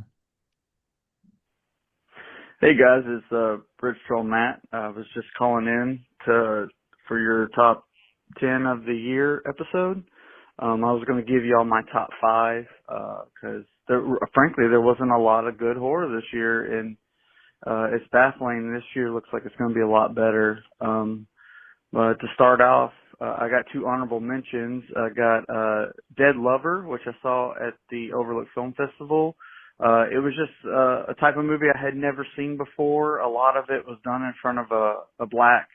I: Hey guys, it's Bridge Troll Matt. I was just calling in to for your top 10 of the year episode. I was going to give you all my top five because frankly there wasn't a lot of good horror this year, and it's baffling. This year looks like it's going to be a lot better. But to start off, I got two honorable mentions. I got Dead Lover, which I saw at the Overlook Film Festival. It was just a type of movie I had never seen before. A lot of it was done in front of a black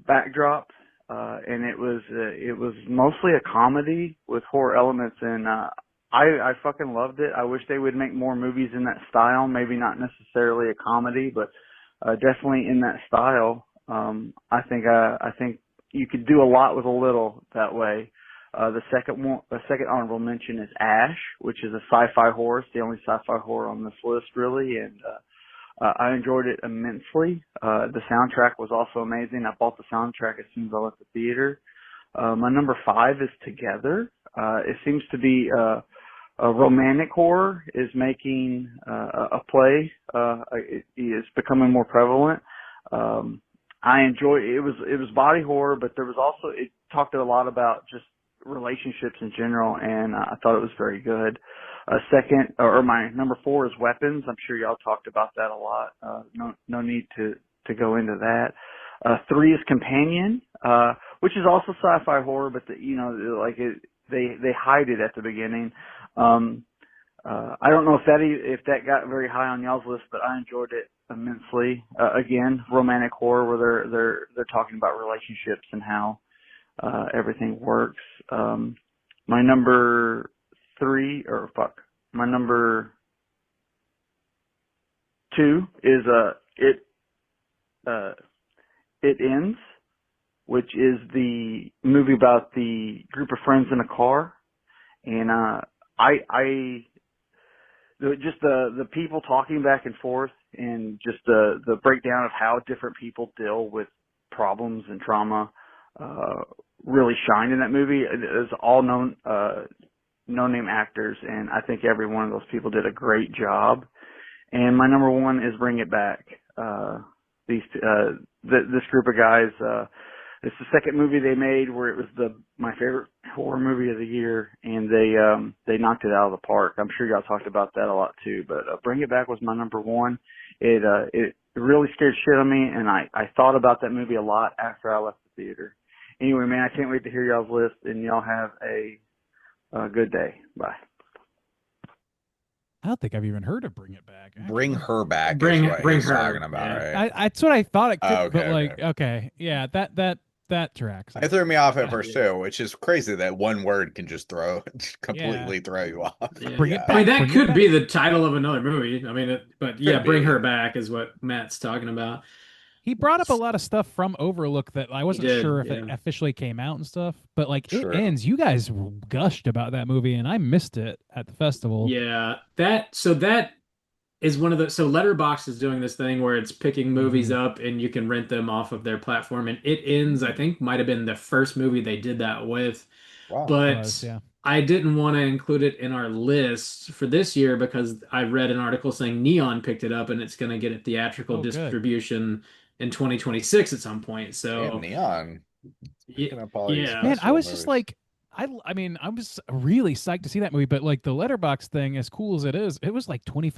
I: backdrop, and it was mostly a comedy with horror elements, and I fucking loved it. I wish they would make more movies in that style. Maybe not necessarily a comedy, but definitely in that style. I think you could do a lot with a little that way. The second honorable mention is Ash, which is a sci-fi horror. It's the only sci-fi horror on this list, really, and I enjoyed it immensely. The soundtrack was also amazing. I bought the soundtrack as soon as I left the theater. My number five is Together. It seems to be a romantic horror is making a play. It is becoming more prevalent. I enjoy it. It was body horror, but there was also it talked a lot about just relationships in general, and I thought it was very good. Second, or my number four is Weapons. I'm sure y'all talked about that a lot. No need to go into that. Three is Companion, which is also sci-fi horror, but they hide it at the beginning. I don't know if that got very high on y'all's list, but I enjoyed it immensely. Again, romantic horror where they're talking about relationships and how everything works. My number my number two is It Ends, which is the movie about the group of friends in a car, and just the people talking back and forth, and just the breakdown of how different people deal with problems and trauma really shined in that movie. It's all no-name actors, and I think every one of those people did a great job. And my number one is Bring It Back. This group of guys, it's the second movie they made where it was my favorite horror movie of the year, and they knocked it out of the park. I'm sure y'all talked about that a lot too, but Bring It Back was my number one. It really scared shit on me, and I thought about that movie a lot after I left the theater. Anyway, man, I can't wait to hear y'all's list, and y'all have a good day. Bye.
D: I don't think I've even heard of Bring It Back. Actually.
E: Bring Her Back is
B: Bring
E: what he's
B: her.
E: talking about,
B: Yeah.
E: right?
D: That's what I thought it could,
E: Oh,
D: but
E: okay.
D: okay, yeah, that tracks.
E: It threw me off at first too, which is crazy that one word can just completely throw you off.
B: Yeah.
D: Bring it
B: I mean,
D: back,
B: that
D: bring it
B: could
D: back.
B: be the title of another movie. I mean, but yeah,
E: Could
B: Bring
E: be.
B: Her Back is what Matt's talking about.
D: He brought up a lot of stuff from Overlook that I wasn't sure if it officially came out and stuff, but like It Ends, you guys gushed about that movie and I missed it at the festival.
B: Yeah, that is one of the so Letterboxd is doing this thing where it's picking movies up and you can rent them off of their platform, and It Ends, I think, might have been the first movie they did that with.
E: Wow.
B: But I didn't want to include it in our list for this year because I read an article saying Neon picked it up and it's going to get a theatrical distribution in 2026 at some point. So
E: Damn, Neon.
B: Yeah.
D: Man, I was just like, I mean, I was really psyched to see that movie, but like the Letterboxd thing, as cool as it is, it was like $25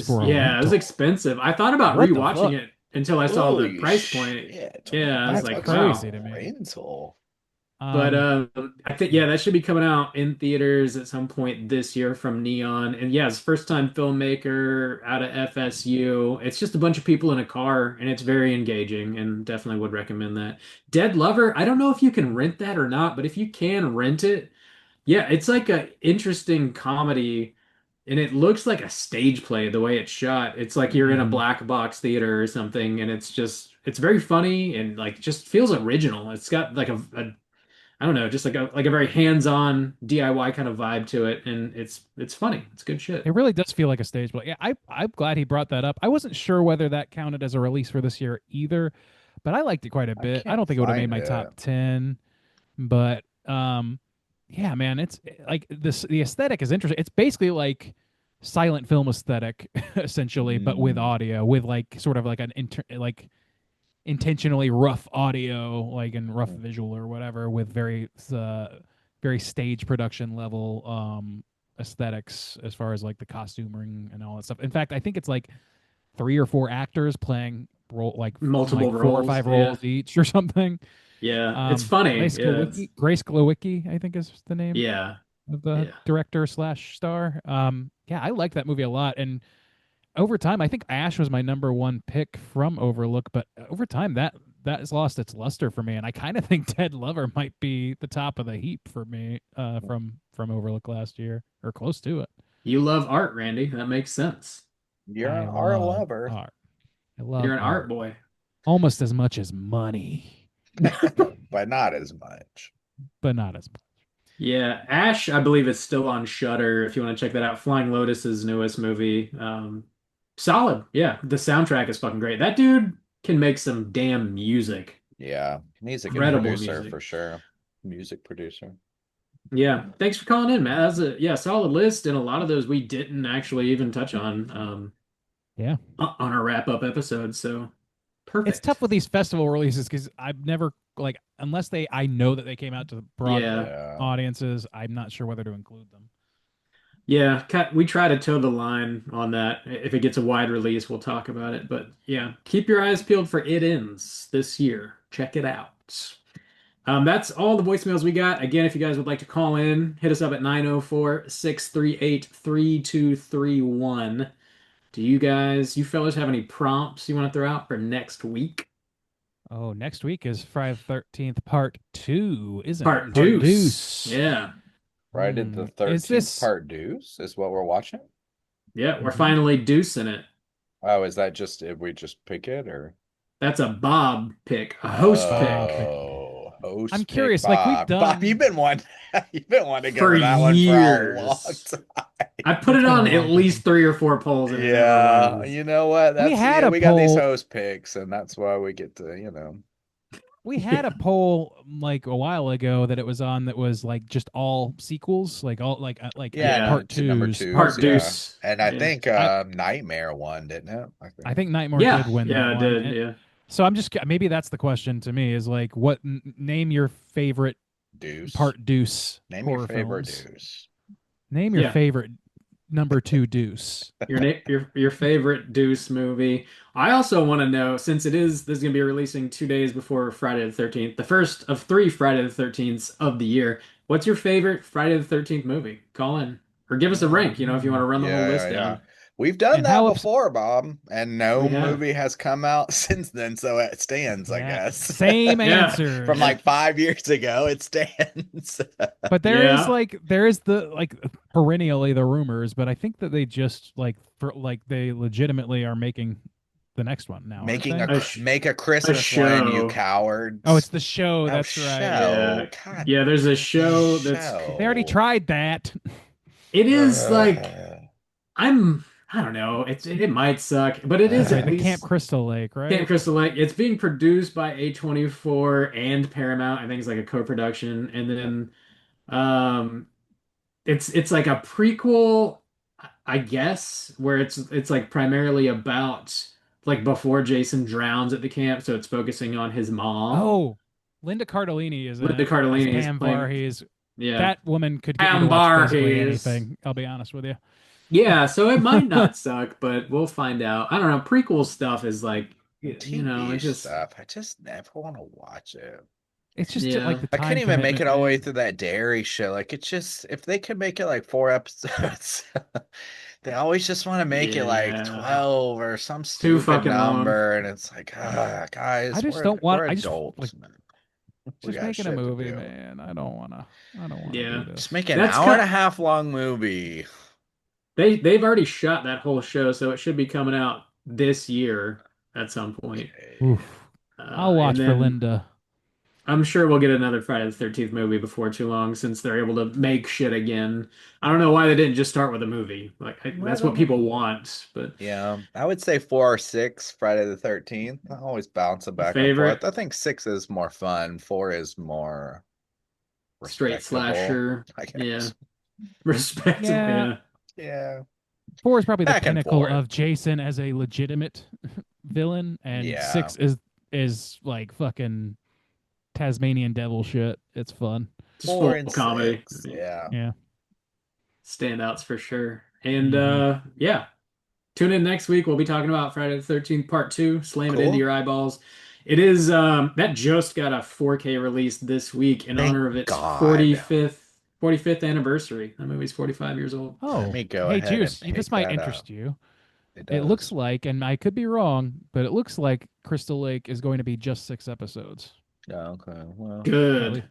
D: for a rental.
B: It was expensive. I thought about rewatching it until I saw the price point. Yeah, I was like,
D: crazy to me.
E: Rental.
B: But I think that should be coming out in theaters at some point this year from Neon. And yeah, it's first time filmmaker out of FSU. It's just a bunch of people in a car, and it's very engaging, and definitely would recommend that. Dead Lover, I don't know if you can rent that or not, but if you can rent it, yeah, it's like a interesting comedy, and it looks like a stage play the way it's shot. It's like you're in a black box theater or something, and it's very funny and like just feels original. It's got like a I don't know, just like a very hands-on DIY kind of vibe to it, and it's funny. It's good shit.
D: It really does feel like a stage play. Yeah, I'm glad he brought that up. I wasn't sure whether that counted as a release for this year either, but I liked it quite a bit. I don't think it would have made my top 10, but yeah, man, it's like this. The aesthetic is interesting. It's basically like silent film aesthetic, essentially, but with
E: Mm.
D: audio, with like sort of like like intentionally rough audio, like and rough visual or whatever, with very stage production level aesthetics as far as like the costuming and all that stuff. In fact, I think it's like 3 or 4 actors playing
B: Multiple
D: like 4 or 5
B: roles. Yeah.
D: roles each or something.
B: Yeah. It's funny. Yeah.
D: Grace Glowicki, I think is the name
B: Yeah.
D: of the
B: Yeah.
D: director slash star. Yeah, I like that movie a lot. And over time, I think Ash was my #1 pick from Overlook, but over time that has lost its luster for me, and I kind of think Ted Lover might be the top of the heap for me from Overlook last year or close to it.
B: You love art, Randy. That makes sense.
E: You're
D: I
E: an art
D: love
E: lover.
D: art. I love
B: You're an art
D: art
B: boy.
D: almost as much as money,
E: But not as much.
D: but not as much.
B: Yeah, Ash, I believe is still on Shudder if you want to check that out. Flying Lotus's newest movie. Solid. Yeah, the soundtrack is fucking great. That dude can make some damn music.
E: Yeah, he's a good
B: Incredible
E: producer
B: music.
E: for sure. Music producer.
B: Yeah, thanks for calling in, Matt. That's a solid list, and a lot of those we didn't actually even touch on
D: Yeah.
B: on our wrap up episode. So
D: It's
B: perfect.
D: tough with these festival releases because I've never like unless I know that they came out to the broad
B: Yeah.
E: Yeah.
D: audiences, I'm not sure whether to include them.
B: Yeah, we try to toe the line on that. If it gets a wide release, we'll talk about it. But yeah, keep your eyes peeled for It Ends this year. Check it out. That's all the voicemails we got. Again, if you guys would like to call in, hit us up at 904-638-3231. Do you fellas have any prompts you want to throw out for next week?
D: Oh, next week is Friday the 13th Part 2, isn't
B: Part
D: it?
B: Deuce. Yeah.
E: Friday the
D: Is
E: 13th
D: this
E: Part Deuce is what we're watching?
B: Yeah, we're
D: Mhm.
B: finally deucing it.
E: Oh, is that just if we just pick it or?
B: That's a Bob pick, a host pick.
E: Oh, host
D: I'm
E: pick
D: curious, like, we've
E: Bob.
D: done-
E: Bob, you've been wanting to go
B: For
E: for that one for a long
B: years.
E: time.
B: I put
D: It's
B: it
D: been a
B: on
D: long
B: at least
D: time.
B: 3 or 4 polls and it never
E: Yeah,
B: was.
E: you know what? That's
D: had a
E: we got these
D: poll-
E: host picks, and that's why we get to,
D: We had a poll like a while ago that it was on that was like just all sequels, like all like
B: Yeah,
D: part
E: to number
D: twos,
E: two.
B: Part
E: Yeah.
B: deuce.
E: And I
B: Yeah.
E: think Nightmare won, didn't it?
D: I think Nightmare
B: Yeah,
D: did win
B: yeah,
D: that
B: it
D: one.
B: did.
D: And
B: Yeah.
D: so I'm just maybe that's the question to me is like what name your favorite
E: Deuce.
D: part deuce
E: Name
D: horror
E: your favorite
D: films.
E: Deuce.
D: Name your
B: Yeah.
D: favorite number 2 deuce.
B: Your favorite Deuce movie. I also want to know, since this is going to be releasing 2 days before Friday the 13th, the first of 3 Friday the 13ths of the year. What's your favorite Friday the 13th movie? Call in or give us a rank. If you want to run the whole list down.
E: We've done
D: And
E: that
D: how
E: before, Bob, and no
B: We have.
E: movie has come out since then, so it stands, I
D: Yeah,
E: guess.
D: same
B: Yeah.
D: answer.
E: From like 5 years ago, it stands.
D: But there is
B: Yeah.
D: the like perennially the rumors, but I think that they just they legitimately are making the next one now.
E: Making
D: aren't they?
E: make a Christmas one, you
B: show.
E: cowards.
D: Oh, it's the show.
E: Oh,
D: That's
E: show.
D: right.
B: Yeah.
E: God.
B: Yeah, there's a show
E: Show.
B: that's
D: They already tried that.
B: it is like I don't know. It might suck, but it is
D: Right,
B: at
D: the
B: least
D: Camp Crystal Lake, right?
B: Camp Crystal Lake. It's being produced by A24 and Paramount. I think it's like a co-production, and then it's like a prequel, I guess, where it's like primarily about like before Jason drowns at the camp, so it's focusing on his mom.
D: Oh, Linda Cardellini is in
B: Linda
D: it.
B: Cardellini
D: as
B: is
D: Pam
B: playing.
D: Voorhees.
B: Yeah,
D: That woman could get me
B: Pam
D: to watch basically
B: Voorhees.
D: anything. I'll be honest with you.
B: Yeah, so it might not suck, but we'll find out. I don't know. Prequel stuff is like, it
E: TV
B: just
E: stuff. I just never want to watch it.
D: It's just
B: Yeah.
D: like the
E: I
D: time
E: couldn't even make it all the way
D: commitment,
E: through that dairy show. Like it's just if they could make it like 4 episodes, they always just want to make it like
B: Yeah.
E: 12 or some
B: Too
E: stupid
B: fucking long.
E: number, and it's like, guys,
D: I just
E: we're,
D: don't want-
E: we're
D: I just,
E: adults,
D: like,
E: man. We
D: just
E: got
D: making a
E: shit to
D: movie,
E: do.
D: man. I don't wanna
B: Yeah.
D: do this.
E: Just make an
B: That's
E: hour
B: kin-
E: and a half long movie.
B: They've already shot that whole show, so it should be coming out this year at some point.
E: Okay.
D: Oof. I'll watch
B: and
D: for
B: then
D: Linda.
B: I'm sure we'll get another Friday the 13th movie before too long, since they're able to make shit again. I don't know why they didn't just start with a movie. Like that's what people want, but
E: Yeah, I would say 4 or 6 Friday the 13th. I always bounce it back and
B: favorite?
E: forth. I think 6 is more fun. 4 is more
B: straight
E: Respectable,
B: slasher.
E: I guess.
B: Yeah. Respectable.
D: Yeah.
B: Yeah.
E: Yeah.
D: 4 is probably the
E: Back and
D: pinnacle
E: forth.
D: of Jason as a legitimate villain, and
E: Yeah.
D: 6 is like fucking Tasmanian devil shit. It's fun.
B: Just
E: 4
B: full
E: and
B: comedy.
E: 6. Yeah.
D: Yeah.
B: Standouts for sure. And
D: Mhm.
B: yeah. Tune in next week. We'll be talking about Friday the 13th Part 2. Slam it into
E: Cool.
B: your eyeballs. It is that just got a 4K release this week in
E: Thank
B: honor of its
E: God.
B: 45th anniversary. That movie's 45 years old.
D: Oh,
E: Let me go
D: hey,
E: ahead
D: Juice,
E: and
D: this
E: pick
D: might
E: that
D: interest
E: up.
D: you.
E: It
D: It
E: does.
D: looks like, and I could be wrong, but it looks like Crystal Lake is going to be just 6 episodes.
E: Okay. Well,
B: Good.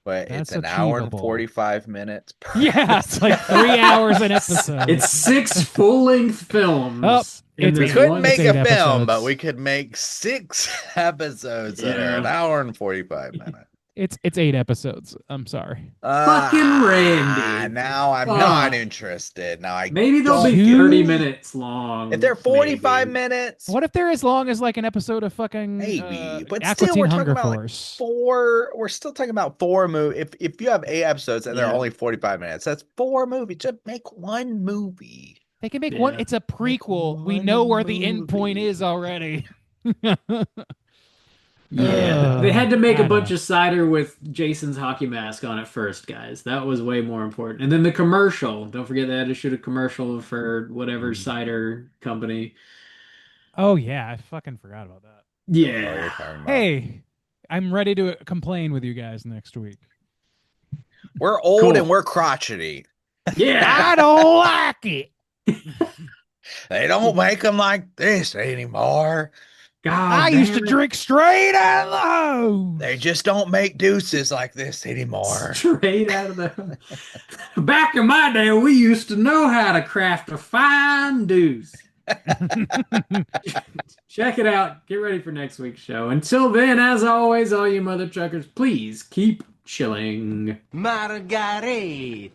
E: but
D: That's
E: it's an hour and
D: achievable.
E: 45 minutes per
D: Yeah, it's like 3 hours an episode.
B: It's 6 full-length films.
D: Oh,
B: in
D: it's
E: We
B: this
E: couldn't
B: one.
E: make
D: It's
E: a
D: 8
E: film, but
D: episodes.
E: we could make 6 episodes that are an
B: Yeah.
E: hour and 45 minutes.
D: It's 8 episodes. I'm sorry.
B: Fucking Randy.
E: Now I'm
B: Fuck.
E: not interested. Now I
B: Maybe they'll
E: don't
B: be
D: Two-
B: 30 minutes long.
E: If they're 45
B: maybe.
E: minutes,
D: What if they're as long as like an episode of fucking
E: maybe. But
D: Aqua
E: still,
D: Teen
E: we're talking
D: Hunger
E: about like
D: Force?
E: 4. We're still talking about 4 movies. If you have 8 episodes and they're
B: Yeah.
E: only 45 minutes, that's 4 movies. Just make one movie.
D: They can make
B: Yeah.
D: one. It's a prequel. We
E: one
D: know where the end point
E: movie.
D: is already.
B: Yeah. They had to make
D: I
B: a
D: don't
B: bunch
D: know.
B: of cider with Jason's hockey mask on it first, guys. That was way more important. And then the commercial. Don't forget they had to shoot a commercial for whatever cider company.
D: Oh yeah, I fucking forgot about that.
E: Oh, you're
B: Yeah.
E: talking about.
D: Hey, I'm ready to complain with you guys next week.
E: We're old
B: Cool.
E: and we're crotchety.
B: Yeah.
D: I don't like it.
E: They don't make them like this anymore.
B: God,
D: I used to
B: damn it.
D: drink straight out of the hose.
E: They just don't make deuces like this anymore.
B: Straight out of the. Back in my day, we used to know how to craft a fine deuce. Check it out. Get ready for next week's show. Until then, as always, all you mother truckers, please keep chilling.
A: Margarete.